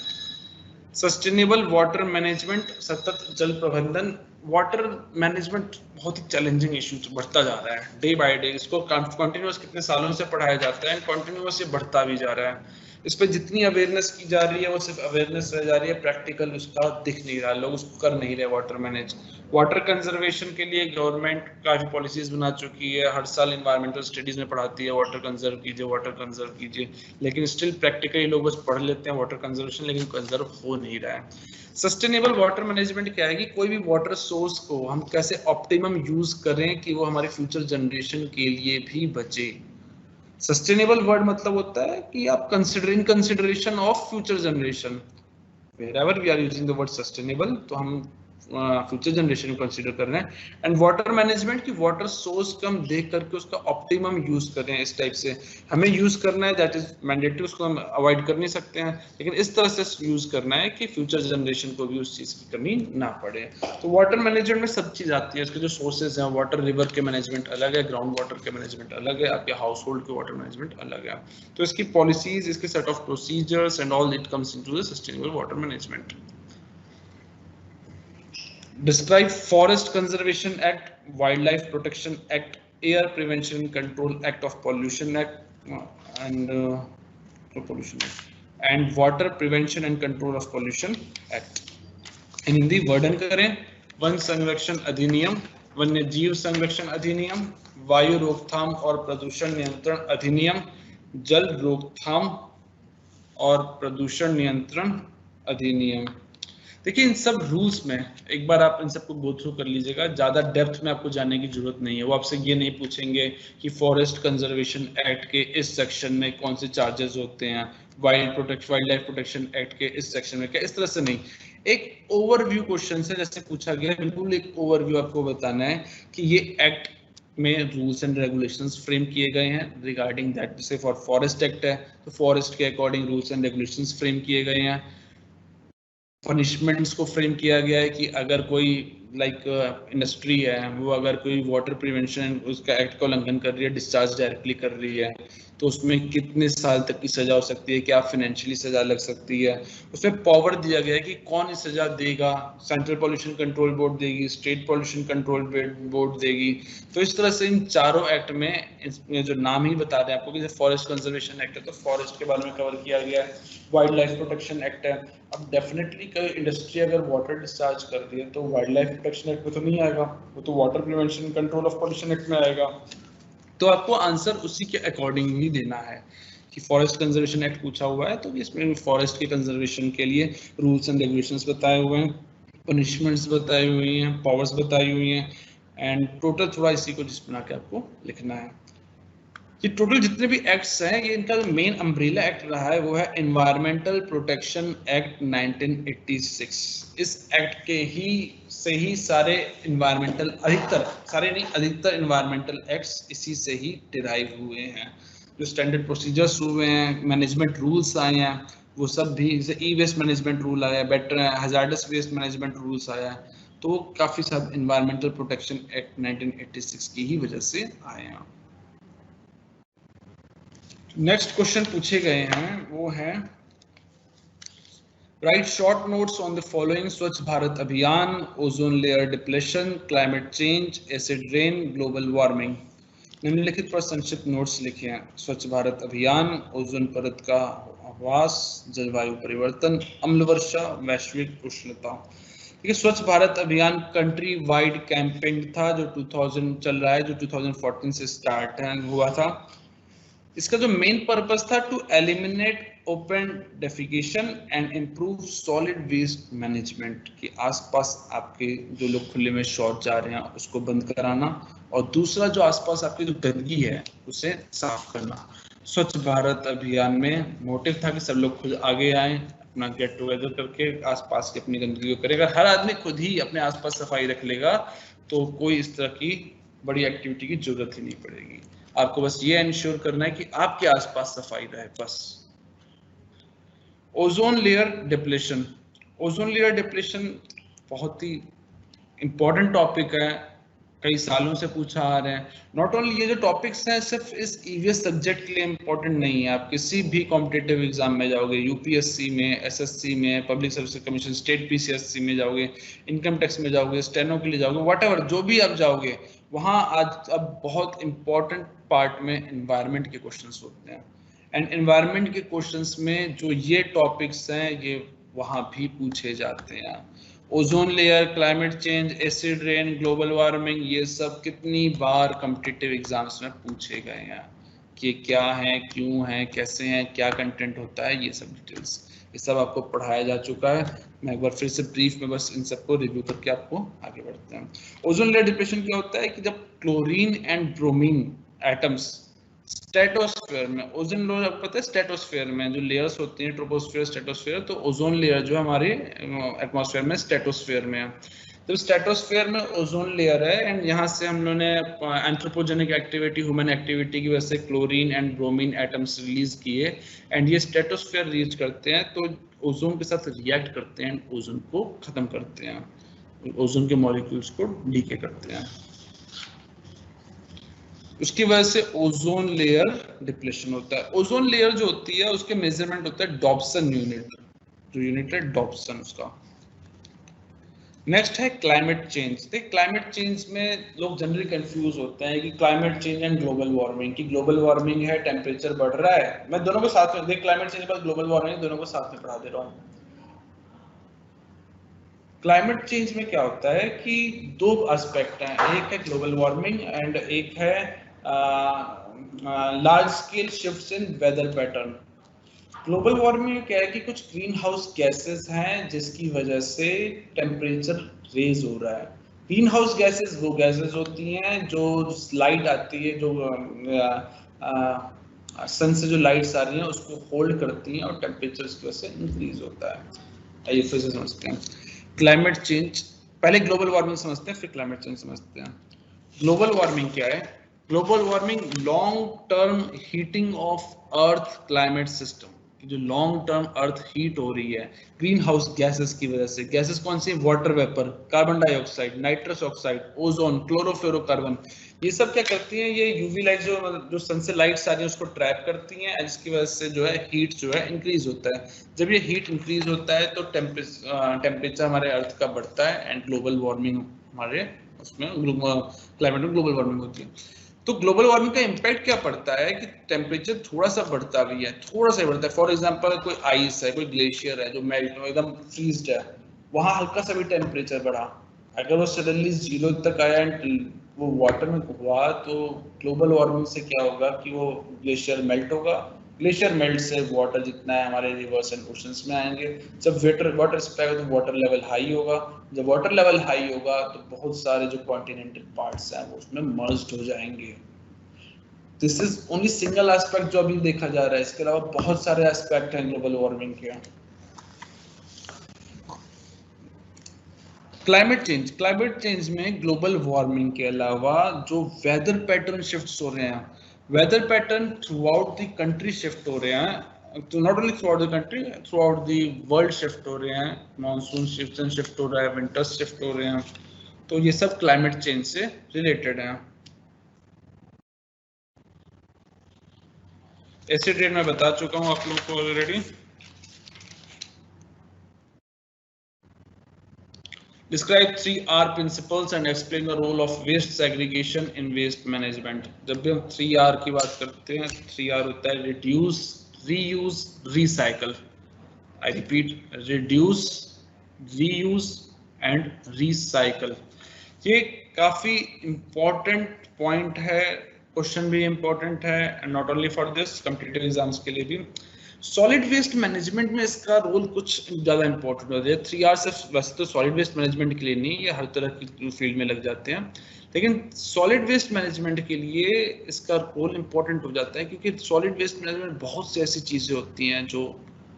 सस्टेनेबल वाटर मैनेजमेंट, सतत जल प्रबंधन। वाटर मैनेजमेंट बहुत ही चैलेंजिंग इशू बढ़ता जा रहा है डे बाय डे। इसको कंटिन्यूस कितने सालों से पढ़ाया जाता है, कंटिन्यूस ये बढ़ता भी जा रहा है। इस पर जितनी अवेयरनेस की जा रही है वो सिर्फ अवेयरनेस रह जा रही है, प्रैक्टिकल उसका दिख नहीं रहा, लोग उसको कर नहीं रहे वाटर मैनेज। वाटर कंजर्वेशन के लिए गवर्नमेंट काफी पॉलिसीज बना चुकी है, हर साल इन्वायरमेंटल स्टडीज में पढ़ाती है वाटर कंजर्व कीजिए, वाटर कंजर्व कीजिए, लेकिन स्टिल प्रैक्टिकली लोग बस पढ़ लेते हैं वाटर कंजर्वेशन, लेकिन कंजर्व हो नहीं रहा है। सस्टेनेबल वाटर मैनेजमेंट क्या है कि कोई भी वाटर सोर्स को हम कैसे ऑप्टिमम यूज करें कि वो हमारे फ्यूचर जनरेशन के लिए भी बचे। सस्टेनेबल वर्ड मतलब होता है कि आप considering consideration of future generation, wherever we are using the word sustainable, तो हम फ्यूचर जनरेशन को कंसीडर कर रहे हैं। एंड वाटर मैनेजमेंट की वाटर सोर्स को हम देख करके उसका ऑप्टिमम यूज करें। इस टाइप से हमें यूज करना है, दैट इज मैंडेटरी, उसको हम अवॉइड कर नहीं सकते हैं, लेकिन इस तरह से यूज करना है कि फ्यूचर जनरेशन को भी उस चीज की कमी ना पड़े। तो वाटर मैनेजमेंट में सब चीज आती है। इसके जो सोर्सेज हैं, वाटर रिवर के मैनेजमेंट अलग है, ग्राउंड वाटर के मैनेजमेंट अलग है, आपके हाउस होल्ड के वाटर मैनेजमेंट अलग है। तो इसकी पॉलिसीज, इसके set of procedures and all it comes into the sustainable water management. Describe Forest Conservation Act, Wildlife Protection Act, Air Prevention and Control Act of Pollution Act and Water Prevention and Control of Pollution Act. इन हिंदी वर्णन करें। One संरक्षण अधिनियम, वन्य जीव संरक्षण अधिनियम, वायु रोकथाम और प्रदूषण नियंत्रण अधिनियम, जल रोकथाम और प्रदूषण नियंत्रण अधिनियम। देखिए इन सब रूल्स में एक बार आप इन सबको गो थ्रू कर लीजिएगा, ज्यादा डेप्थ में आपको जानने की जरूरत नहीं है। वो आपसे ये नहीं पूछेंगे कि फॉरेस्ट कंजर्वेशन एक्ट के इस सेक्शन में कौन से चार्जेस होते हैं, वाइल्ड लाइफ प्रोटेक्शन एक्ट के इस सेक्शन में क्या, इस तरह से नहीं। एक ओवरव्यू क्वेश्चन से जैसे पूछा गया, बिल्कुल एक ओवरव्यू आपको बताना है कि ये एक्ट में रूल्स एंड रेगुलेशंस फ्रेम किए गए हैं रिगार्डिंग दैट। जैसे फॉर फॉरेस्ट एक्ट है तो फॉरेस्ट के according rules and regulations frame किए गए हैं। पनिशमेंट्स को फ्रेम किया गया है कि अगर कोई इंडस्ट्री है वो अगर कोई वाटर प्रिवेंशन उसका एक्ट का उल्लंघन कर रही है, डिस्चार्ज डायरेक्टली कर रही है, तो उसमें कितने साल तक की सजा हो सकती है, क्या फाइनेंशियली सजा लग सकती है। उसमें पावर दिया गया है कि कौन ये सजा देगा, सेंट्रल पॉल्यूशन कंट्रोल बोर्ड देगी, स्टेट पॉल्यूशन कंट्रोल बोर्ड देगी। तो इस तरह से इन चारों एक्ट में इसमें जो नाम ही बता रहे हैं आपको कि फॉरेस्ट कंजर्वेशन एक्ट है तो फॉरेस्ट के बारे में कवर किया गया है, वाइल्ड लाइफ प्रोटेक्शन एक्ट है। अब डेफिनेटली कोई इंडस्ट्री अगर वाटर डिस्चार्ज कर रही है तो वाइल्ड लाइफ प्रोटेक्शन एक्ट में तो नहीं आएगा, वो तो water prevention control of pollution act में आएगा। तो आपको आंसर उसी के अकॉर्डिंग ही देना है कि फॉरेस्ट कंजर्वेशन एक्ट पूछा हुआ है तो इसमें फॉरेस्ट के कंजर्वेशन के लिए रूल्स एंड रेगुलेशंस बताए हुए हैं, पनिशमेंट्स बताई हुई हैं, पावर्स बताई हुई हैं, एंड टोटल थोड़ा इसी को जिस बना के आपको लिखना है। ये टोटल जितने भी एक्ट्स हैं, ये इनका जो मेन अम्ब्रेला एक्ट रहा है वो है एनवायरमेंटल प्रोटेक्शन एक्ट 1986। इस एक्ट के ही से ही सारे इन्वायरमेंटल, अधिकतर, सारे नहीं, अधिकतर इन्वायरमेंटल एक्ट्स इसी से ही डिराइव हुए हैं। जो स्टैंडर्ड प्रोसीजर्स हुए हैं, मैनेजमेंट रूल्स आए हैं, वो सब भी, जैसे ई वेस्ट मैनेजमेंट रूल आया, better hazardous waste management rules आया, तो काफी सब इन्वायरमेंटल प्रोटेक्शन एक्ट 1986 की ही वजह से आए हैं। नेक्स्ट क्वेश्चन पूछे गए हैं वो है right short notes on the following: स्वच्छ भारत अभियान, ozone layer depletion, climate change, acid rain, global warming. निम्नलिखित पर संक्षिप्त नोट्स लिखे हैं। स्वच्छ भारत अभियान, ओजोन परत का ह्रास, जलवायु परिवर्तन, अम्ल वर्षा, वैश्विक उष्णता। देखिए, स्वच्छ भारत अभियान कंट्री वाइड कैंपेन था जो 2000 चल रहा है, जो 2014 से स्टार्ट हुआ था। इसका जो मेन पर्पस था to eliminate open defecation and improve solid waste management, के आसपास आपके जो लोग खुले में शौच जा रहे हैं उसको बंद कराना, और दूसरा जो आसपास आपकी जो गंदगी है उसे साफ करना। स्वच्छ भारत अभियान में मोटिव था कि सब लोग खुद आगे आए, अपना गेट टुगेदर करके आसपास की अपनी गंदगी को करेगा। हर आदमी खुद ही अपने आसपास सफाई रख लेगा तो कोई इस तरह की बड़ी एक्टिविटी की जरूरत ही नहीं पड़ेगी। आपको बस ये इंश्योर करना है कि आपके आसपास सफाई रहे, बस। Ozone layer depletion. Ozone layer depletion बहुत ही इंपॉर्टेंट टॉपिक है, कई सालों से पूछा आ रहे हैं। नॉट ओनली ये जो टॉपिक्स हैं सिर्फ इस ईवीएस सब्जेक्ट के लिए इंपॉर्टेंट नहीं है, आप किसी भी कॉम्पिटिटिव एग्जाम में जाओगे, यूपीएससी में, एसएससी में, public service commission, state PCSC में जाओगे, इनकम टैक्स में जाओगे, स्टेनो के लिए जाओगे, व्हाटएवर जो भी आप जाओगे, वहां आज अब बहुत इंपॉर्टेंट पार्ट में एनवायरनमेंट के क्वेश्चंस होते हैं। एंड एनवायरनमेंट के क्वेश्चंस में जो ये टॉपिक्स हैं ये वहां भी पूछे जाते हैं। Ozone layer, climate change, acid rain, global warming, ये सब कितनी बार कॉम्पिटिटिव एग्जाम्स में पूछे गए हैं कि क्या है, क्यों है, कैसे हैं, क्या कंटेंट होता है, ये सब डिटेल्स, ये सब आपको पढ़ाया जा चुका है। मैं एक बार फिर से ब्रीफ में बस इन सबको रिव्यू करके आपको आगे बढ़ते हैं। ओजोन लेयर डिप्लेशन क्या होता है कि जब chlorine and bromine atoms stratosphere में, ओजोन लेयर आपको पता है स्ट्रेटोस्फेयर में जो लेयर्स होती हैं, ट्रोपोस्फेयर, स्ट्रेटोस्फेयर, तो ओजोन लेयर जो हमारे एटमॉस्फेयर में स्ट्रेटोस्फेयर में है। तो स्ट्रेटोस्फेयर में ओजोन लेयर है, एंड यहाँ से हम लोगों ने एंथ्रोपोजेनिक एक्टिविटी, ह्यूमन एक्टिविटी की वजह से chlorine and bromine atoms release किए, एंड ये स्ट्रेटोस्फेयर रीच करते हैं तो ओजोन के साथ रिएक्ट करते हैं, ओजोन को खत्म करते हैं, ओजोन के मॉलिक्यूल्स को डीके करते हैं। उसकी वजह से ओजोन लेयर डिप्लेशन होता है। ओजोन लेयर जो होती है उसके मेजरमेंट होता है डॉप्सन यूनिट, जो यूनिट है डॉप्सन उसका। नेक्स्ट है क्लाइमेट चेंज। देख, क्लाइमेट चेंज में लोग जनरली कंफ्यूज होते हैं कि climate change and global warming, की ग्लोबल वार्मिंग है, टेम्परेचर बढ़ रहा है। मैं दोनों को साथ में, देख, क्लाइमेट चेंज के बाद ग्लोबल वार्मिंग, दोनों को साथ में पढ़ा दे रहा हूँ। क्लाइमेट चेंज में क्या होता है कि दो एस्पेक्ट हैं, एक है ग्लोबल वार्मिंग एंड एक है large scale shifts in weather pattern. Global warming में क्या है कि कुछ ग्रीन हाउस गैसेस हैं जिसकी वजह से टेम्परेचर रेज हो रहा है। ग्रीन हाउस गैसेस वो गैसेस होती हैं जो लाइट आती है, जो सन से जो लाइट्स आ रही हैं उसको होल्ड करती हैं और टेम्परेचर की वजह से इंक्रीज होता है। आइए फिर से समझते हैं क्लाइमेट चेंज। पहले ग्लोबल वार्मिंग समझते हैं, फिर क्लाइमेट चेंज समझते हैं। ग्लोबल वार्मिंग क्या है? Global warming long term heating of earth climate system, जो लॉन्ग टर्म अर्थ हीट हो रही है ग्रीन हाउस गैसेस की वजह से। गैसेस कौन सी? Water vapour, carbon dioxide, nitrous oxide, ozone, chlorofluorocarbon. ये सब क्या करती हैं? ये यूवी लाइट जो सन से लाइट्स आ रही है उसको ट्रैप करती हैं, जिसकी वजह से जो है हीट जो है इंक्रीज होता है। जब ये हीट इंक्रीज होता है तो टेम्परेचर हमारे अर्थ का बढ़ता है एंड ग्लोबल वार्मिंग हमारे उसमें क्लाइमेट में ग्लोबल वार्मिंग होती है। तो ग्लोबल वार्मिंग का इम्पैक्ट क्या पड़ता है कि टेम्परेचर थोड़ा सा बढ़ता भी है, थोड़ा सा बढ़ता है। फॉर एग्जांपल कोई आइस है, कोई ग्लेशियर है जो मेल्ट एकदम फ्रीज्ड है, वहां हल्का सा भी टेम्परेचर बढ़ा, अगर वो सडनली 0 तक आया एंड वो वाटर में हुआ तो ग्लोबल वार्मिंग से क्या होगा कि वो ग्लेशियर मेल्ट होगा। ग्लेशियर मेल्ट से वाटर जितना है हमारे रिवर्स एंड ओशंस में आएंगे। जब वाटर स्प्रेड होगा तो वाटर लेवल हाई होगा। जब वाटर लेवल हाई होगा तो बहुत सारे जो कॉन्टिनेंटल पार्ट्स हैं वो उसमें मर्ज्ड हो जाएंगे। This is only single aspect जो अभी देखा जा रहा है, इसके अलावा बहुत सारे एस्पेक्ट हैं ग्लोबल वार्मिंग के। क्लाइमेट चेंज में ग्लोबल वार्मिंग के अलावा जो वेदर पैटर्न शिफ्ट्स हो रहे हैं, weather pattern throughout the country shift हो रहे हैं, तो not only throughout the country, throughout the world shift हो रहे हैं। मॉनसून शिफ्ट हो रहा है, विंटर्स शिफ्ट हो रहे हैं, तो ये सब क्लाइमेट चेंज से रिलेटेड है। एसिड रेन मैं बता चुका हूं आप लोगों को already. Describe 3R principles and explain the role of waste segregation in waste management। जब भी हम 3R की बात करते हैं, 3R होता है reduce, reuse, recycle। I repeat, reduce, reuse and recycle। ये काफी important point है, क्वेश्चन भी important है, and not only for this, competitive exams के लिए भी। सॉलिड वेस्ट मैनेजमेंट में इसका रोल कुछ ज़्यादा इंपॉर्टेंट होता है। 3R सिर्फ वैसे तो सॉलिड वेस्ट मैनेजमेंट के लिए नहीं, ये हर तरह की फील्ड में लग जाते हैं, लेकिन सॉलिड वेस्ट मैनेजमेंट के लिए इसका रोल इंपॉर्टेंट हो जाता है, क्योंकि सॉलिड वेस्ट मैनेजमेंट बहुत सी ऐसी चीज़ें होती हैं जो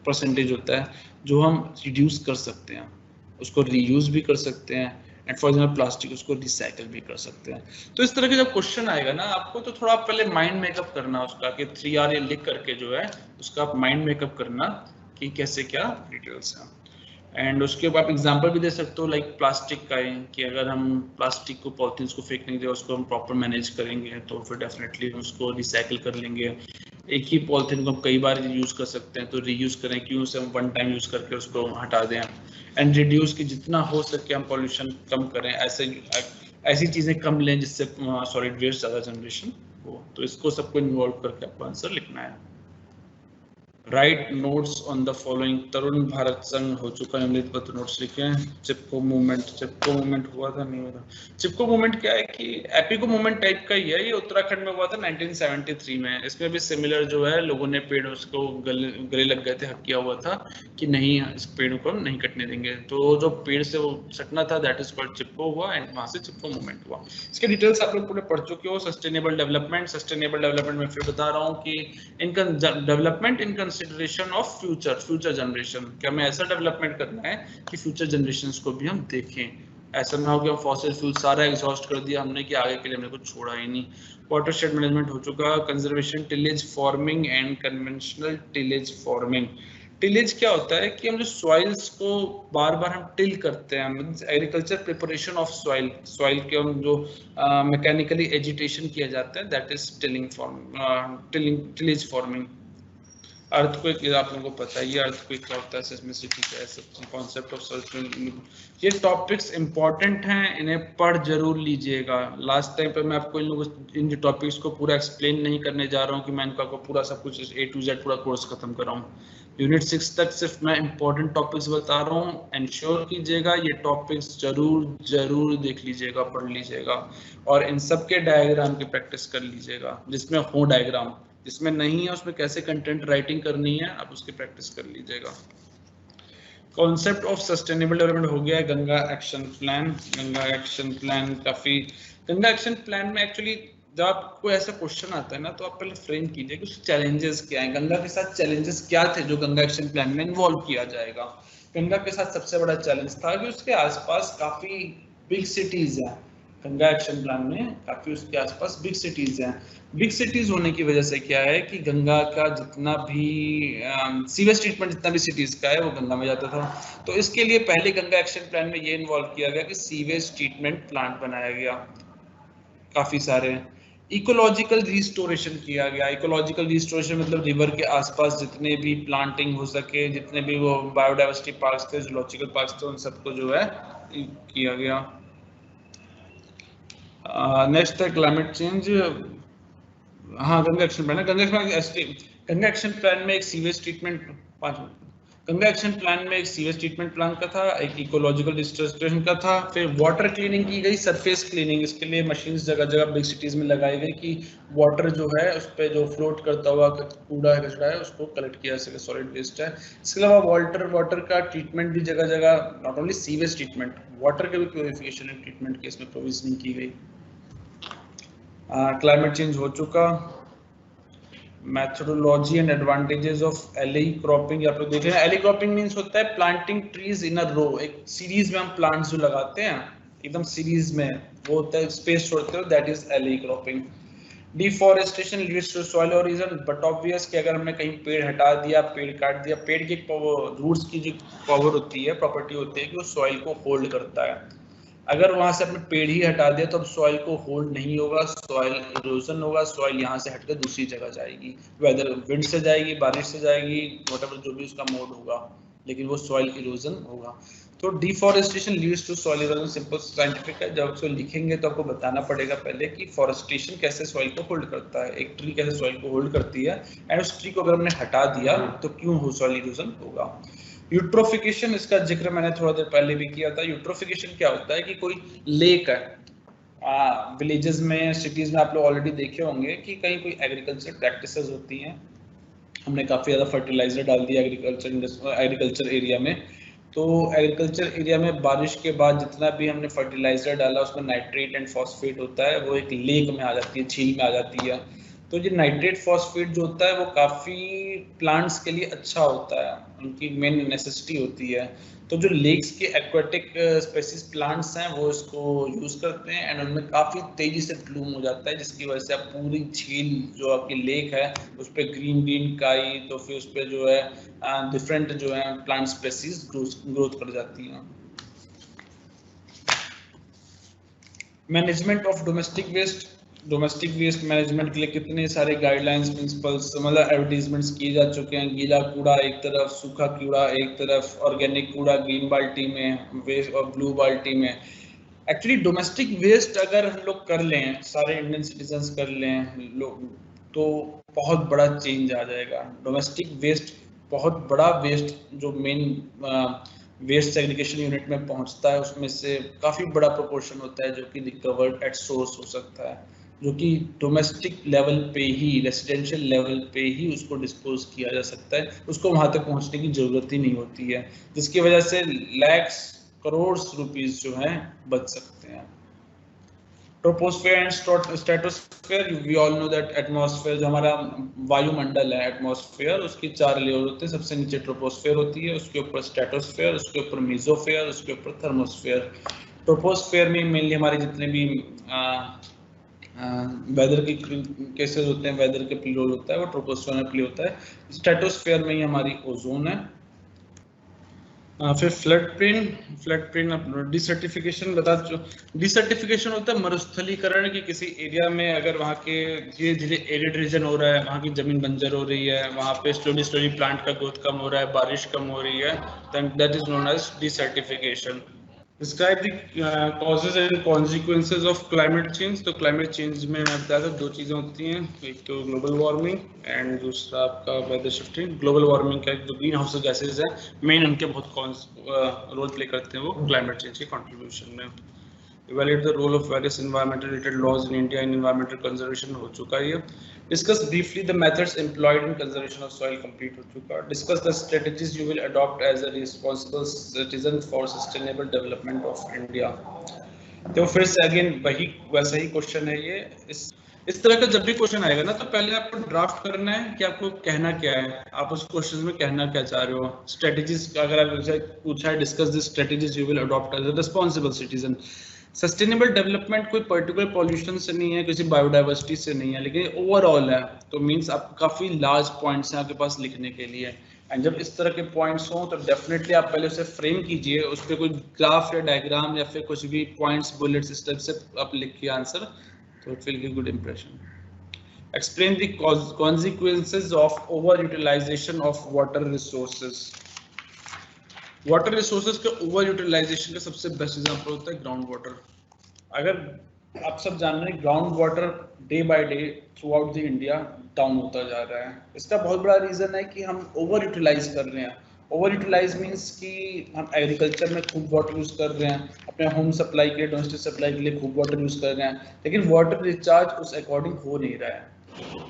परसेंटेज होता है जो हम रिड्यूस कर सकते हैं, उसको रीयूज भी कर सकते हैं, एंड फॉर एग्जाम्पल प्लास्टिक उसको रिसाइकल भी कर सकते हैं। तो इस तरह के जब क्वेश्चन आएगा ना आपको, तो थोड़ा पहले माइंड मेकअप करना उसका कि 3R ये लिख करके जो है उसका आप माइंड मेकअप करना कि कैसे क्या डिटेल्स हैं। एंड उसके बाद एग्जांपल भी दे सकते हो, लाइक प्लास्टिक का है कि अगर हम प्लास्टिक को, पॉलिथीन्स को फेंक नहीं दे, उसको हम प्रॉपर मैनेज करेंगे तो फिर डेफिनेटली उसको रिसाइकिल कर लेंगे। एक ही पॉलिथीन को हम कई बार यूज कर सकते हैं, तो रीयूज करें, क्यों उसे हम वन टाइम यूज करके उसको हटा दें। एंड रिड्यूस की जितना हो सके हम पॉल्यूशन कम करें, ऐसी चीजें कम लें जिससे सॉलिड वेस्ट ज़्यादा जनरेशन हो। तो इसको सबको इन्वॉल्व करके आपको आंसर लिखना है। Write notes on the following. Tarun Bharat Sangh हो चुका है, अमृत पत्र नोट्स लिखे हैं। चिपको मूवमेंट हुआ था, नहीं हुआ था। चिपको मूवमेंट क्या है कि एपिको मूवमेंट टाइप का ही है, ये उत्तराखंड में हुआ था 1973 में। इसमें भी सिमिलर जो है, लोगों ने पेड़ उसको गले लग गए थे, हक किया हुआ था कि नहीं इस पेड़ को नहीं कटने देंगे, तो जो पेड़ से वो सटना था दैट इज कॉल्ड चिपको हुआ, एंड वहां से चिपको मूवमेंट हुआ। इसके डिटेल्स आप लोग पूरे पढ़ चुके हो। सस्टेनेबल डेवलपमेंट में फिर बता रहा हूँ कि इनका development in consideration of future generation, कि हमें ऐसा डेवलपमेंट करना है कि फ्यूचर जनरेशंस को भी हम देखें। ऐसा ना हो कि हम फॉसिल फ्यूल सारा एग्जॉस्ट कर दिया हमने कि आगे के लिए हमने कुछ छोड़ा ही नहीं। वाटरशेड मैनेजमेंट हो चुका। Conservation, tillage farming and conventional tillage farming. Tillage क्या होता है कि हम जो सॉइल्स को बार बार हम टिल करते हैं, एग्रीकल्चर प्रिपरेशन ऑफ सॉइल के हम जो मैकेनिकली एजिटेशन किया जाता है, that is tillage farming. Earthquake आप लोगों को पता है, ये अर्थक्वेक क्या होता है, सिस्मिसिटी क्या है, कॉन्सेप्ट ऑफ सर्कुलर, ये टॉपिक्स इंपॉर्टेंट हैं, इन्हें पढ़ जरूर लीजिएगा। लास्ट टाइम पे मैं आपको इन जो टॉपिक्स को पूरा एक्सप्लेन नहीं करने जा रहा हूँ कि मैं इनका को पूरा सब कुछ A to Z पूरा कोर्स खत्म कर रहा हूँ। यूनिट 6 तक सिर्फ मैं इंपॉर्टेंट टॉपिक्स बता रहा हूँ। एंश्योर कीजिएगा ये टॉपिक्स जरूर देख लीजिएगा, पढ़ लीजिएगा, और इन सब के डायग्राम की प्रैक्टिस कर लीजिएगा, जिसमें हो डायग्राम, जिसमें नहीं है उसमें कैसे कंटेंट राइटिंग करनी है आप उसकी प्रैक्टिस कर लीजिएगा। कॉन्सेप्ट ऑफ सस्टेनेबल डेवलपमेंट हो गया है। गंगा एक्शन प्लान काफी, गंगा एक्शन प्लान में एक्चुअली जब आपको ऐसा क्वेश्चन आता है ना, तो आप पहले फ्रेम कीजिए कि उसके चैलेंजेस क्या हैं, गंगा के साथ चैलेंजेस क्या थे जो गंगा एक्शन प्लान में इन्वॉल्व किया जाएगा। गंगा के साथ सबसे बड़ा चैलेंज था कि उसके आसपास काफी बिग सिटीज हैं। गंगा एक्शन प्लान में काफी उसके आसपास बिग सिटीज हैं। बिग सिटीज होने की वजह से क्या है कि गंगा का जितना भी सीवेज ट्रीटमेंट जितना भी सिटीज का है वो गंगा में जाता था। तो इसके लिए पहले गंगा एक्शन प्लान में ये इन्वॉल्व किया गया कि सीवेज ट्रीटमेंट प्लांट बनाया गया काफी सारे। इकोलॉजिकल रिस्टोरेशन किया गया। इकोलॉजिकल रिस्टोरेशन मतलब रिवर के आसपास जितने भी प्लांटिंग हो सके, जितने भी वो बायोडाइवर्सिटी पार्क्स थे, जूलॉजिकल पार्क्स थे, उन सबको जो है किया गया। नेक्स्ट है क्लाइमेट चेंज। हाँ, गंगा एक्शन प्लान है। गंगा एक्शन प्लान में एक sewage treatment, Ganga action plan में एक सीवेज ट्रीटमेंट प्लान का था, एक इकोलॉजिकल रिस्टोरेशन का था, फिर वाटर क्लीनिंग की गई, सरफेस क्लीनिंग। इसके लिए मशीन्स जगह जगह बिग सिटीज में लगाई गई कि वाटर जो है उस पर जो फ्लोट करता हुआ कूड़ा है, कचरा है, उसको कलेक्ट किया जा सके, सॉलिड वेस्ट है। इसके अलावा वाटर का ट्रीटमेंट भी जगह जगह, not only sewage treatment, water के भी प्योरिफिकेशन ट्रीटमेंट की इसमें प्रोविजनिंग की गई। क्लाइमेट चेंज हो चुका। Methodology and advantages of alley cropping. आप लोग देख रहे हैं, एलई क्रॉपिंग मींस होता है प्लांटिंग ट्रीज इन अ रो, एक सीरीज में हम प्लांट्स जो लगाते हैं एकदम सीरीज में, वो होता है स्पेस छोड़ते हो, that is alley cropping. Deforestation leads to soil erosion, but obvious कि अगर हमने कहीं पेड़ हटा दिया, पेड़ काट दिया, पेड़ की रूट्स की जो पावर होती है, प्रॉपर्टी होती है कि वो सॉइल को होल्ड करता है। अगर वहां से अपने पेड़ ही हटा दिया तो अब सॉइल को होल्ड नहीं होगा, सॉइल इरोजन होगा, सॉइल यहाँ से हटकर दूसरी जगह जाएगी, वेदर विंड से जाएगी, बारिश से जाएगी, व्हाटएवर जो भी उसका मोड होगा, लेकिन वो सॉइल इरोजन होगा। तो deforestation leads to soil erosion, simple scientific है। जब उसको लिखेंगे तो आपको बताना पड़ेगा पहले कि फॉरेस्टेशन कैसे सॉइल को होल्ड करता है, एक ट्री कैसे सॉइल को होल्ड करती है, एंड उस ट्री को अगर हमने हटा दिया तो क्यों हो सॉइल इरोजन होगा। यूट्रोफिकेशन, इसका जिक्र मैंने थोड़ा देर पहले भी किया था। यूट्रोफिकेशन क्या होता है कि कोई लेक है, विलेजेस में, सिटीज में आप लोग ऑलरेडी देखे होंगे कि कहीं कोई एग्रीकल्चर प्रैक्टिसेस होती हैं, हमने काफी ज्यादा फर्टिलाइजर डाल दिया एग्रीकल्चर एरिया में, तो एग्रीकल्चर एरिया में बारिश के बाद जितना भी हमने फर्टिलाइजर डाला उसमें नाइट्रेट एंड फॉस्फेट होता है, वो एक लेक में आ जाती है, झील में आ जाती है। तो जो नाइट्रेट फॉस्फेट जो होता है वो काफ़ी प्लांट्स के लिए अच्छा होता है, उनकी मेन नेसेसिटी होती है। तो जो लेक्स के एक्वाटिक स्पेसीज प्लांट्स हैं वो इसको यूज़ करते हैं, एंड उनमें काफ़ी तेज़ी से ब्लूम हो जाता है, जिसकी वजह से आप पूरी झील जो आपकी लेक है उस पर ग्रीन ग्रीन काई, तो फिर उस पर जो है डिफरेंट जो है प्लांट स्पेसीज ग्रोथ कर जाती हैं। Management of domestic waste, domestic waste management के लिए कितने सारे गाइडलाइंस, प्रिंसिपल्स, मतलब एडवर्टीजमेंट्स किए जा चुके हैं। गीला कूड़ा एक तरफ, सूखा कूड़ा एक तरफ, ऑर्गेनिक कूड़ा ग्रीन बाल्टी में, वेस्ट और ब्लू बाल्टी में। एक्चुअली डोमेस्टिक वेस्ट अगर हम लोग कर लें, सारे इंडियन सिटीजन्स कर लें लोग, तो बहुत बड़ा चेंज आ जाएगा। डोमेस्टिक वेस्ट बहुत बड़ा वेस्ट जो मेन वेस्ट सेग्रीगेशन यूनिट में पहुंचता है उसमें से काफ़ी बड़ा प्रोपोर्शन होता है जो कि रिकवर्ड एट सोर्स हो सकता है, जो कि डोमेस्टिक लेवल पे ही, रेसिडेंशियल लेवल पे ही उसको डिस्पोज किया जा सकता है, उसको वहां तक पहुंचने की जरूरत ही नहीं होती है, जिसकी वजह से लैक्स करोड़ रुपीस जो हैं बच सकते हैं। Troposphere and stratosphere, we all know that atmosphere जो हमारा वायुमंडल है, एटमॉस्फेयर, उसकी 4 लेयर होते हैं। सबसे नीचे ट्रोपोस्फेयर होती है, उसके ऊपर स्ट्रेटोस्फेयर, उसके ऊपर मेसोस्फेयर, उसके ऊपर थर्मोस्फेयर। ट्रोपोस्फेयर में मेनली हमारे जितने भी वेदर के केसेस होते हैं, वेदर के प्ले रोल होता है, वो ट्रोपोस्फेयर में प्ले होता है। स्ट्रेटोस्फेयर में ही हमारी ओजोन है। फिर फ्लड प्लेन डिसर्टिफिकेशन बता चो, डिसर्टिफिकेशन होता है मरुस्थलीकरण की किसी एरिया में, अगर वहाँ के धीरे धीरे एरिड रीजन हो रहा है, वहाँ की जमीन बंजर हो रही है, वहाँ पे स्लोली प्लांट का ग्रोथ कम हो रहा है, बारिश कम हो रही है, then that is known as desertification. Describe the causes and consequences of climate change। तो climate change में मैं बताया था 2 चीज़ें होती हैं, एक तो ग्लोबल वार्मिंग एंड दूसरा आपका वेदर शिफ्टिंग। ग्लोबल वार्मिंग का जो ग्रीन हाउस गैसेज है, मेन उनके बहुत रोल प्ले करते हैं वो क्लाइमेट चेंज के कंट्रीब्यूशन में। Evaluate the role of various environmental related laws in India in environmental conservation हो चुका है ये। Discuss briefly the methods employed in conservation of soil, complete हो चुका। Discuss the strategies you will adopt as a responsible citizen for sustainable development of India। तो फिर से again वही वैसा ही क्वेश्चन है ये। इस तरह का जब भी क्वेश्चन आएगा ना, तो पहले आपको ड्राफ्ट करना है कि आपको कहना क्या है, आप उस क्वेश्चन में कहना क्या चाह रहे हो। स्ट्रेटेजीज अगर आपसे पूछा है, discuss the strategies you will adopt as a responsible citizen. Sustainable development कोई पर्टिकुलर पॉल्यूशन से नहीं है, किसी बायोडाइवर्सिटी से नहीं है, लेकिन ओवरऑल है, तो मींस आप काफी लार्ज पॉइंट्स हैं आपके पास लिखने के लिए। एंड जब इस तरह के पॉइंट्स हों तो डेफिनेटली आप पहले उसे फ्रेम कीजिए, उस पर कोई ग्राफ या डायग्राम या फिर कुछ भी पॉइंट्स बुलेट्स इस टाइप से आप लिखिए आंसर, तो it will give good impression. Explain the consequences of over-utilization of water resources। Water resources के ओवर यूटिलाइजेशन का सबसे बेस्ट एग्जांपल होता है ग्राउंड वाटर। अगर आप सब जान रहे हैं ground water day by day through out the India down होता जा रहा है। इसका बहुत बड़ा रीजन है कि हम ओवर यूटिलाइज कर रहे हैं। ओवर यूटिलाइज मीन्स कि हम एग्रीकल्चर में खूब वाटर यूज कर रहे हैं, अपने होम सप्लाई के लिए, डोमेस्टिक सप्लाई के लिए खूब वाटर यूज कर रहे हैं, लेकिन वाटर रिचार्ज उस अकॉर्डिंग हो नहीं रहा है।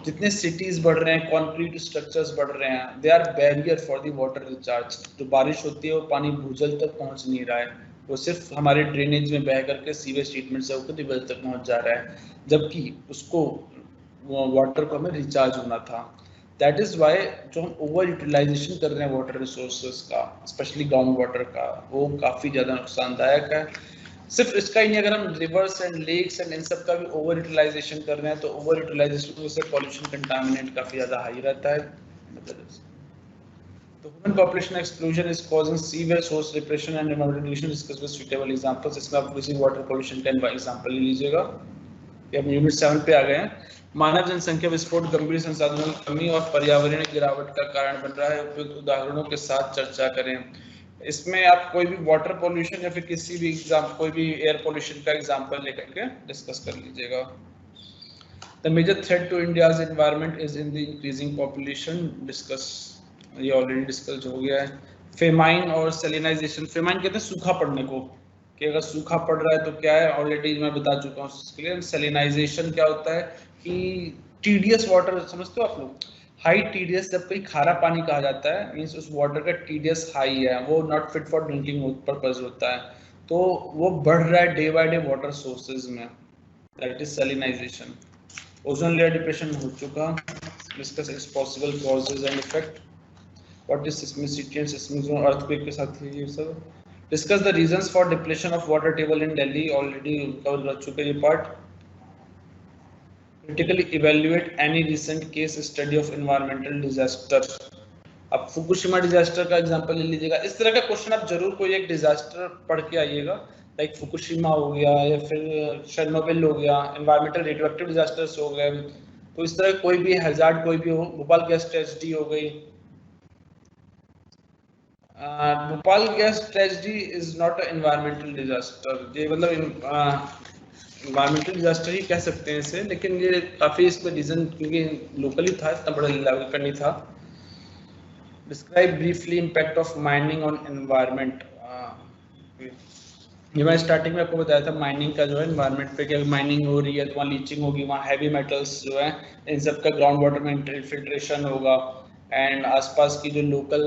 जितने सिटीज बढ़ रहे हैं, कंक्रीट स्ट्रक्चर्स बढ़ रहे हैं, they are barrier for the water recharge. जो बारिश होती है वो पानी भूजल तक पहुंच नहीं रहा है, वो सिर्फ हमारे ड्रेनेज में बह करके सीवेज ट्रीटमेंट से होकर ट्यूबवेल तक पहुंच जा रहा है, जबकि उसको वाटर को हमें रिचार्ज होना था। दैट इज वाई जो हम ओवर यूटिलाइजेशन कर रहे हैं वाटर रिसोर्सेज का, स्पेशली ग्राउंड वाटर का, वो काफी ज्यादा नुकसानदायक है। सिर्फ इसका ही नहीं, अगर हम रिवर्स एंड लेक्स एंड इन सब का भी ओवर यूटिलाइजेशन कर रहे हैं तो ओवर यूटिलाइजेशन से पॉल्यूशन कंटामिनेंट काफी ज्यादा हाई रहता है। The human population explosion is causing severe source depression and environmental pollution discussed with suitable examples। इसमें आप किसी वाटर पोल्यूशन का एग्जांपल ले लीजिएगा। ये हम यूनिट 7 पे आ गए हैं। मानव जनसंख्या विस्फोट गंभीर संसाधनों की कमी और पर्यावरणीय गिरावट का कारण बन रहा है। उपयुक्त उदाहरणों के साथ चर्चा करें। इसमें आप कोई भी वाटर पोल्यूशन या फिर किसी भी एग्जाम कोई भी एयर पोल्यूशन का एग्जांपल लेकर के डिस्कस कर लीजिएगा। The major threat to India's environment is in the increasing population। Discuss ये ऑलरेडी डिस्कस हो गया है। फेमाइन और सेलिनाइजेशन। फेमाइन कहते हैं सूखा पड़ने को, कि अगर सूखा पड़ रहा है तो क्या है, ऑलरेडी मैं बता चुका हूँ इसके लिए। सेलिनाइजेशन क्या होता है कि टीडीएस वाटर, समझते हो आप लोग, हाई टीडीएस, जब कोई खारा पानी कहा जाता है मींस उस वाटर का टीडीएस हाई है, वो not fit for drinking purpose होता है, तो वो बढ़ रहा है day by day water sources में, that is salinization. Ozone layer depression हो चुका। Discuss its possible causes and effect. What is seismicity and seismic zone, earthquake के साथ ये सब। Discuss the reasons for depletion of water table in Delhi, already cover कर चुके ये part. Critically evaluate any recent case study of environmental disaster. अब Fukushima disaster का example ले लीजिएगा। इस तरह का क्वेश्चन आप जरूर कोई एक डिजास्टर पढ़ के आइएगा, लाइक फुकुशिमा हो गया या फिर चेरनोबिल हो गया, एनवायरमेंटल रेडियोएक्टिव डिजास्टर्स हो गए, तो इस तरह कोई भी हैजार्ड कोई भी हो, भोपाल गैस ट्रेजेडी हो गई। Bhopal gas tragedy is not a environmental disaster, ये मतलब एनवायरमेंटल डिजास्टर ही कह सकते हैं इसे, लेकिन ये काफी इसमें रीजन क्योंकि लोकली था, इतना बड़ा लेवल का नहीं था। Describe briefly impact of mining on environment. ये मैं स्टार्टिंग में आपको बताया था माइनिंग का जो है एनवायरनमेंट पे, क्या माइनिंग हो रही है तो वहाँ लीचिंग होगी, वहाँ हैवी मेटल्स जो है इन सब का ग्राउंड वाटर में इन्फिल्ट्रेशन होगा, एंड आसपास की जो लोकल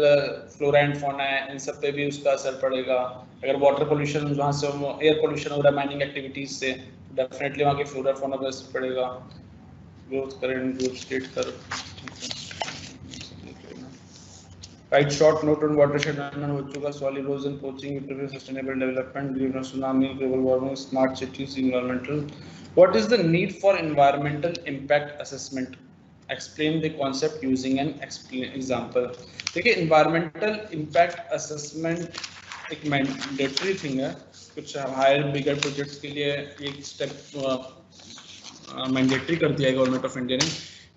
फ्लोरा एंड फौना है इन सब पे भी उसका असर पड़ेगा। अगर वाटर पोल्यूशन वहाँ से एयर पोल्यूशन हो रहा है माइनिंग एक्टिविटीज से, डेफिनेटली वहाँ की फ्लोरा फौना पर असर पड़ेगा। ग्रोथ करंट ग्रोथ स्टेट कर। Write short note on watershed management हो चुका। Soil erosion, poaching, sustainable development, greenhouse tsunami, global warming, smart cities, environmental. What is the need for environmental impact assessment? Explain the concept using an example। देखिए environmental impact assessment एक mandatory thing है, कुछ higher bigger projects के लिए एक step mandatory कर दिया है गवर्नमेंट ऑफ इंडिया ने।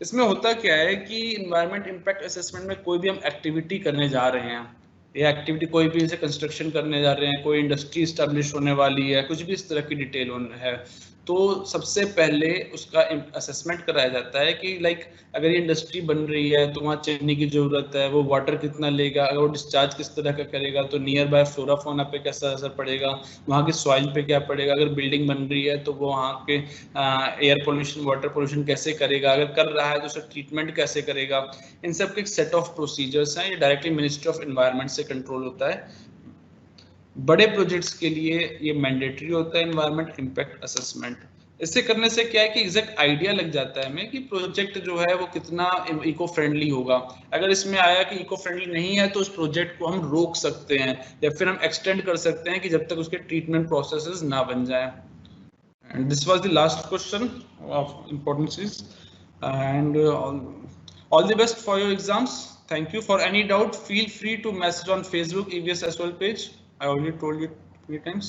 इसमें होता क्या है कि इन्वायरमेंट इम्पैक्ट असेसमेंट में कोई भी हम एक्टिविटी करने जा रहे हैं, ये एक्टिविटी कोई भी जैसे कंस्ट्रक्शन करने जा रहे हैं, कोई इंडस्ट्री स्टैब्लिश होने वाली है, कुछ भी इस तरह की डिटेल है, तो सबसे पहले उसका असेसमेंट कराया जाता है कि लाइक अगर ये इंडस्ट्री बन रही है तो वहाँ चिमनी की जरूरत है, वो वाटर कितना लेगा, अगर वो डिस्चार्ज किस तरह का करेगा तो नियर बाय फ्लोरा फौना पे कैसा असर पड़ेगा, वहाँ के सॉइल पे क्या पड़ेगा, अगर बिल्डिंग बन रही है तो वो वहाँ के एयर पोल्यूशन वाटर पोल्यूशन कैसे करेगा, अगर कर रहा है तो उसका ट्रीटमेंट कैसे करेगा। इन सब के एक सेट ऑफ प्रोसीजर्स हैं, ये डायरेक्टली मिनिस्ट्री ऑफ एनवायरनमेंट से कंट्रोल होता है। बड़े प्रोजेक्ट्स के लिए ये मैंडेटरी होता है एनवायरनमेंट इम्पैक्ट असेसमेंट। इससे करने से क्या है कि एग्जैक्ट आइडिया लग जाता है हमें कि प्रोजेक्ट जो है वो कितना इको फ्रेंडली होगा। अगर इसमें आया कि इको फ्रेंडली नहीं है तो उस प्रोजेक्ट को हम रोक सकते हैं या फिर हम एक्सटेंड कर सकते हैं कि जब तक उसके ट्रीटमेंट प्रोसेसेस ना बन जाए। And this was the last question of importance and all the best for your exams. Thank you. For any doubt, feel free to message on Facebook EVS SOL page. I already told you 3 times.